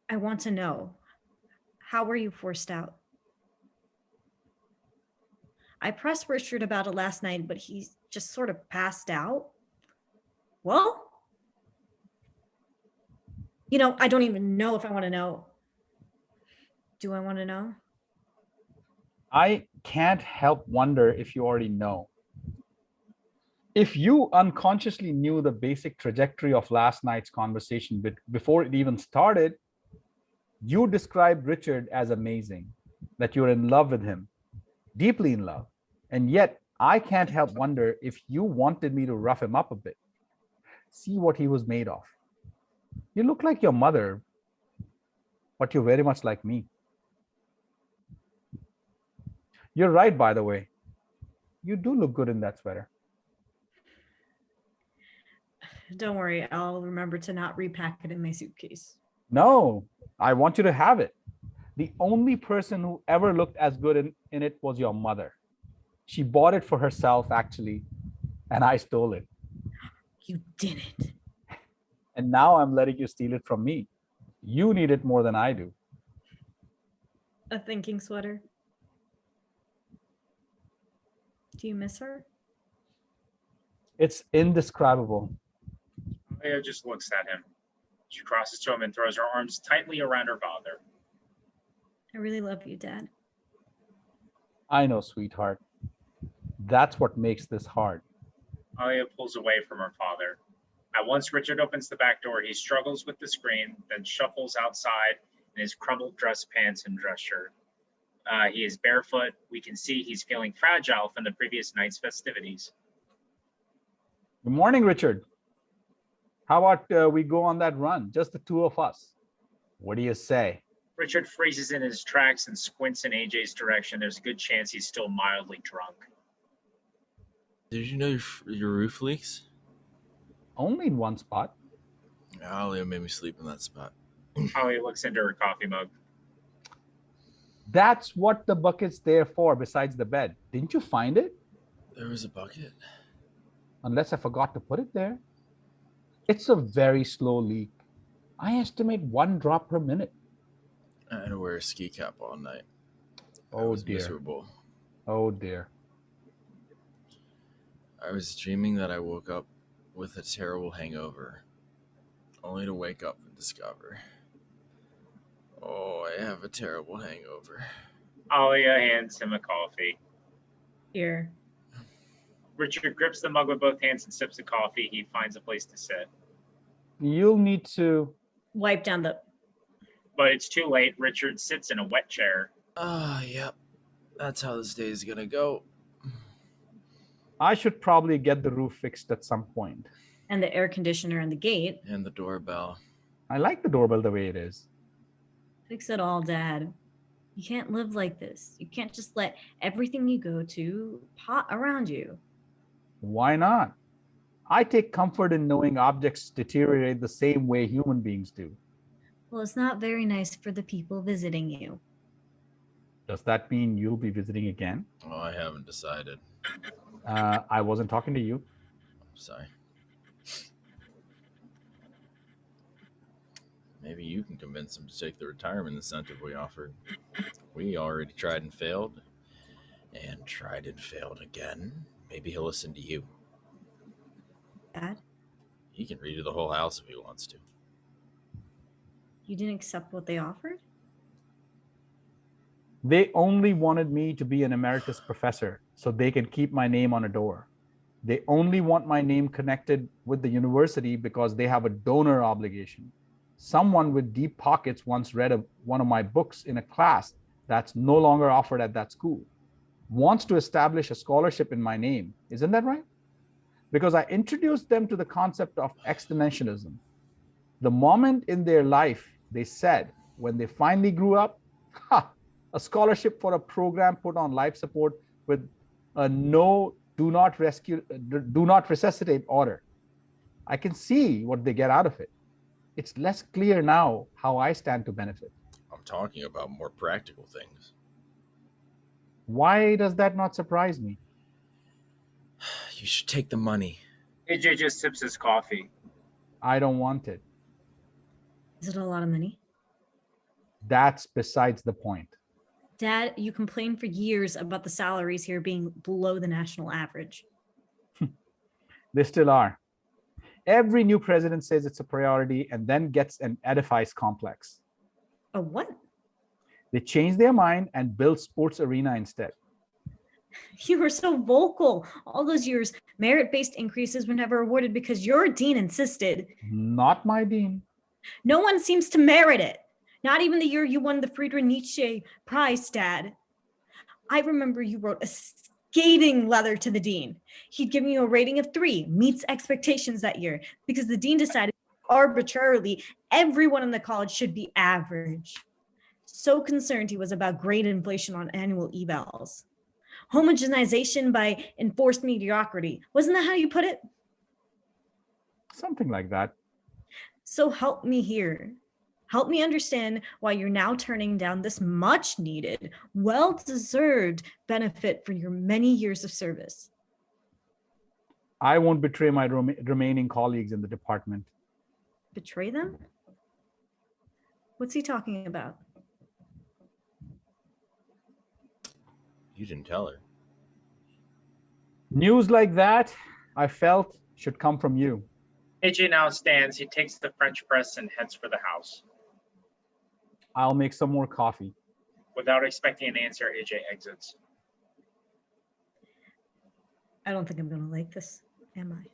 I want to know, how were you forced out? I pressed Richard about it last night, but he just sort of passed out. Well, I don't even know if I want to know. Do I want to know? I can't help wonder if you already know. If you unconsciously knew the basic trajectory of last night's conversation before it even started, you described Richard as amazing, that you're in love with him, deeply in love. And yet, I can't help wonder if you wanted me to rough him up a bit, see what he was made of. You look like your mother, but you're very much like me. You're right, by the way. You do look good in that sweater. Don't worry, I'll remember to not repack it in my suitcase. No, I want you to have it. The only person who ever looked as good in it was your mother. She bought it for herself, actually, and I stole it. You didn't. And now I'm letting you steal it from me. You need it more than I do. A thinking sweater. Do you miss her? It's indescribable. Alia just looks at him. She crosses to him and throws her arms tightly around her father. I really love you, Dad. I know, sweetheart. That's what makes this hard. Alia pulls away from her father. At once Richard opens the back door, he struggles with the screen, then shuffles outside in his crumpled dress pants and dress shirt. He is barefoot. We can see he's feeling fragile from the previous night's festivities. Good morning, Richard. How about we go on that run, just the two of us? What do you say? Richard freezes in his tracks and squints in AJ's direction. There's a good chance he's still mildly drunk. Did you know your roof leaks? Only in one spot. Alia made me sleep in that spot. Holly looks into her coffee mug. That's what the bucket's there for besides the bed. Didn't you find it? There was a bucket? Unless I forgot to put it there. It's a very slow leak. I estimate 1 drop per minute. I had to wear a ski cap all night. Oh, I was dear. miserable. Oh dear. I was dreaming that I woke up with a terrible hangover, only to wake up and discover, oh, I have a terrible hangover. Alia hands him a coffee. Here. Richard grips the mug with both hands and sips the coffee. He finds a place to sit. You'll need to... Wipe down the... But it's too late. Richard sits in a wet chair. Yep. That's how this day is gonna go. I should probably get the roof fixed at some point. And the air conditioner and the gate. And the doorbell. I like the doorbell the way it is. Fix it all, Dad. You can't live like this. You can't just let everything you go to pot around you. Why not? I take comfort in knowing objects deteriorate the same way human beings do. Well, it's not very nice for the people visiting you. Does that mean you'll be visiting again? Oh, I haven't decided. I wasn't talking to you. I'm sorry. Maybe you can convince him to take the retirement incentive we offered. We already tried and failed, and tried and failed again. Maybe he'll listen to you. Dad, He can redo the whole house if he wants to. you didn't accept what they offered? They only wanted me to be an emeritus professor so they can keep my name on a door. They only want my name connected with the university because they have a donor obligation. Someone with deep pockets once read one of my books in a class that's no longer offered at that school. Wants to establish a scholarship in my name. Isn't that right? Because I introduced them to the concept of exponentialism. The moment in their life they said, when they finally grew up, a scholarship for a program put on life support with a do not resuscitate order. I can see what they get out of it. It's less clear now how I stand to benefit. I'm talking about more practical things. Why does that not surprise me? You should take the money. AJ just sips his coffee. I don't want it. Is it a lot of money? That's besides the point. Dad, you complained for years about the salaries here being below the national average. They still are. Every new president says it's a priority and then gets an edifice complex. A what? They change their mind and build sports arena instead. You were so vocal. All those years, merit-based increases were never awarded because your dean insisted. Not my dean. No one seems to merit it. Not even the year you won the Friedrich Nietzsche Prize, Dad. I remember you wrote a scathing letter to the dean. He'd given you a rating of 3, meets expectations that year, because the dean decided arbitrarily everyone in the college should be average. So concerned he was about grade inflation on annual evals. Homogenization by enforced mediocrity. Wasn't that how you put it? Something like that. So help me here. Help me understand why you're now turning down this much needed, well-deserved benefit for your many years of service. I won't betray my remaining colleagues in the department. Betray them? What's he talking about? You didn't tell her. News like that, I felt, should come from you. AJ now stands. He takes the French press and heads for the house. I'll make some more coffee. Without expecting an answer, AJ exits. I don't think I'm going to like this, am I?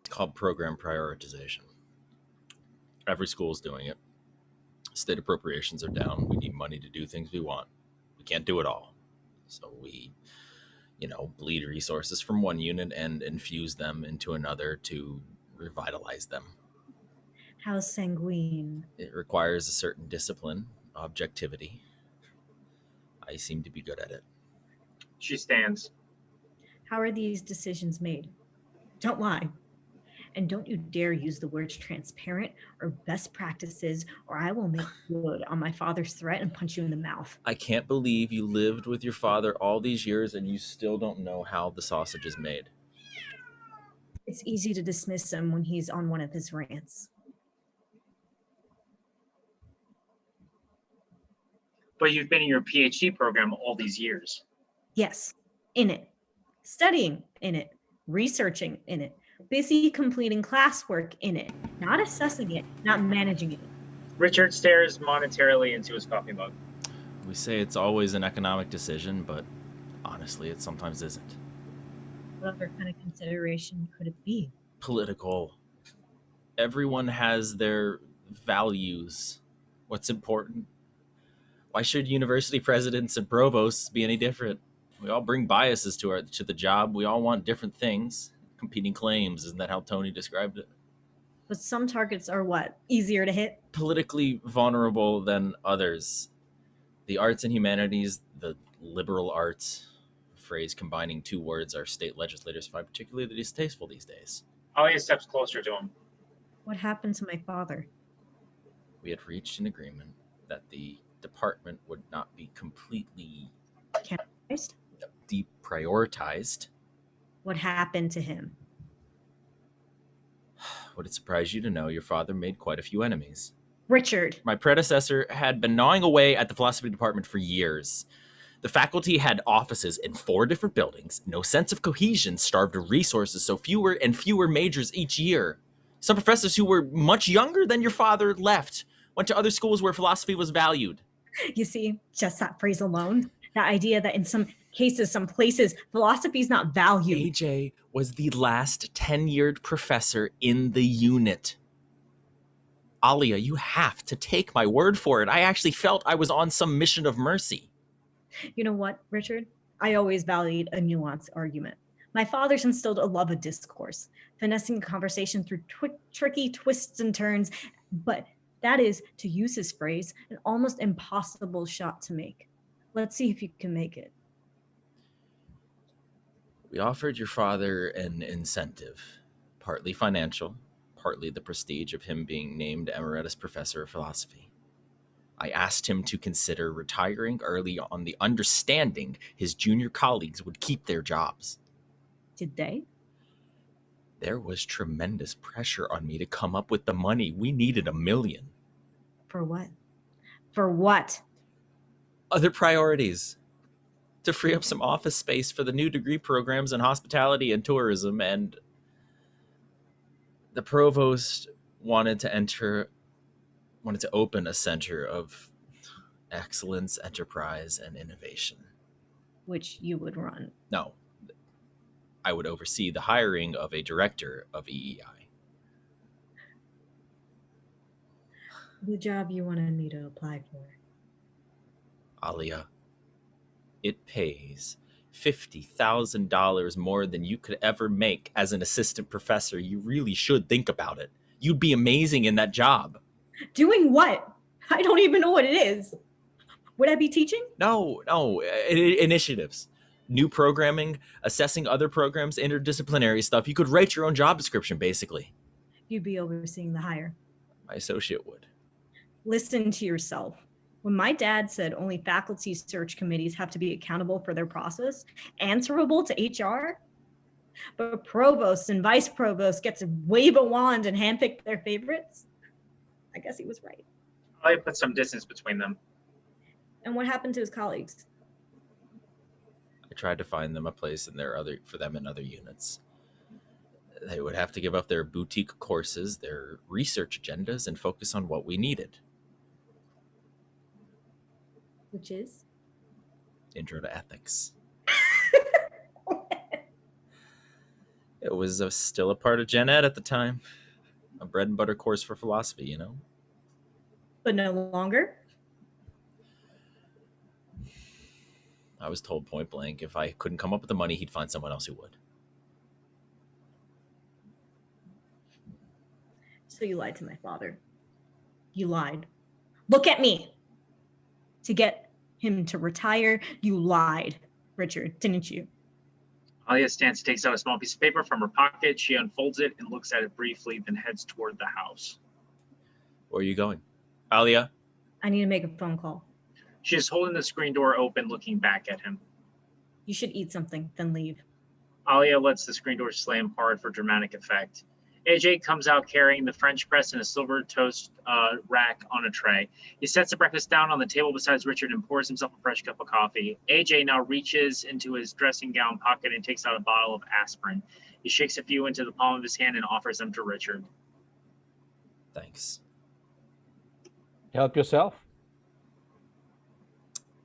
It's called program prioritization. Every school's doing it. State appropriations are down. We need money to do things we want. We We can't do it all. So we, bleed resources from one unit and infuse them into another to revitalize them. How sanguine. It requires a certain discipline, objectivity. I seem to be good at it. She stands. How are these decisions made? Don't lie. And don't you dare use the words transparent or best practices, or I will make good on my father's threat and punch you in the mouth. I can't believe you lived with your father all these years and you still don't know how the sausage is made. It's easy to dismiss him when he's on one of his rants. But you've been in your PhD program all these years. Yes, in it. Studying in it. Researching in it. Busy completing classwork in it. Not assessing it, not managing it. Richard stares monetarily into his coffee mug. We say it's always an economic decision, but honestly, it sometimes isn't. What other kind of consideration could it be? Political. Everyone has their values. What's important? Why should university presidents and provosts be any different? We all bring biases to the job. We all want different things. Competing claims. Isn't that how Tony described it? But some targets are what? Easier to hit? Politically vulnerable than others. The arts and humanities, the liberal arts, a phrase combining two words our state legislators find particularly distasteful these days. Alia steps closer to him. What happened to my father? We had reached an agreement that the department would not be completely Canonized? deprioritized. What happened to him? Would it surprise you to know your father made quite a few enemies? Richard. My predecessor had been gnawing away at the philosophy department for years. The faculty had offices in 4 different buildings, no sense of cohesion, starved of resources, so fewer and fewer majors each year. Some professors who were much younger than your father left, went to other schools where philosophy was valued. You see, just that phrase alone, the idea that in some cases, some places, philosophy is not valued. AJ was the last tenured professor in the unit. Alia, you have to take my word for it. I actually felt I was on some mission of mercy. You know what, Richard? I always valued a nuanced argument. My father's instilled a love of discourse, finessing the conversation through tricky twists and turns, but that is, to use his phrase, an almost impossible shot to make. Let's see if you can make it. We offered your father an incentive, partly financial, partly the prestige of him being named emeritus professor of philosophy. I asked him to consider retiring early on the understanding his junior colleagues would keep their jobs. Did they? There was tremendous pressure on me to come up with the money. We needed $1 million. For what? For what? Other priorities. To free up some office space for the new degree programs in hospitality and tourism, and the provost wanted to open a center of excellence, enterprise, and innovation. Which you would run. No, I would oversee the hiring of a director of EEI. The job you wanted me to apply for. Alia, it pays $50,000 more than you could ever make as an assistant professor. You really should think about it. You'd be amazing in that job. Doing what? I don't even know what it is. Would I be teaching? No, initiatives. New programming, assessing other programs, interdisciplinary stuff. You could write your own job description, basically. You'd be overseeing the hire. My associate would. Listen to yourself. When my dad said only faculty search committees have to be accountable for their process, answerable to HR, but provosts and vice provosts get to wave a wand and handpick their favorites, I guess he was right. I put some distance between them. And what happened to his colleagues? I tried to find them a place for them in other units. They would have to give up their boutique courses, their research agendas, and focus on what we needed. Which is? Intro to Ethics. It was still a part of Gen Ed at the time. A bread and butter course for philosophy, you know? But no longer? I was told point blank if I couldn't come up with the money, he'd find someone else who would. So you lied to my father. You lied. Look at me. To get him to retire, you lied, Richard, didn't you? Alia stands, takes out a small piece of paper from her pocket. She unfolds it and looks at it briefly, then heads toward the house. Where are you going? Alia? I need to make a phone call. She is holding the screen door open, looking back at him. You should eat something, then leave. Alia lets the screen door slam hard for dramatic effect. AJ comes out carrying the French press and a silver toast rack on a tray. He sets the breakfast down on the table beside Richard and pours himself a fresh cup of coffee. AJ now reaches into his dressing gown pocket and takes out a bottle of aspirin. He shakes a few into the palm of his hand and offers them to Richard. Thanks. Help yourself.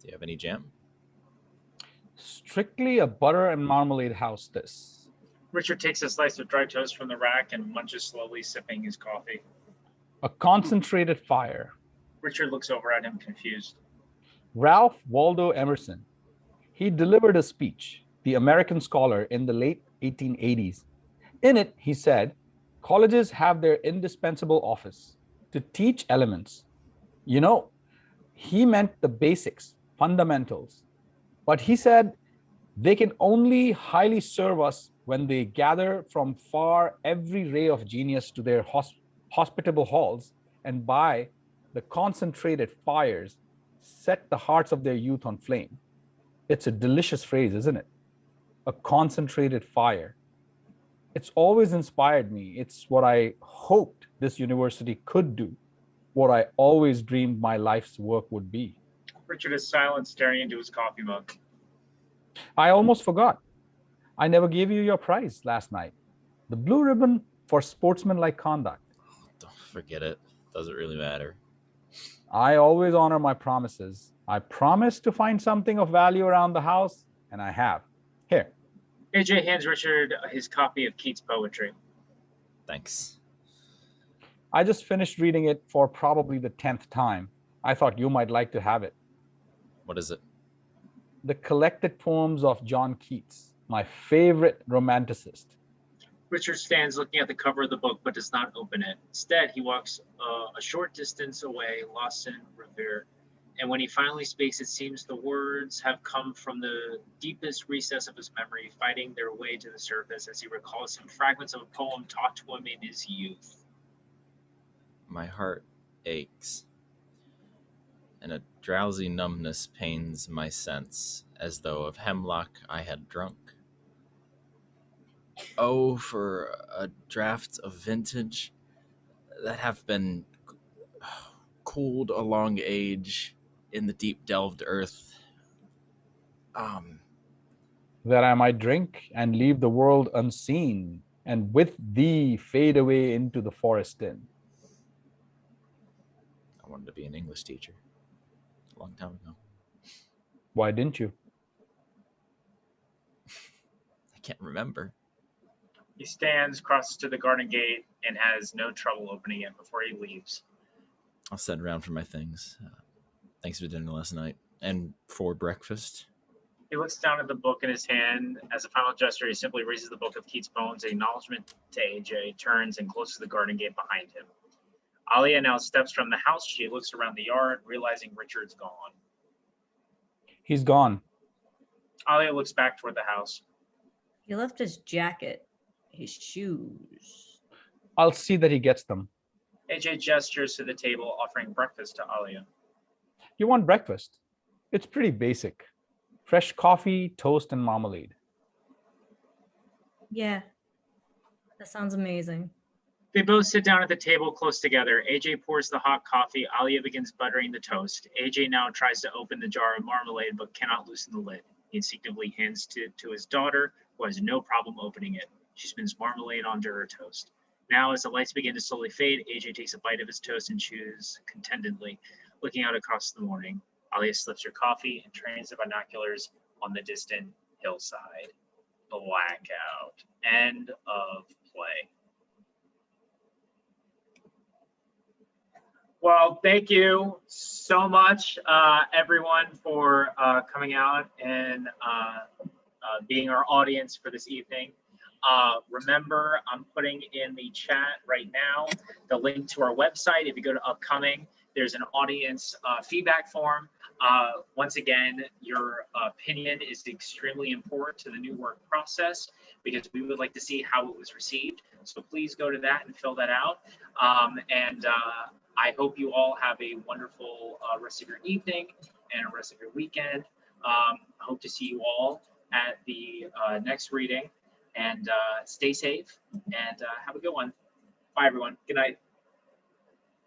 Do you have any jam? Strictly a butter and marmalade house, this. Richard takes a slice of dry toast from the rack and munches slowly, sipping his coffee. A concentrated fire. Richard looks over at him, confused. Ralph Waldo Emerson. He delivered a speech, the American scholar, in the late 1880s. In it, he said, colleges have their indispensable office to teach elements. You know, he meant the basics, fundamentals. But he said they can only highly serve us when they gather from far every ray of genius to their hospitable halls and by the concentrated fires set the hearts of their youth on flame. It's a delicious phrase, isn't it? A concentrated fire. It's always inspired me. It's what I hoped this university could do, what I always dreamed my life's work would be. Richard is silent, staring into his coffee mug. I almost forgot. I never gave you your prize last night. The blue ribbon for sportsmanlike conduct. Don't forget it. Doesn't really matter. I always honor my promises. I promised to find something of value around the house, and I have. Here. AJ hands Richard his copy of Keats' poetry. Thanks. I just finished reading it for probably the 10th time. I thought you might like to have it. What is it? The collected poems of John Keats, my favorite romanticist. Richard stands looking at the cover of the book but does not open it. Instead, he walks a short distance away, lost in reverie. And when he finally speaks, it seems the words have come from the deepest recess of his memory, fighting their way to the surface as he recalls some fragments of a poem taught to him in his youth. My heart aches, and a drowsy numbness pains my sense, as though of hemlock I had drunk. Oh, for a draught of vintage that have been cooled a long age in the deep delved earth. That I might drink and leave the world unseen, and with thee fade away into the forest din. I wanted to be an English teacher a long time ago. Why didn't you? I can't remember. He stands, crosses to the garden gate, and has no trouble opening it before he leaves. I'll send around for my things. Thanks for dinner last night and for breakfast. He looks down at the book in his hand. As a final gesture, he simply raises the book of Keats' poems, in acknowledgement to AJ, turns and closes the garden gate behind him. Alia now steps from the house. She looks around the yard, realizing Richard's gone. He's gone. Alia looks back toward the house. He left his jacket, his shoes. I'll see that he gets them. AJ gestures to the table, offering breakfast to Alia. You want breakfast? It's pretty basic. Fresh coffee, toast, and marmalade. Yeah, that sounds amazing. They both sit down at the table close together. AJ pours the hot coffee. Alia begins buttering the toast. AJ now tries to open the jar of marmalade, but cannot loosen the lid. He instinctively hands it to his daughter, who has no problem opening it. She spins marmalade onto her toast. Now, as the lights begin to slowly fade, AJ takes a bite of his toast and chews contentedly, looking out across the morning. Alia slips her coffee and trains the binoculars on the distant hillside. Blackout. End of play. Well, thank you so much, everyone, for coming out and being our audience for this evening. Remember, I'm putting in the chat right now the link to our website. If you go to upcoming, there's an audience feedback form. Once again, your opinion is extremely important to the new work process because we would like to see how it was received. So please go to that and fill that out. I hope you all have a wonderful rest of your evening and a rest of your weekend. I hope to see you all at the next reading, and stay safe and have a good one. Bye, everyone. Good night.